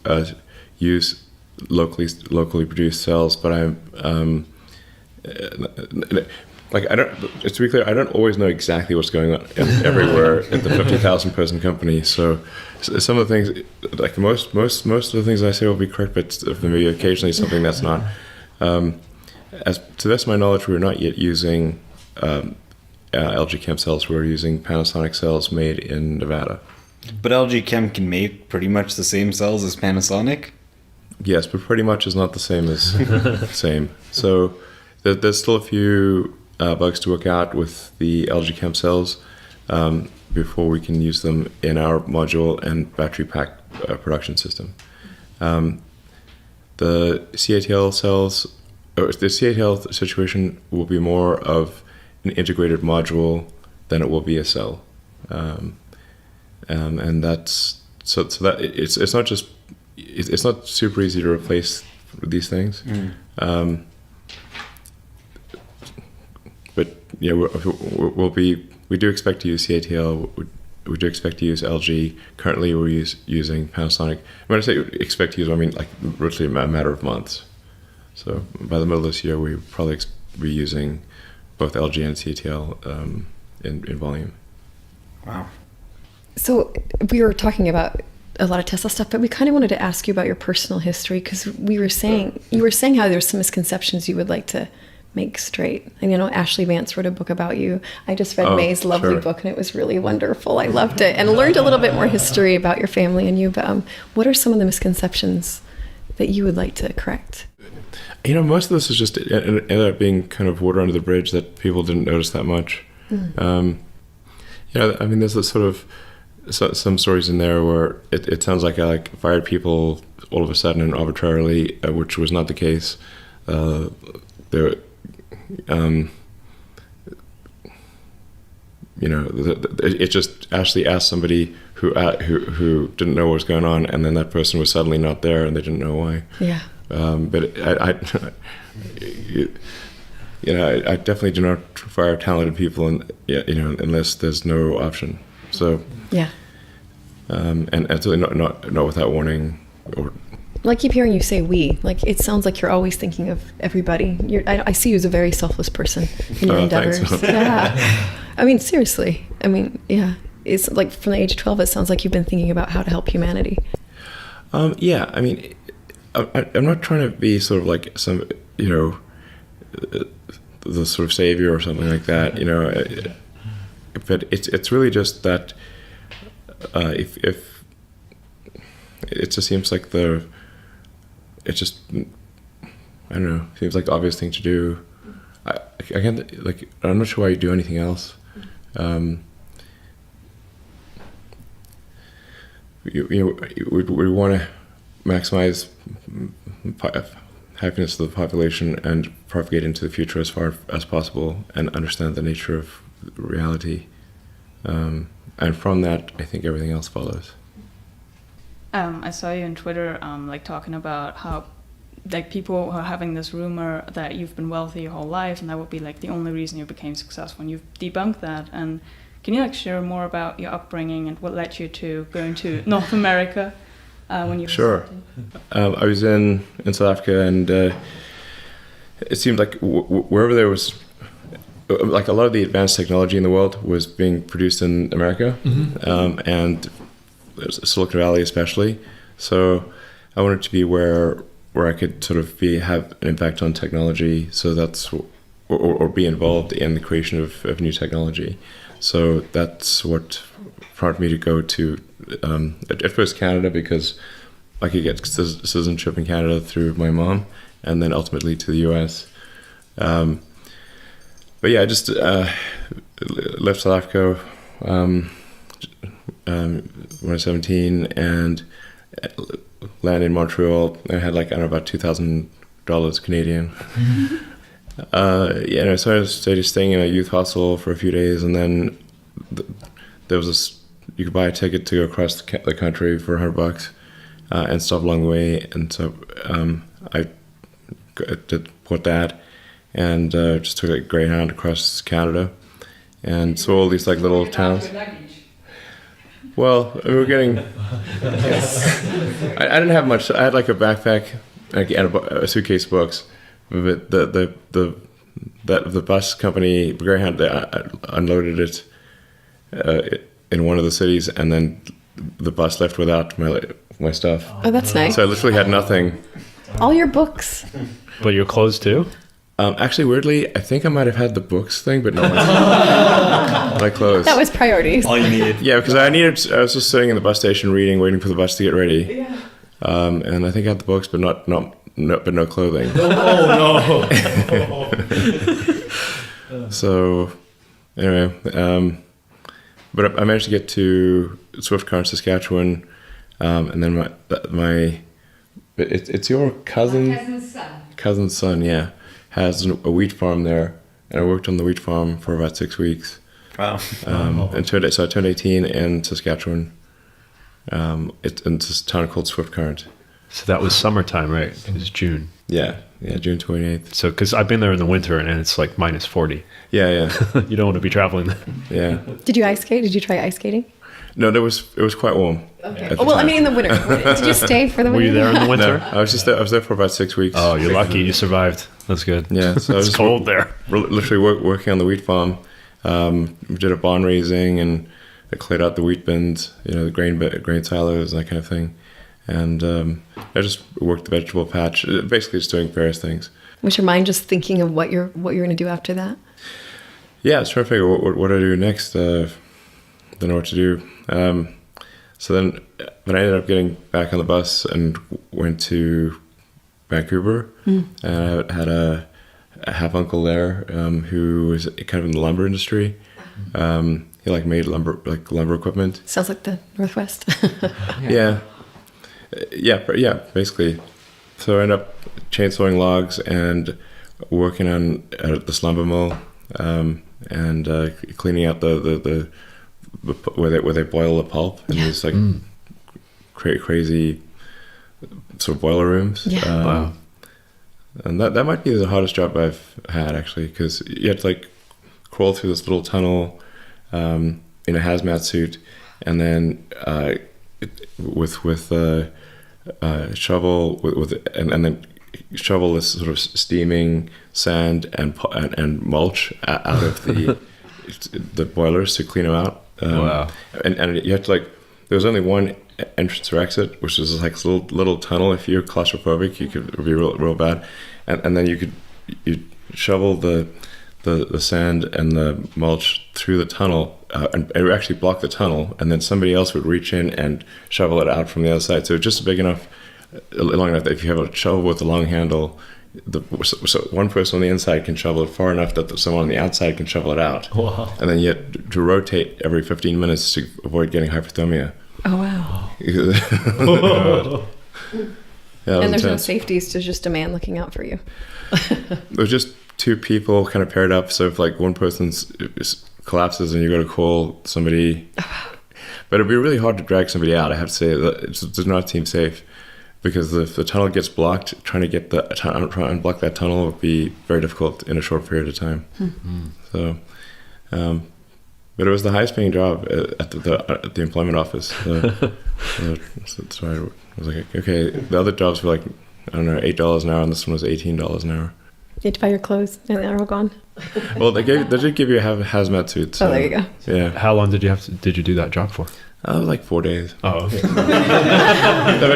use locally produced cells, but I'm like I don't. Just to be clear, I don't always know exactly what's going on everywhere at the 50,000 person company. So some of the things, like most of the things I say will be correct, but there may be occasionally something that's not. As to the best of my knowledge, we're not yet using LG Chem cells. We're using Panasonic cells made in Nevada. But LG Chem can make pretty much the same cells as Panasonic? Yes, but pretty much is not the same as same. So there's still a few bugs to work out with the LG Chem cells before we can use them in our module and battery pack production system. The CATL cells, or the CATL situation will be more of an integrated module than it will be a cell, and that's so that it's not just. It's not super easy to replace these things, but yeah, we do expect to use CATL. We do expect to use LG. Currently, we're using Panasonic. When I say expect to use, I mean like literally a matter of months. So by the middle of this year, we probably be using both LG and CATL in volume. Wow. So we were talking about a lot of Tesla stuff, but we kind of wanted to ask you about your personal history, because you were saying how there's some misconceptions you would like to make straight. And Ashley Vance wrote a book about you. I just read May's lovely book, and it was really wonderful. I loved it and learned a little bit more history about your family and you. But what are some of the misconceptions that you would like to correct? Most of this is just ended up being kind of water under the bridge that people didn't notice that much. I mean, there's this sort of some stories in there where it sounds like I fired people all of a sudden and arbitrarily, which was not the case. It just Ashley asked somebody who didn't know what was going on, and then that person was suddenly not there, and they didn't know why. Yeah. But I definitely do not fire talented people, unless there's no option. So yeah, and absolutely not without warning. Or I keep hearing you say "we." Like it sounds like you're always thinking of everybody. I see you as a very selfless person in your endeavors. Thanks. Yeah, I mean seriously. I mean, yeah, It's like from the age of 12, it sounds like you've been thinking about how to help humanity. Yeah, I mean, I'm not trying to be sort of like some, the sort of savior or something like that, but it's really just that if it just seems like I don't know, seems like the obvious thing to do. I can't, like, I'm not sure why you do anything else. We want to maximize happiness of the population and propagate into the future as far as possible and understand the nature of reality. And from that, I think everything else follows. I saw you on Twitter, like talking about how, like, people are having this rumor that you've been wealthy your whole life, and that would be like the only reason you became successful. And you've debunked that. And can you like share more about your upbringing and what led you to going to North America when you? Sure. I was in South Africa, and it seemed like wherever there was, like, a lot of the advanced technology in the world was being produced in America, and Silicon Valley especially. So I wanted to be where I could sort of have an impact on technology. So that's or be involved in the creation of new technology. So that's what prompted me to go to at first Canada, because I could get citizenship in Canada through my mom, and then ultimately to the US. But yeah, I just left South Africa when I was 17 and landed in Montreal. I had like, I don't know, about $2,000 Canadian. So I started staying in a youth hostel for a few days, and then there was this, you could buy a ticket to go across the country for $100 and stop along the way. And so I bought that and just took a Greyhound across Canada and saw all these like little towns. Well, we were getting. I didn't have much. I had like a backpack and a suitcase of books. But the bus company, Greyhound, they unloaded it in one of the cities, and then the bus left without my stuff. Oh, that's nice. So I literally had nothing. All your books. But your clothes too? Actually, weirdly, I think I might have had the books thing, but not my clothes. That was priorities. All you needed. Yeah, because I was just sitting in the bus station reading, waiting for the bus to get ready. Yeah. And I think I had the books, but no clothing. Oh no! So, anyway, but I managed to get to Swift Current, Saskatchewan, and then it's your cousin's son, yeah, has a wheat farm there, and I worked on the wheat farm for about 6 weeks. Wow! So I turned 18 in Saskatchewan. It's in this town called Swift Current. So that was summertime, right? It was June. Yeah, June 28th. So, because I've been there in the winter and it's like minus 40. Yeah. You don't want to be traveling there. Yeah. Did you ice skate? Did you try ice skating? No, it was quite warm. Okay. Oh, well, I mean, in the winter. Did you stay for the winter? Were you there in the winter? No, I was there for about 6 weeks. Oh, you're lucky. You survived. That's good. Yeah. So it's cold there. Literally working on the wheat farm. We did a barn raising and I cleared out the wheat bins, the grain silos and that kind of thing. And I just worked the vegetable patch, basically just doing various things. Was your mind just thinking of what you're going to do after that? Yeah, I was trying to figure out what I do next. Don't know what to do. So then I ended up getting back on the bus and went to Vancouver. And I had a half uncle there who was kind of in the lumber industry. He like made lumber equipment. Sounds like the Northwest. Yeah, basically. So I ended up chainsawing logs and working on this lumber mill and cleaning out the where they boil the pulp in these like crazy sort of boiler rooms. Yeah. Wow. And that might be the hardest job I've had, actually, because you had to like crawl through this little tunnel in a hazmat suit, and then with shovel and then shovel this sort of steaming sand and mulch out of the boilers to clean them out. Wow. And you have to there was only one entrance or exit, which was like a little tunnel. If you're claustrophobic, it would be real bad. And then you shovel the sand and the mulch through the tunnel, and it would actually block the tunnel, and then somebody else would reach in and shovel it out from the other side. So it's just big enough, long enough that if you have a shovel with a long handle, so one person on the inside can shovel it far enough that someone on the outside can shovel it out. Wow. And then you have to rotate every 15 minutes to avoid getting hypothermia. Oh, wow. Yeah, And there's no intense. safety, so just a man looking out for you. It was just two people kind of paired up. So if one person collapses and you go to call somebody, but it'd be really hard to drag somebody out. I have to say that it does not seem safe, because if the tunnel gets blocked, trying to unblock that tunnel would be very difficult in a short period of time. So, but it was the highest paying job at the employment office. So I was like, okay, the other jobs were I don't know, $8 an hour, and this one was $18 an hour. You had to buy your clothes, and they're all gone. Well, they did give you a hazmat suit. So, Oh, there you go. Yeah. How long did you do that job for? Like 4 days. Oh, okay. No, but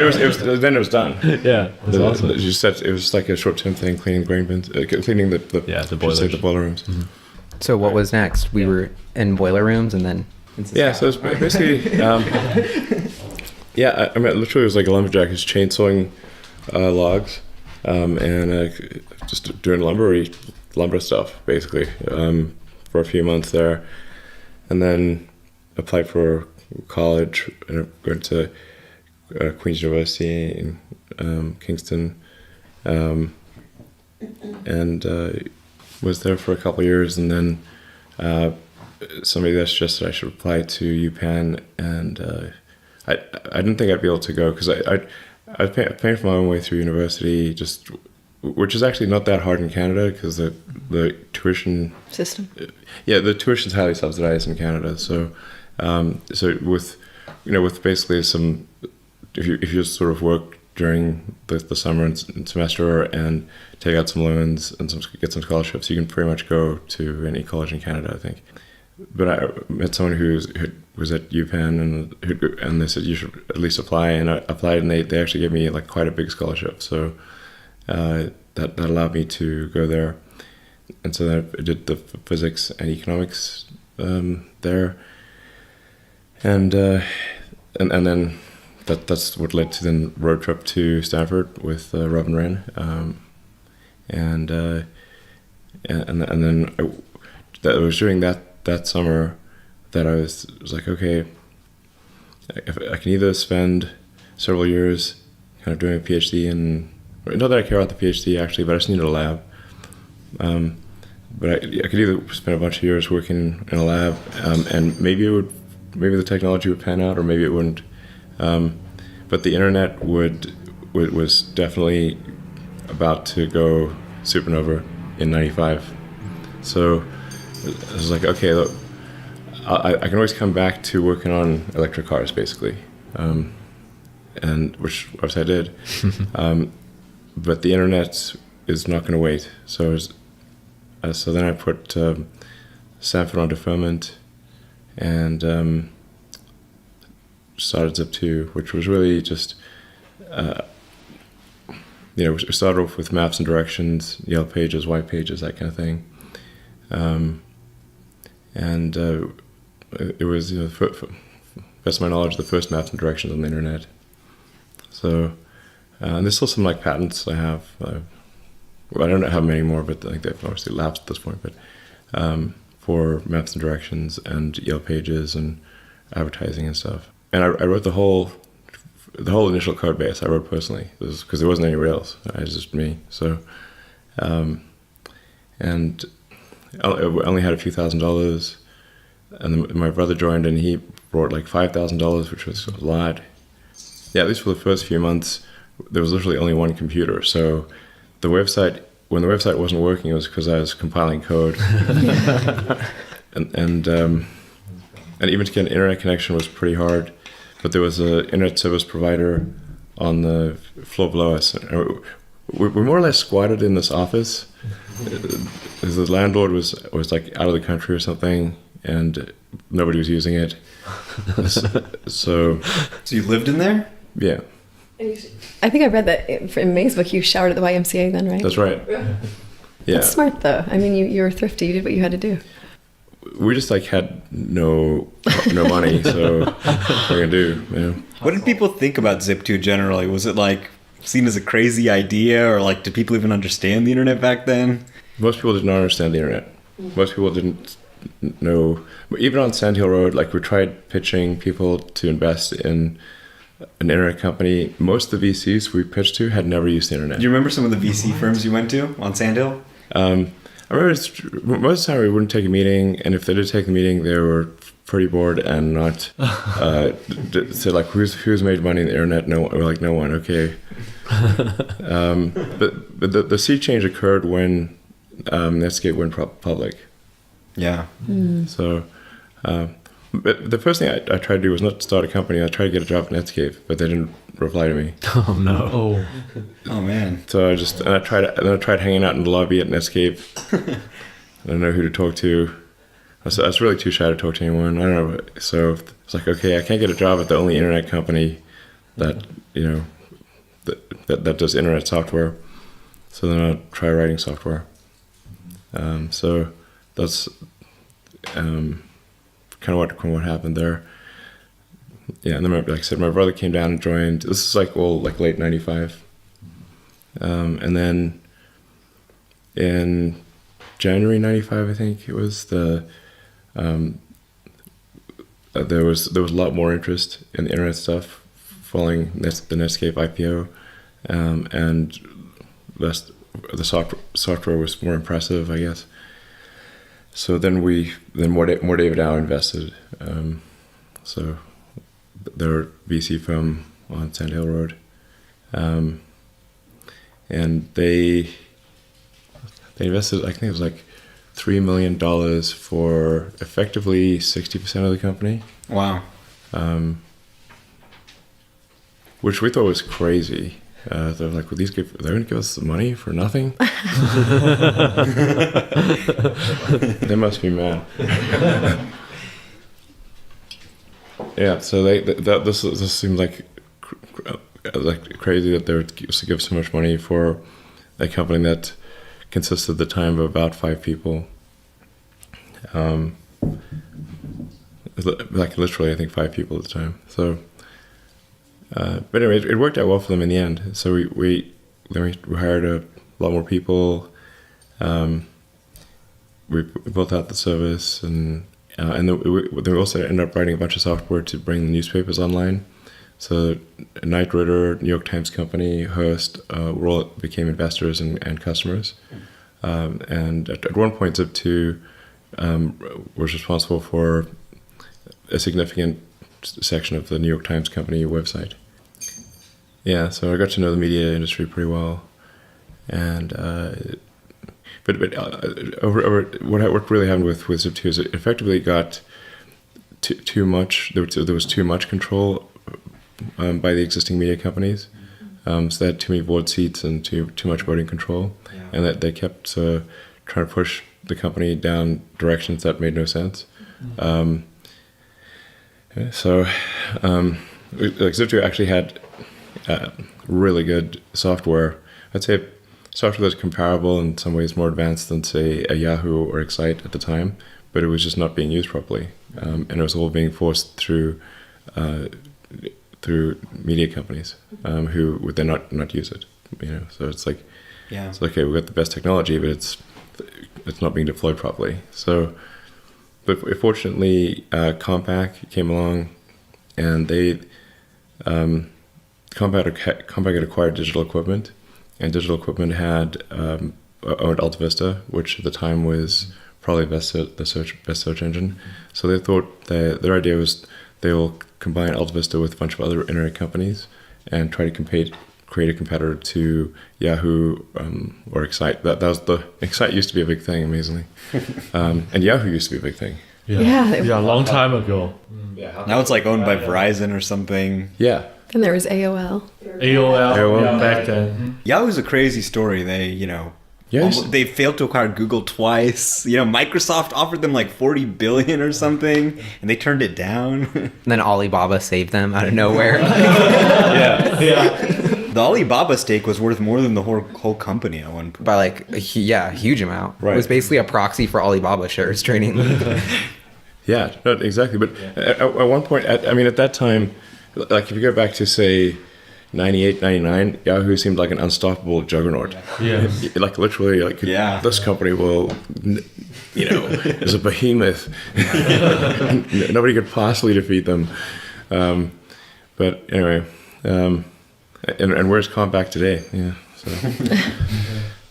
then it was done. Yeah, that's awesome. You said it was like a short-term thing, cleaning grain bins, cleaning the boilers. the boiler rooms. So what was next? We were in boiler rooms and then. Yeah, so it's basically, I mean, literally it was like a lumberjack who's chainsawing logs, and just doing lumber stuff basically for a few months there, and then applied for college and went to Queen's University in Kingston, and was there for a couple of years, and then somebody suggested I should apply to UPenn, and I didn't think I'd be able to go because I was paying for my own way through university, which is actually not that hard in Canada because the tuition System. Yeah, the tuition's highly subsidized in Canada. So with basically some, if you sort of work during the summer and semester and take out some loans and get some scholarships, you can pretty much go to any college in Canada, I think. But I met someone who was at UPenn, and they said you should at least apply, and I applied, and they actually gave me quite a big scholarship, so that allowed me to go there, and so then I did the physics and economics there, and then that's what led to the road trip to Stanford with Robin Wren, and then I was during that summer that I was like, okay, if I can either spend several years kind of doing a PhD not that I care about the PhD actually, but I just needed a lab. But I could either spend a bunch of years working in a lab, and maybe the technology would pan out, or maybe it wouldn't. But the internet was definitely about to go supernova in '95. So I was like, okay, look, I can always come back to working on electric cars, basically, and which obviously I did. But the internet is not going to wait. So then I put Stanford on deferment and started Zip2, which was really just, we started off with maps and directions, Yellow Pages, White Pages, that kind of thing. And it was, best of my knowledge, the first maps and directions on the internet. So, and there's still some patents I have. I don't know how many more, but I think they've obviously lapsed at this point. But for maps and directions and Yellow Pages and advertising and stuff. And I wrote the whole initial code base. I wrote personally because there wasn't any Rails. It was just me. So, and I only had a few $1,000s, and then my brother joined, and he brought $5,000, which was a lot. Yeah, at least for the first few months, there was literally only one computer. So when the website wasn't working, it was because I was compiling code, and even to get an internet connection was pretty hard. But there was an internet service provider on the floor below us. We more or less squatted in this office. The landlord was out of the country or something, nobody was using it. So you lived in there? yeah, I think I read that in May's book you showered at the YMCA then, right? that's right. Yeah, That's smart though. I mean, you were thrifty. You did what you had to do. we just like had no money, so what are we gonna do? You know? What did people think about Zip2 generally? Was it like seen as a crazy idea, or like did people even understand the internet back then? Most people did not understand the internet. Most people didn't know. Even on Sand Hill Road, like we tried pitching people to invest in an internet company. Most of the VCs we pitched to had never used the internet. Do you remember some of the VC firms you went to on Sand Hill? I remember most of the time we wouldn't take a meeting, and if they did take the meeting, they were pretty bored and not said like who's made money in the internet. No, we're like no one. Okay, but the sea change occurred when Netscape went public. Yeah. So, but the first thing I tried to do was not start a company. I tried to get a job at Netscape, but they didn't reply to me. Oh no. Oh, Oh man. So I tried hanging out in the lobby at Netscape. I don't know who to talk to. I was really too shy to talk to anyone. I don't know. So it's like, okay, I can't get a job at the only internet company that that does internet software. So then I'll try writing software. So that's kind of what happened there. Yeah, and then like I said, my brother came down and joined. This is like late '95, and then in January '95, I think it was there was a lot more interest in the internet stuff following the Netscape IPO, and the software was more impressive, I guess. So then more David Dow invested. So they're VC firm on Sand Hill Road, and they invested, I think it was like $3 million for effectively 60% of the company. Wow. Which we thought was crazy. They're like, well, they're going to give us money for nothing? They must be mad. Yeah, so this seemed like crazy that they would give so much money for a company that consisted at the time of about 5 people. Like literally, I think 5 people at the time. So, but anyway, it worked out well for them in the end. So we hired a lot more people. We built out the service, and then we also ended up writing a bunch of software to bring the newspapers online. So Knight Ridder, New York Times Company, Hearst, all became investors and customers. And at one point, Zip2 was responsible for a significant section of the New York Times Company website. Yeah, so I got to know the media industry pretty well, and but over what really happened with Zip2 is it effectively got too much. There was too much control by the existing media companies. So they had too many board seats and too much voting control, and that they kept trying to push the company down directions that made no sense. So Zip2 actually had really good software. I'd say software that's comparable, in some ways more advanced than, say, a Yahoo or Excite at the time, but it was just not being used properly, and it was all being forced through media companies who would then not use it. So it's like, it's like, okay, we've got the best technology, but it's not being deployed properly. So, but fortunately, Compaq came along, and they Compaq had acquired Digital Equipment, and Digital Equipment had owned AltaVista, which at the time was probably the best search engine. So they thought their idea was they will combine AltaVista with a bunch of other internet companies and try to create a competitor to Yahoo or Excite. That was Excite used to be a big thing, amazingly, and Yahoo used to be a big thing. Yeah, a long time ago. Now it's like owned by Verizon or something. Yeah. Then there was AOL. AOL back then. Yahoo's a crazy story. They, Yes. They failed to acquire Google twice. Microsoft offered them like 40 billion or something, and they turned it down. And then Alibaba saved them out of nowhere. The Alibaba stake was worth more than the whole company at one point. By like a huge amount. Right. It was basically a proxy for Alibaba shares trading. Yeah, no, exactly. But at one point, at that time, like if you go back to say 98, 99, Yahoo seemed like an unstoppable juggernaut. Yeah. Like literally, like this company will, is a behemoth. Nobody could possibly defeat them. But anyway, and where's Compaq today? Yeah. So.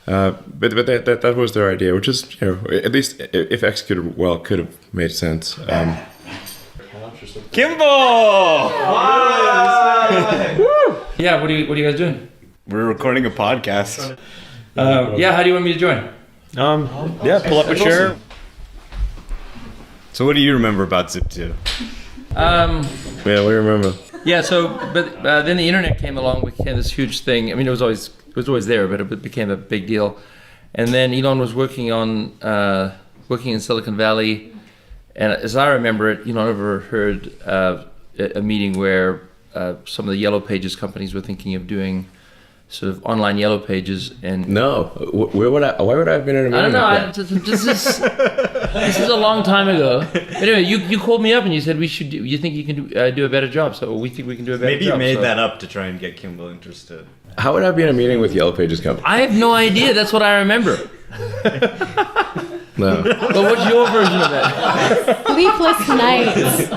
But that was their idea, which is at least if executed well, could have made sense. Kimball! Yeah, what are you guys doing? We're recording a podcast. Yeah, how do you want me to join? Pull up a chair. So what do you remember about Zip2? Yeah, we remember. Yeah, but then the internet came along, became this huge thing. I mean, it was always there, but it became a big deal. And then Elon was working in Silicon Valley, and as I remember it, Elon overheard a meeting where some of the Yellow Pages companies were thinking of doing sort of online Yellow Pages. And No, why would I have been in a meeting? I don't know. like that? This is a long time ago. Anyway, you called me up and you said we should. You think you can do a better job? So we think we can do a better Maybe job. you made that up to try and get Kimball interested. How would I be in a meeting with Yellow Pages company? I have no idea. That's what I remember. No. But what's your version of that? Sleepless nights.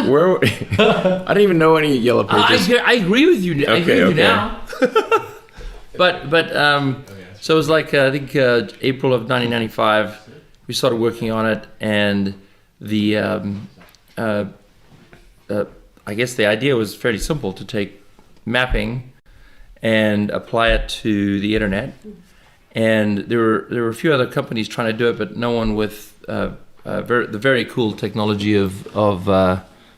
Where? I didn't even know any Yellow Pages. I agree with you. I agree with you Okay. now. But so it was like I think April of 1995. We started working on it, and the I guess the idea was fairly simple: to take mapping and apply it to the internet. And there were a few other companies trying to do it, but no one with the very cool technology of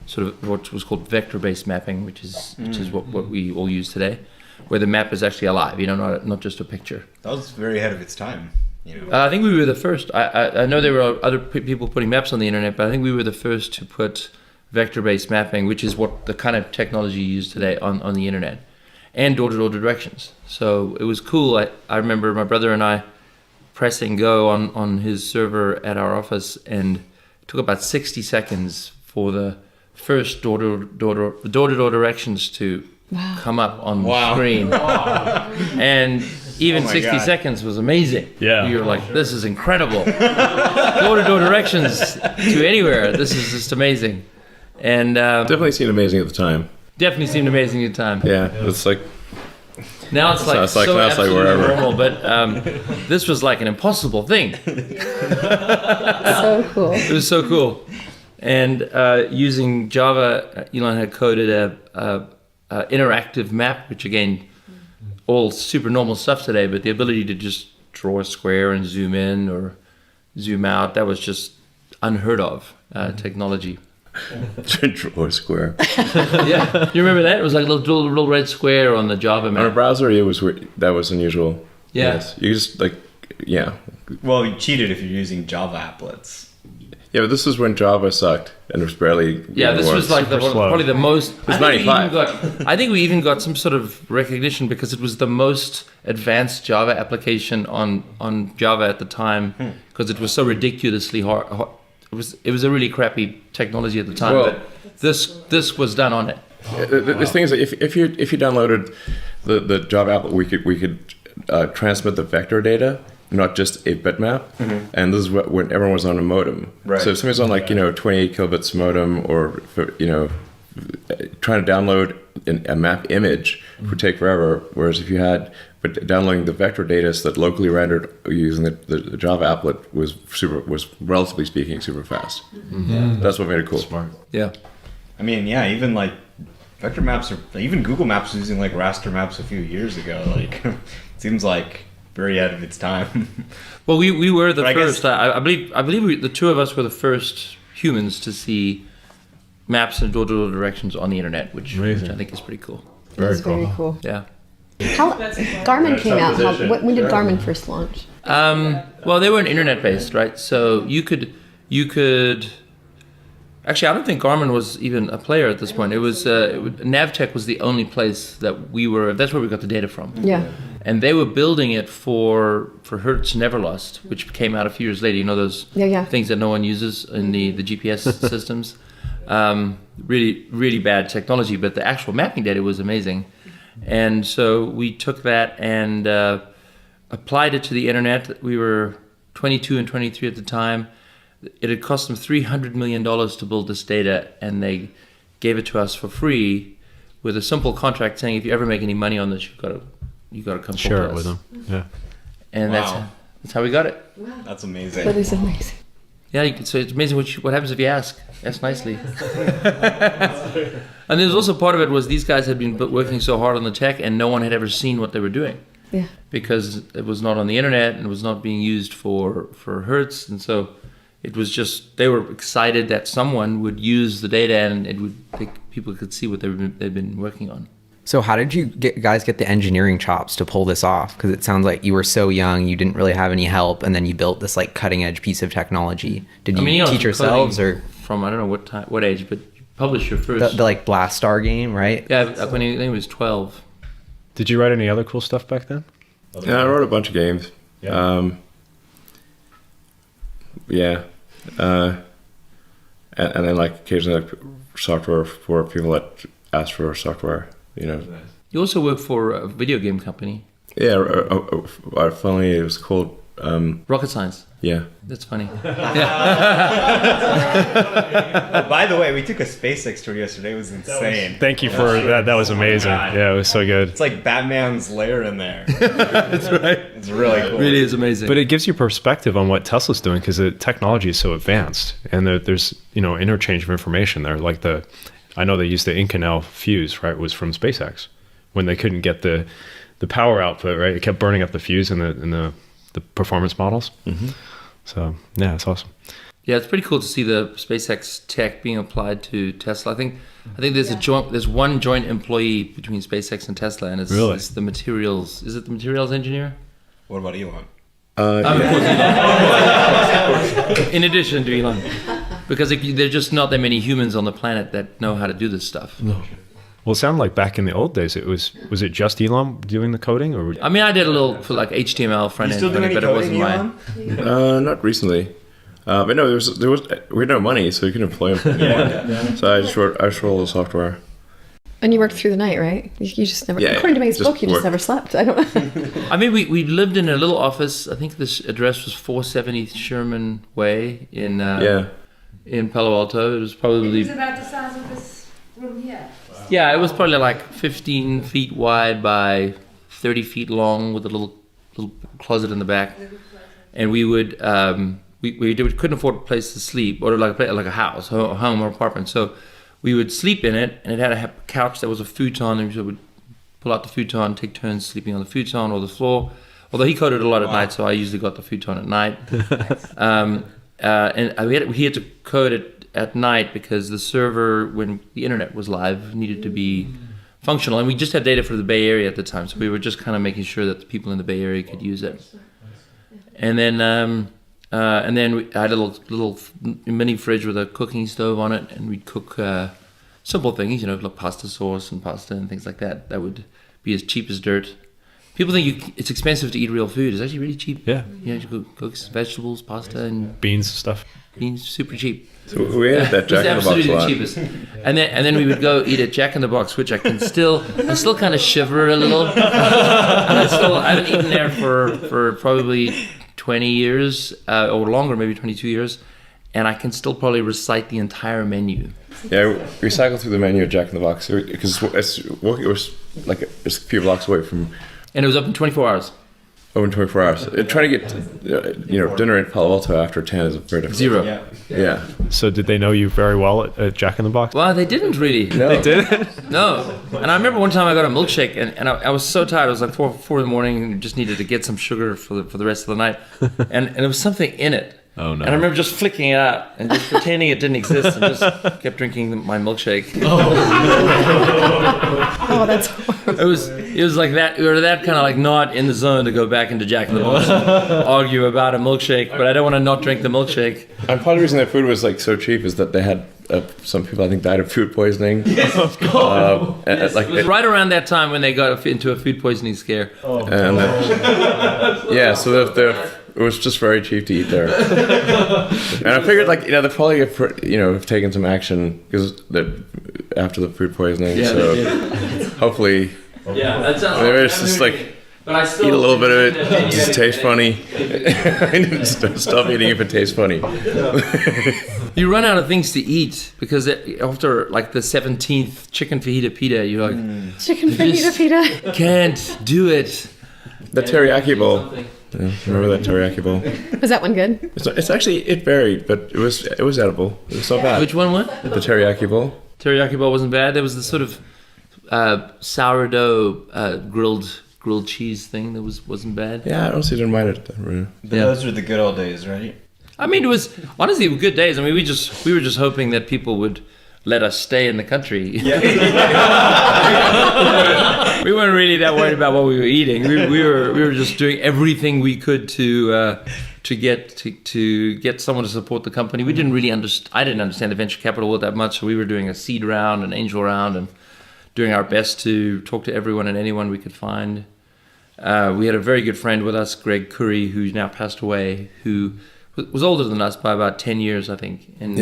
sort of what was called vector-based mapping, which is what we all use today, where the map is actually alive, not just a picture. That was very ahead of its time. I think we were the first. I know there were other people putting maps on the internet, but I think we were the first to put vector-based mapping, which is what the kind of technology you use today on the internet, and door-to-door directions. So it was cool. I remember my brother and I pressing go on his server at our office, and it took about 60 seconds for the first door-to-door directions to come up on the screen. And even 60 seconds was amazing. Yeah. You were like, this is incredible. Door-to-door directions to anywhere. This is just amazing. And Definitely seemed amazing at the time. definitely seemed amazing at the time. Yeah, it's like Now it's like now it's like absolutely wherever. normal, but this was like an impossible thing. So cool. It was so cool. And using Java, Elon had coded a interactive map, which again, all super normal stuff today, but the ability to just draw a square and zoom in or zoom out, that was just unheard of technology. draw a square. Yeah, you remember that? It was like a little red square on the Java On a map. browser, it was weird. That was unusual. Yeah. Yes. You just Well, you cheated if you're using Java applets. Yeah, but this was when Java sucked and it was barely. Yeah, this was like probably the most. was 95. I think we even got some sort of recognition because it was the most advanced Java application on Java at the time because it was so ridiculously hard. It was a really crappy technology at the time, Well, but this was done on it. The thing is that if you downloaded the Java app, we could transmit the vector data, not just a bitmap. And this is when everyone was on a modem. Right. So if somebody's on 28 kilobits modem, or trying to download a map image would take forever. Whereas if you had downloading the vector data so that locally rendered using the Java applet was relatively speaking super fast. That's what made it cool. Smart. Yeah. I mean, yeah, even like vector maps even Google Maps was using like raster maps a few years ago. Like, it seems like very ahead of its time. Well, we were the But I guess- first. I believe the two of us were the first humans to see maps and door-to-door directions on the internet, which I think is pretty cool. That's very cool. Yeah. How Garmin came out? When did Garmin first launch? Well, they weren't internet based, right? So you could. Actually, I don't think Garmin was even a player at this point. It was Navtech was the only place that we were. That's where we got the data from. Yeah. And they were building it for Hertz Neverlost, which came out a few years later. You know those things that no one uses in the GPS systems. Really, really bad technology, but the actual mapping data was amazing. And so we took that and applied it to the internet. We were 22 and 23 at the time. It had cost them $300 million to build this data, and they gave it to us for free with a simple contract saying, if you ever make any money on this, you got to come share to it us. with them. Yeah. And Wow. that's how we got it. That's amazing. That is amazing. Yeah, so it's amazing what happens if you ask. Ask nicely. And there's also part of it was these guys had been working so hard on the tech, and no one had ever seen what they were doing. Yeah. Because it was not on the internet and it was not being used for Hertz, and so it was just they were excited that someone would use the data and people could see what they'd been working on. So how did you guys get the engineering chops to pull this off? Because it sounds like you were so young, you didn't really have any help, and then you built this like cutting edge piece of technology. Did you teach yourselves, or from I don't know what age, but you published your first the like Blast Star game, right? Yeah, when he was 12. Did you write any other cool stuff back then? Yeah, I wrote a bunch of games. Yeah. And then like occasionally like software for people that ask for software. You know. You also work for a video game company. Yeah, finally it was called Rocket Science. Yeah. That's funny. By the way, we took a SpaceX tour yesterday. It was insane. Thank you for that. That was amazing. Yeah, it was so good. It's like Batman's lair in there. That's right. It's really cool. Really is amazing. But it gives you perspective on what Tesla's doing because the technology is so advanced, and there's interchange of information there. Like I know they used the Inconel fuse, right? Was from SpaceX when they couldn't get the power output, right? It kept burning up the fuse in the performance models. Mm-hmm. So yeah, it's awesome. Yeah, it's pretty cool to see the SpaceX tech being applied to Tesla. I think there's one joint employee between SpaceX and Tesla, and it's the materials. Is it the materials engineer? What about Elon? Of course, Elon. In addition to Elon, because there's just not that many humans on the planet that know how to do this stuff. No. Well, it sounded like back in the old days, was it just Elon doing the coding, or? I mean, I did a little for like HTML front end coding, but it wasn't mine. Not recently, but no, we had no money, so you can employ him. So I just wrote all the software. And you worked through the night, right? You just never. According to my book, you just never slept. I don't. I mean, we lived in a little office. I think this address was 470 Sherman Way in Palo Alto. It was probably. It was about the size of this room here. Yeah, it was probably like 15 feet wide by 30 feet long with a little closet in the back. And we would we couldn't afford a place to sleep or like a house, home or apartment. So we would sleep in it, and it had a couch that was a futon, and we would pull out the futon, take turns sleeping on the futon or the floor. Although he coded a lot at night, so I usually got the futon at night. And we had to code it at night because the server, when the internet was live, needed to be functional, and we just had data for the Bay Area at the time, so we were just kind of making sure that the people in the Bay Area could use it. And then I had a little mini fridge with a cooking stove on it, and we'd cook simple things, like pasta sauce and pasta and things like that. That would be as cheap as dirt. People think it's expensive to eat real food. It's actually really cheap. Yeah. You cook vegetables, pasta, and beans and stuff. Beans, super cheap. So we had that Jack in the Box absolutely a lot. the cheapest. And then we would go eat at Jack in the Box, which I still kind of shiver a little. And I haven't eaten there for probably 20 years or longer, maybe 22 years, and I can still probably recite the entire menu. Yeah, we cycled through the menu at Jack in the Box because it was like it's a few blocks away from. And it was open 24 hours. Open 24 hours. Trying to get dinner in Palo Alto after 10 is very difficult. Zero. Yeah. So did they know you very well at Jack in the Box? Well, they didn't really. No. They didn't? No. And I remember one time I got a milkshake, and I was so tired. It was like 4 in the morning, and just needed to get some sugar for the rest of the night. And there was something in it. Oh no! And I remember just flicking it out and just pretending it didn't exist and just kept drinking my milkshake. Oh, that's horrible. It was like that. We were that kind of like not in the zone to go back into Jack in the Box and argue about a milkshake, but I don't want to not drink the milkshake. And part of the reason that food was like so cheap is that they had some people I think died of food poisoning. Yes, it was right around that time when they got into a food poisoning scare. And so it was just very cheap to eat there. And I figured, like, they probably have taken some action because after the food poisoning. Yeah, so hopefully, that sounds. maybe it's just like but I still eat a little bit of it. Just tastes funny. Stop eating if it tastes funny. You run out of things to eat because after like the 17th chicken fajita pita, you're like Chicken fajita pita. can't do it. The teriyaki bowl. Yeah, remember that teriyaki bowl? Was that one good? It's actually, it varied, but it was edible. It was not bad. Which one? What? The teriyaki bowl. Teriyaki bowl wasn't bad. There was the sort of sourdough grilled cheese thing that wasn't bad. Yeah, I honestly didn't mind it. Really. Those were the good old days, right? I mean, it was honestly good days. I mean, we were just hoping that people would let us stay in the country. Yeah. We weren't really that worried about what we were eating. We were just doing everything we could to get someone to support the company. We didn't really I didn't understand the venture capital world that much, so we were doing a seed round, an angel round, and doing our best to talk to everyone and anyone we could find. We had a very good friend with us, Greg Curry, who's now passed away, who was older than us by about 10 years, I think. And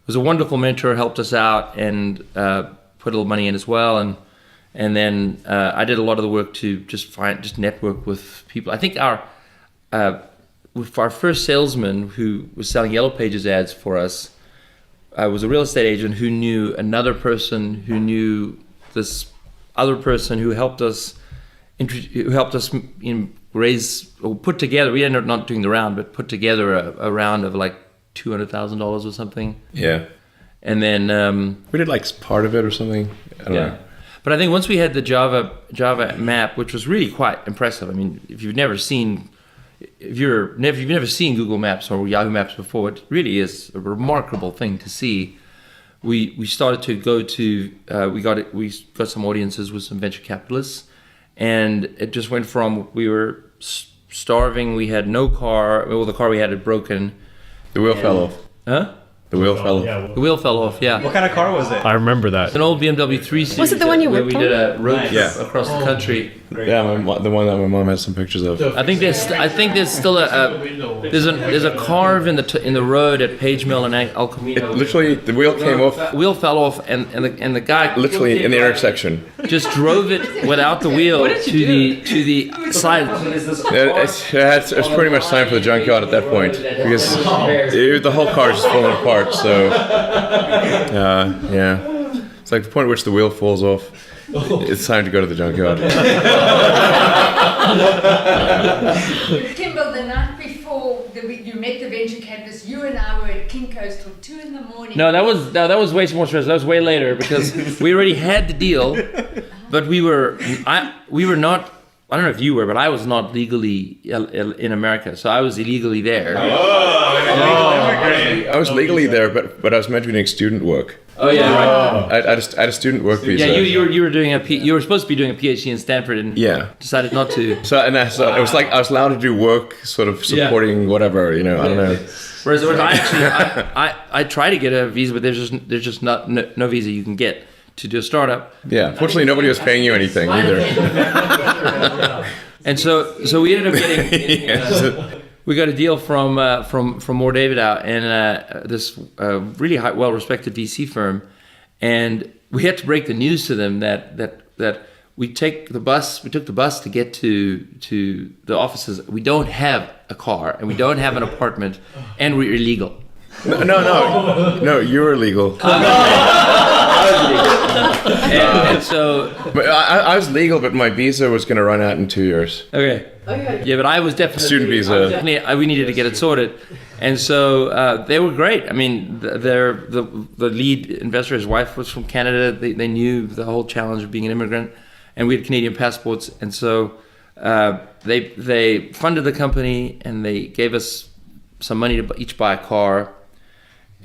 was a wonderful mentor, helped us out, and put a little money in as well. And then I did a lot of the work to just network with people. I think our first salesman who was selling Yellow Pages ads for us was a real estate agent who knew another person who knew this other person who helped us raise or put together. We ended up not doing the round, but put together a round of like $200,000 or something. Yeah. And then we did like part of it or something. I don't know. But I think once we had the Java map, which was really quite impressive. I mean, if you've never seen Google Maps or Yahoo Maps before, it really is a remarkable thing to see. We started to go to we got some audiences with some venture capitalists, and it just went from we were starving, we had no car, well, the car we had broken. The wheel fell off. Huh? The wheel fell off. The wheel fell off, yeah. What kind of car was it? I remember that. An old BMW 3 Series. Was it the one you where worked we did a road trip Yeah. across the country? Yeah, the one that my mom has some pictures of. I think there's still there's a carve in the road at Page Mill and El Camino. Literally, the wheel came off. The wheel fell off, and the guy Literally in the intersection. just drove it without the wheel to the side. It was pretty much time for the junkyard at that point because the whole car is just falling apart. So, yeah, it's like the point at which the wheel falls off. It's time to go to the junkyard. Kimball, the night before you met the venture capitalists, you and I were at Kinko's till 2 in the morning. No, that was way more stressful. That was way later because we already had the deal, but we were not. I don't know if you were, but I was not legally in America, so I was illegally there. I was legally there, but I was meant to be doing student work. Oh yeah, right. I had a student work visa. Yeah, you were doing you were supposed to be doing a PhD in Stanford and decided not to. So it was like I was allowed to do work, sort of supporting whatever, I don't know. Whereas I try to get a visa, but there's just no visa you can get to do a startup. Yeah, fortunately nobody was paying you anything either. And so we ended up getting. We got a deal from Moore Davidow and this really well-respected VC firm, and we had to break the news to them that we took the bus to get to the offices. We don't have a car and we don't have an apartment, and we're illegal. No, you're illegal. And so, but I was legal, but my visa was going to run out in 2 years. Okay. Yeah, but I was definitely student visa. We needed to get it sorted, and so they were great. I mean, the lead investor, his wife was from Canada. They knew the whole challenge of being an immigrant, and we had Canadian passports, and so they funded the company and they gave us some money to each buy a car,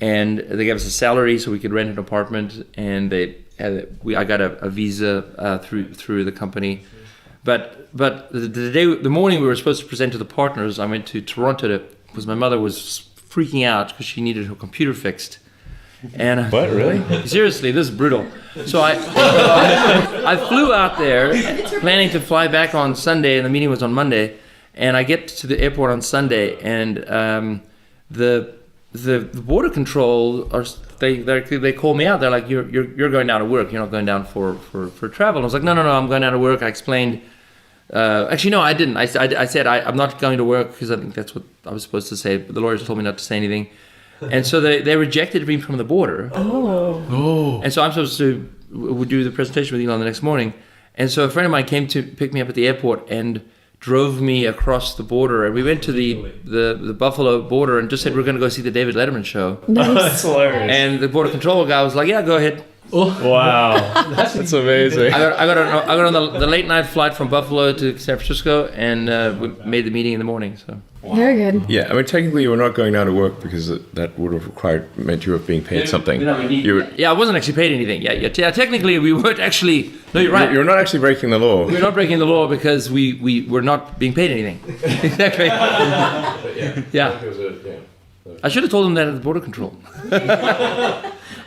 and they gave us a salary so we could rent an apartment, and I got a visa through the company. But the morning we were supposed to present to the partners, I went to Toronto because my mother was freaking out because she needed her computer fixed. And What, really? Seriously, this is brutal. So I flew out there planning to fly back on Sunday, and the meeting was on Monday. And I get to the airport on Sunday, and the border control they call me out. They're like, you're going down to work. You're not going down for travel. And I was like, no, I'm going down to work. I explained. Actually, no, I didn't. I said I'm not going to work because I think that's what I was supposed to say. But the lawyers told me not to say anything. And so they rejected me from the border. Oh. And so I'm supposed to do the presentation with Elon the next morning. And so a friend of mine came to pick me up at the airport and drove me across the border. And we went to the Buffalo border and just said, we're going to go see the David Letterman show. That's hilarious. And the border control guy was like, yeah, go ahead. Wow. That's amazing. I got on the late night flight from Buffalo to San Francisco, and we made the meeting in the morning. So Very good. Yeah, I mean, technically, you were not going down to work because that would have meant you were being paid something. Yeah, I wasn't actually paid anything. Yeah. Technically, we weren't actually. No, you're right. You're not actually breaking the law. We're not breaking the law because we were not being paid anything. Exactly. Yeah. I should have told them that at the border control.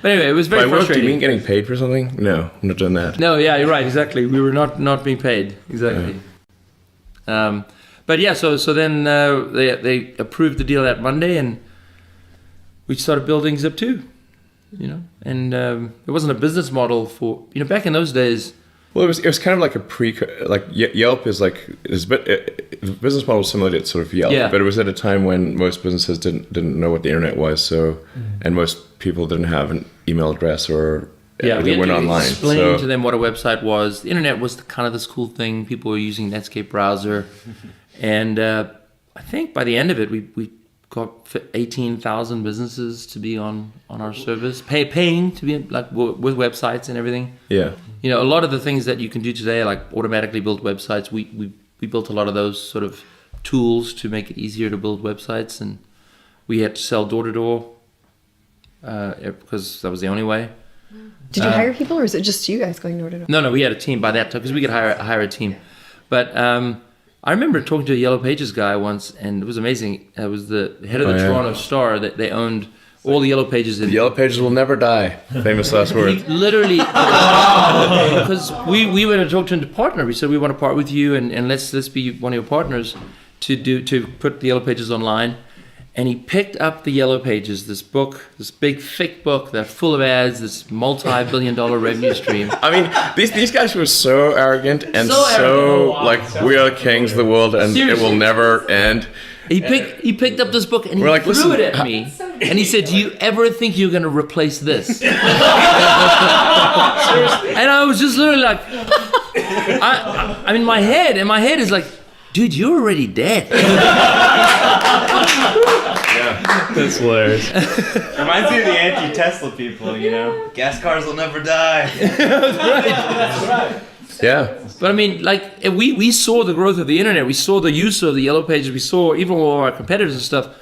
But anyway, it was very By work, do frustrating. you mean getting paid for something? No, I'm not doing that. No, yeah, you're right. Exactly. We were not being paid. Exactly. But yeah, so then they approved the deal that Monday, and we started building Zip2. And it wasn't a business model for back in those days. Well, it was kind of like Yelp is like the business model was similar to sort of Yelp, Yeah. but it was at a time when most businesses didn't know what the internet was, and most people didn't have an email address or We they had went to online. explain to them what a website was. The internet was kind of this cool thing. People were using Netscape browser, and I think by the end of it, we got 18,000 businesses to be on our service, paying to be like with websites and everything. Yeah. A lot of the things that you can do today, like automatically build websites, we built a lot of those sort of tools to make it easier to build websites, and we had to sell door to door because that was the only way. Did you hire people, or is it just you guys going door to door? No, we had a team by that time because we could hire a team. But I remember talking to a Yellow Pages guy once, and it was amazing. It was the head of the Toronto Star that they owned all the Yellow Pages. The Yellow Pages will never die. Famous last He word. literally, because we went and talked to him to partner. We said we want to part with you, and let's be one of your partners to put the Yellow Pages online. And he picked up the Yellow Pages, this big thick book that's full of ads, this multi-billion-dollar revenue stream. I mean, these guys were so arrogant and like we are the kings of the world and Seriously. it will never end. He picked up this book and he We're like, threw listen, it at me, and he said, "Do you ever think you're going to replace this?" And I was just literally like, I mean, my head is like, dude, you're already dead. That's hilarious. Reminds me of the anti-Tesla people, Gas cars will never die. Yeah. But I mean, like, we saw the growth of the internet. We saw the use of the Yellow Pages. We saw even all of our competitors and stuff.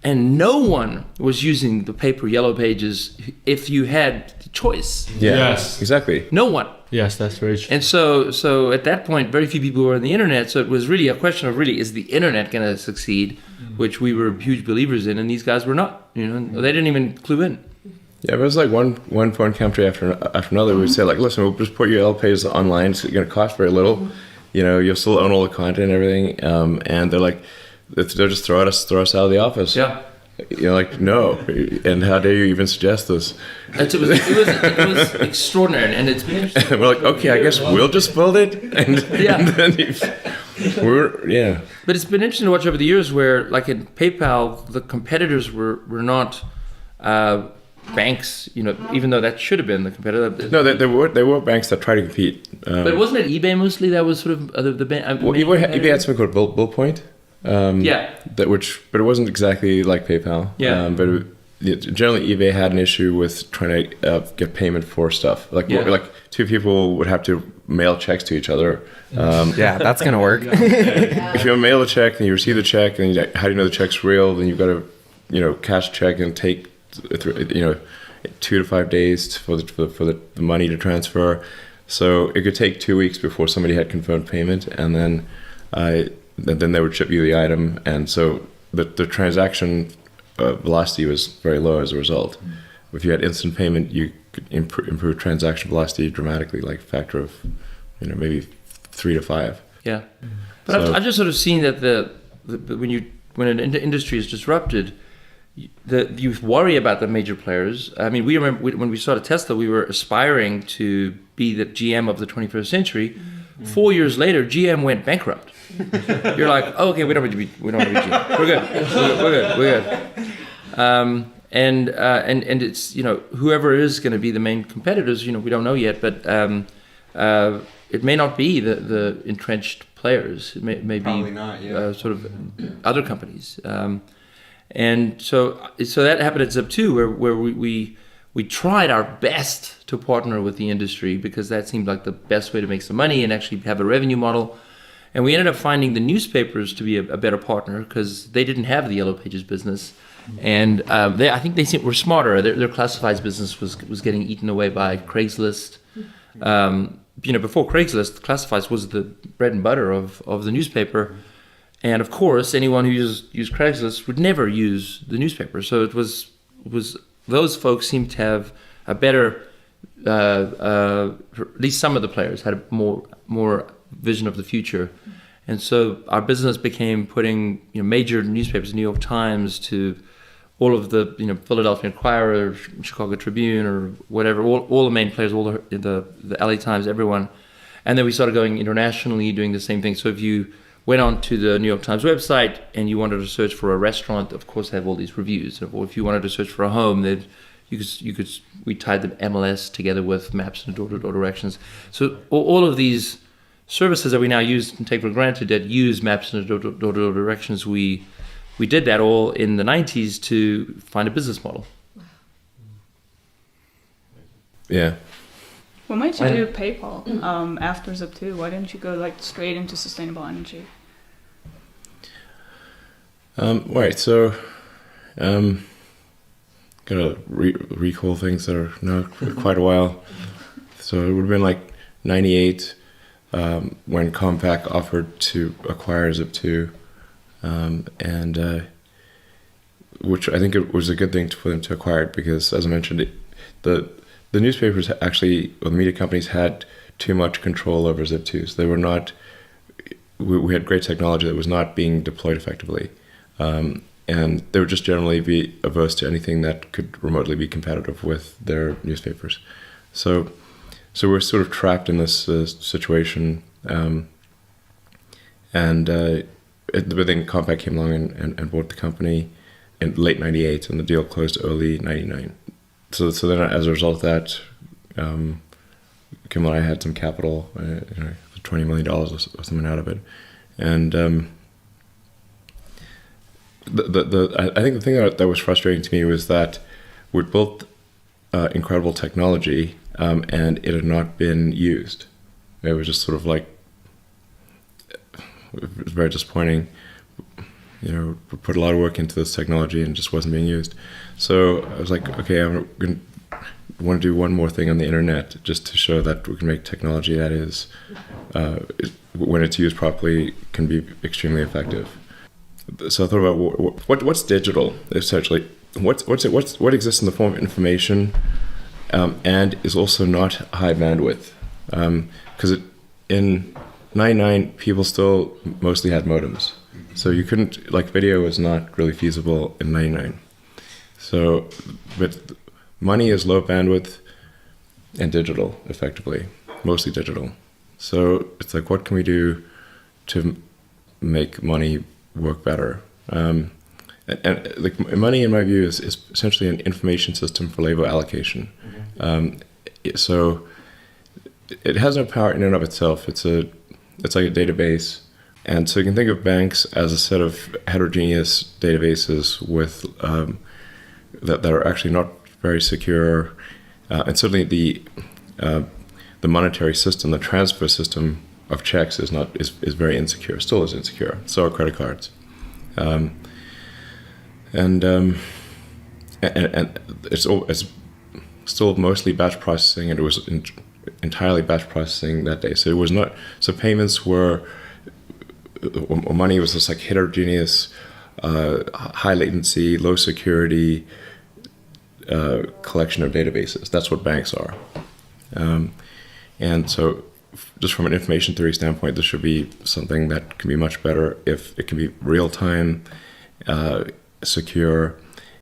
And no one was using the paper Yellow Pages if you had the choice. Yeah. Yes. Exactly. No one. Yes, that's very true. And so at that point, very few people were on the internet. So it was really a question of is the internet going to succeed, which we were huge believers in, and these guys were not. They didn't even clue in. Yeah, but it was like one foreign country after another. We would say like, listen, we'll just put your Yellow Pages online. It's going to cost very little. You'll still own all the content and everything. And they're like, they'll just throw us out of the office. Yeah. You're like, no. And how dare you even suggest this? It was extraordinary, and it's been interesting. And we're like, okay, I guess we'll just build it. And then But it's been interesting to watch over the years where, like in PayPal, the competitors were not banks, even though that should have been the competitor. No, there were banks that tried to compete. But wasn't it eBay mostly that was sort of the bank? Well, eBay had something called Bull Point. But it wasn't exactly like PayPal. Yeah. But generally eBay had an issue with trying to get payment for stuff. Like two people would have to mail checks to each other. Yeah, that's gonna work. If you mail a check and you receive the check, and how do you know the check's real? Then you've got to, cash check and take, 2 to 5 days for the money to transfer. So it could take 2 weeks before somebody had confirmed payment, and then they would ship you the item, and so the transaction velocity was very low as a result. If you had instant payment, you could improve transaction velocity dramatically, like a factor of maybe 3 to 5. Yeah, but I've just sort of seen that when an industry is disrupted, you worry about the major players. I mean, we remember when we started Tesla, we were aspiring to be the GM of the 21st century. 4 years later, GM went bankrupt. You're like, oh, okay, we don't need to be GM. We're good. And it's whoever is going to be the main competitors, we don't know yet, but it may not be the entrenched players. It may be not, sort of other companies. And so that happened at Zip2, where we tried our best to partner with the industry because that seemed like the best way to make some money and actually have a revenue model. And we ended up finding the newspapers to be a better partner because they didn't have the Yellow Pages business. And I think they were smarter. Their classifieds business was getting eaten away by Craigslist. Before Craigslist, classifieds was the bread and butter of the newspaper. And of course, anyone who used Craigslist would never use the newspaper. So it was those folks seemed to have a better, at least some of the players had a more vision of the future. And so our business became putting major newspapers, New York Times, to all of the Philadelphia Inquirer, Chicago Tribune, or whatever, all the main players, all the LA Times, everyone. And then we started going internationally, doing the same thing. So if you went on to the New York Times website and you wanted to search for a restaurant, of course they have all these reviews. Or if you wanted to search for a home, we tied the MLS together with maps and door-to-door directions. So all of these services that we now use and take for granted that use maps and door-to-door directions, we did that all in the 90s to find a business model. Yeah. What made you do PayPal after Zip2? Why didn't you go straight into sustainable energy? Right. So, gotta recall things that are now quite a while. So it would have been 98 when Compaq offered to acquire Zip2, and which I think it was a good thing for them to acquire it because, as I mentioned, the newspapers actually, or the media companies, had too much control over Zip2s. They were not. We had great technology that was not being deployed effectively, and they would just generally be averse to anything that could remotely be competitive with their newspapers. So we're sort of trapped in this situation, but then Compaq came along and bought the company in late '98, and the deal closed early '99. So then, as a result of that, Kim and I had some capital, $20 million or something out of it, and I think the thing that was frustrating to me was that we'd built incredible technology, and it had not been used. It was just sort of it was very disappointing. We put a lot of work into this technology and it just wasn't being used. So I was like, okay, I want to do one more thing on the internet just to show that we can make technology that is, when it's used properly, can be extremely effective. So I thought about what's digital, essentially. What exists in the form of information, and is also not high bandwidth, because in '99 people still mostly had modems, so you couldn't, video was not really feasible in '99. So, but money is low bandwidth and digital, effectively, mostly digital. So it's what can we do to make money work better? And money, in my view, is essentially an information system for labor allocation. So it has no power in and of itself. It's like a database, and so you can think of banks as a set of heterogeneous databases with that are actually not very secure, and certainly the monetary system, the transfer system of checks is very insecure. Still is insecure. So are credit cards, and it's still mostly batch processing, and it was entirely batch processing that day. So it was not. So payments or money was this like heterogeneous, high latency, low security collection of databases. That's what banks are. And so just from an information theory standpoint, this should be something that can be much better if it can be real time, secure,